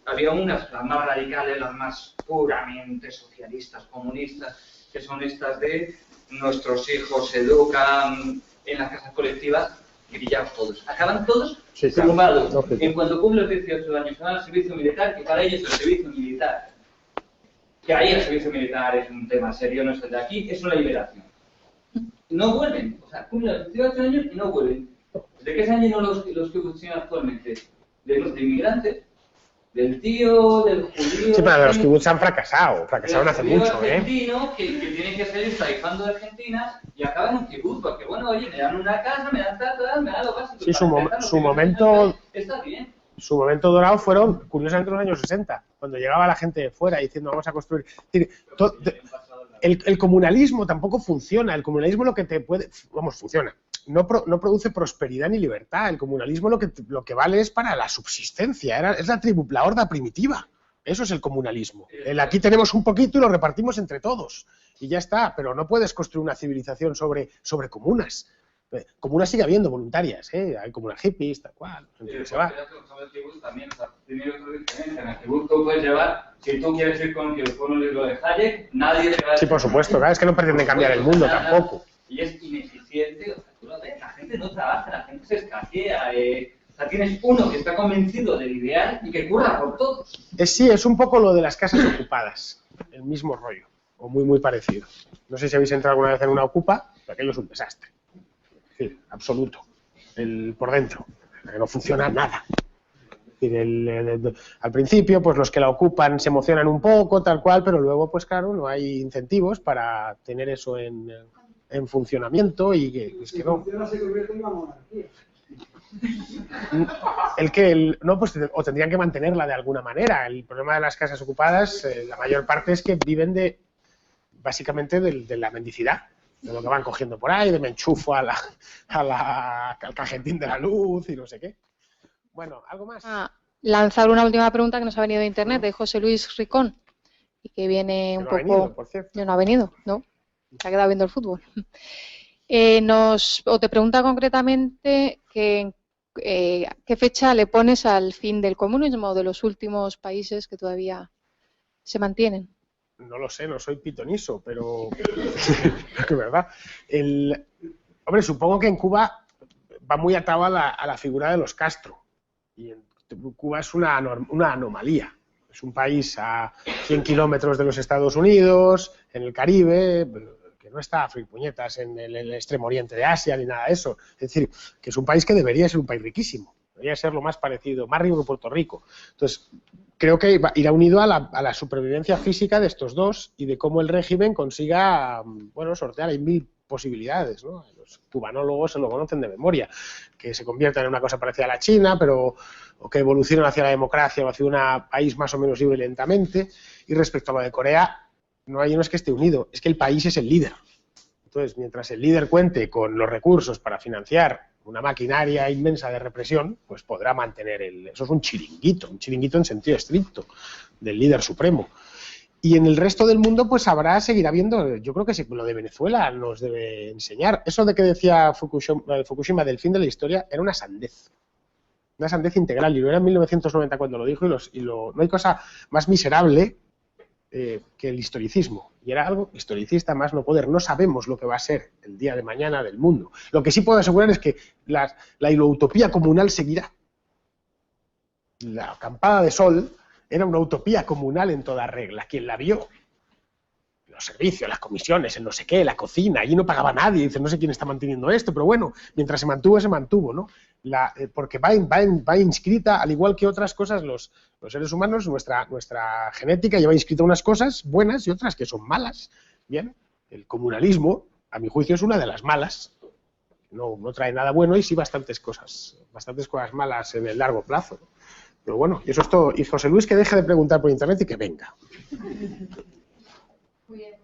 Había unas, las más radicales, las más puramente socialistas, comunistas, que son estas de nuestros hijos se educan en las casas colectivas, grillados todos. Acaban todos plumados. En cuanto cumplen los 18 años, se van al servicio militar, que para ellos el servicio militar, que ahí el servicio militar es un tema serio, no es el de aquí, es una liberación. No vuelven, o sea, cumplen los 18 años y no vuelven. ¿De qué se han llenado los que funcionan actualmente? De los inmigrantes. Del tío, del judío... Sí, pero los kibbutz han fracasaron hace mucho, argentino, que tiene que salir tarifando de Argentina y acaba en un kibbutz, porque bueno, oye, me dan una casa, me dan tal, me dan lo básico. Sí, su momento... Está bien. Su momento dorado fueron, curiosamente, los años 60, cuando llegaba la gente de fuera diciendo vamos a construir... Es decir, el comunalismo tampoco funciona, el comunalismo lo que te puede... Vamos, funciona. no produce prosperidad ni libertad. El comunalismo lo que vale es para la subsistencia, es la horda primitiva. Eso es el comunalismo. Aquí tenemos un poquito y lo repartimos entre todos. Y ya está, pero no puedes construir una civilización sobre comunas. Comunas sigue habiendo voluntarias, hay comunas hippies, tal cual, se va. El kibutz también, o sea, tiene otra diferencia. En el kibutz tú puedes llevar, si tú quieres ir con un libro de Hayek, nadie te va a decir. Sí, por supuesto, claro, es que no pretenden cambiar el mundo tampoco. Y es ineficiente, o sea, tú lo ves, la gente no trabaja, la gente se escasea, o sea, tienes uno que está convencido del ideal y que curra por todos. Sí, es un poco lo de las casas ocupadas, el mismo rollo, o muy parecido. No sé si habéis entrado alguna vez en una ocupa, pero aquello es un desastre. Sí, absoluto, por dentro, no funciona nada. Es decir, al principio, pues los que la ocupan se emocionan un poco, tal cual, pero luego, pues claro, no hay incentivos para tener eso en funcionamiento y que es que no. Funciona, se convierte en una monarquía. No, pues o tendrían que mantenerla de alguna manera. El problema de las casas ocupadas, la mayor parte es que viven básicamente de la mendicidad. De lo que van cogiendo por ahí, de me enchufo al cajetín de la luz y no sé qué. Bueno, ¿algo más? Lanzar una última pregunta que nos ha venido de internet, de José Luis Ricón, y que viene un poco... No ha venido, por cierto. No ha venido, ¿no? Se ha quedado viendo el fútbol. Te pregunta concretamente qué fecha le pones al fin del comunismo de los últimos países que todavía se mantienen. No lo sé, no soy pitoniso, pero es verdad. Hombre, supongo que en Cuba va muy atado a la figura de los Castro. Y Cuba es una anomalía. Es un país a 100 kilómetros de los Estados Unidos, en el Caribe, que no está a fripuñetas en el extremo oriente de Asia ni nada de eso. Es decir, que es un país que debería ser un país riquísimo. Debería ser lo más parecido, más rico que Puerto Rico. Entonces, creo que irá unido a la supervivencia física de estos dos y de cómo el régimen consiga, sortear. Hay 1000 posibilidades, ¿no? Los cubanólogos se lo conocen de memoria, que se conviertan en una cosa parecida a la China, o que evolucionen hacia la democracia o hacia un país más o menos libre lentamente. Y respecto a lo de Corea, no es que esté unido, es que el país es el líder. Entonces, mientras el líder cuente con los recursos para financiar una maquinaria inmensa de represión, pues podrá mantener eso es un chiringuito en sentido estricto, del líder supremo. Y en el resto del mundo, pues seguirá habiendo, yo creo que lo de Venezuela nos debe enseñar. Eso de que decía Fukushima del fin de la historia era una sandez integral, y lo era en 1990 cuando lo dijo, no hay cosa más miserable que el historicismo, y era algo historicista más no poder. No sabemos lo que va a ser el día de mañana del mundo. Lo que sí puedo asegurar es que la utopía comunal seguirá. La acampada de sol era una utopía comunal en toda regla. Quien la vio, los servicios, las comisiones, el no sé qué, la cocina, allí no pagaba nadie, dice, no sé quién está manteniendo esto, pero bueno, mientras se mantuvo, ¿no? Porque va inscrita, al igual que otras cosas, los seres humanos, nuestra genética lleva inscrita unas cosas buenas y otras que son malas. Bien, el comunalismo, a mi juicio, es una de las malas. No trae nada bueno y sí bastantes cosas malas en el largo plazo. Pero bueno, y eso es todo. Y José Luis, que deje de preguntar por internet y que venga. Muy bien.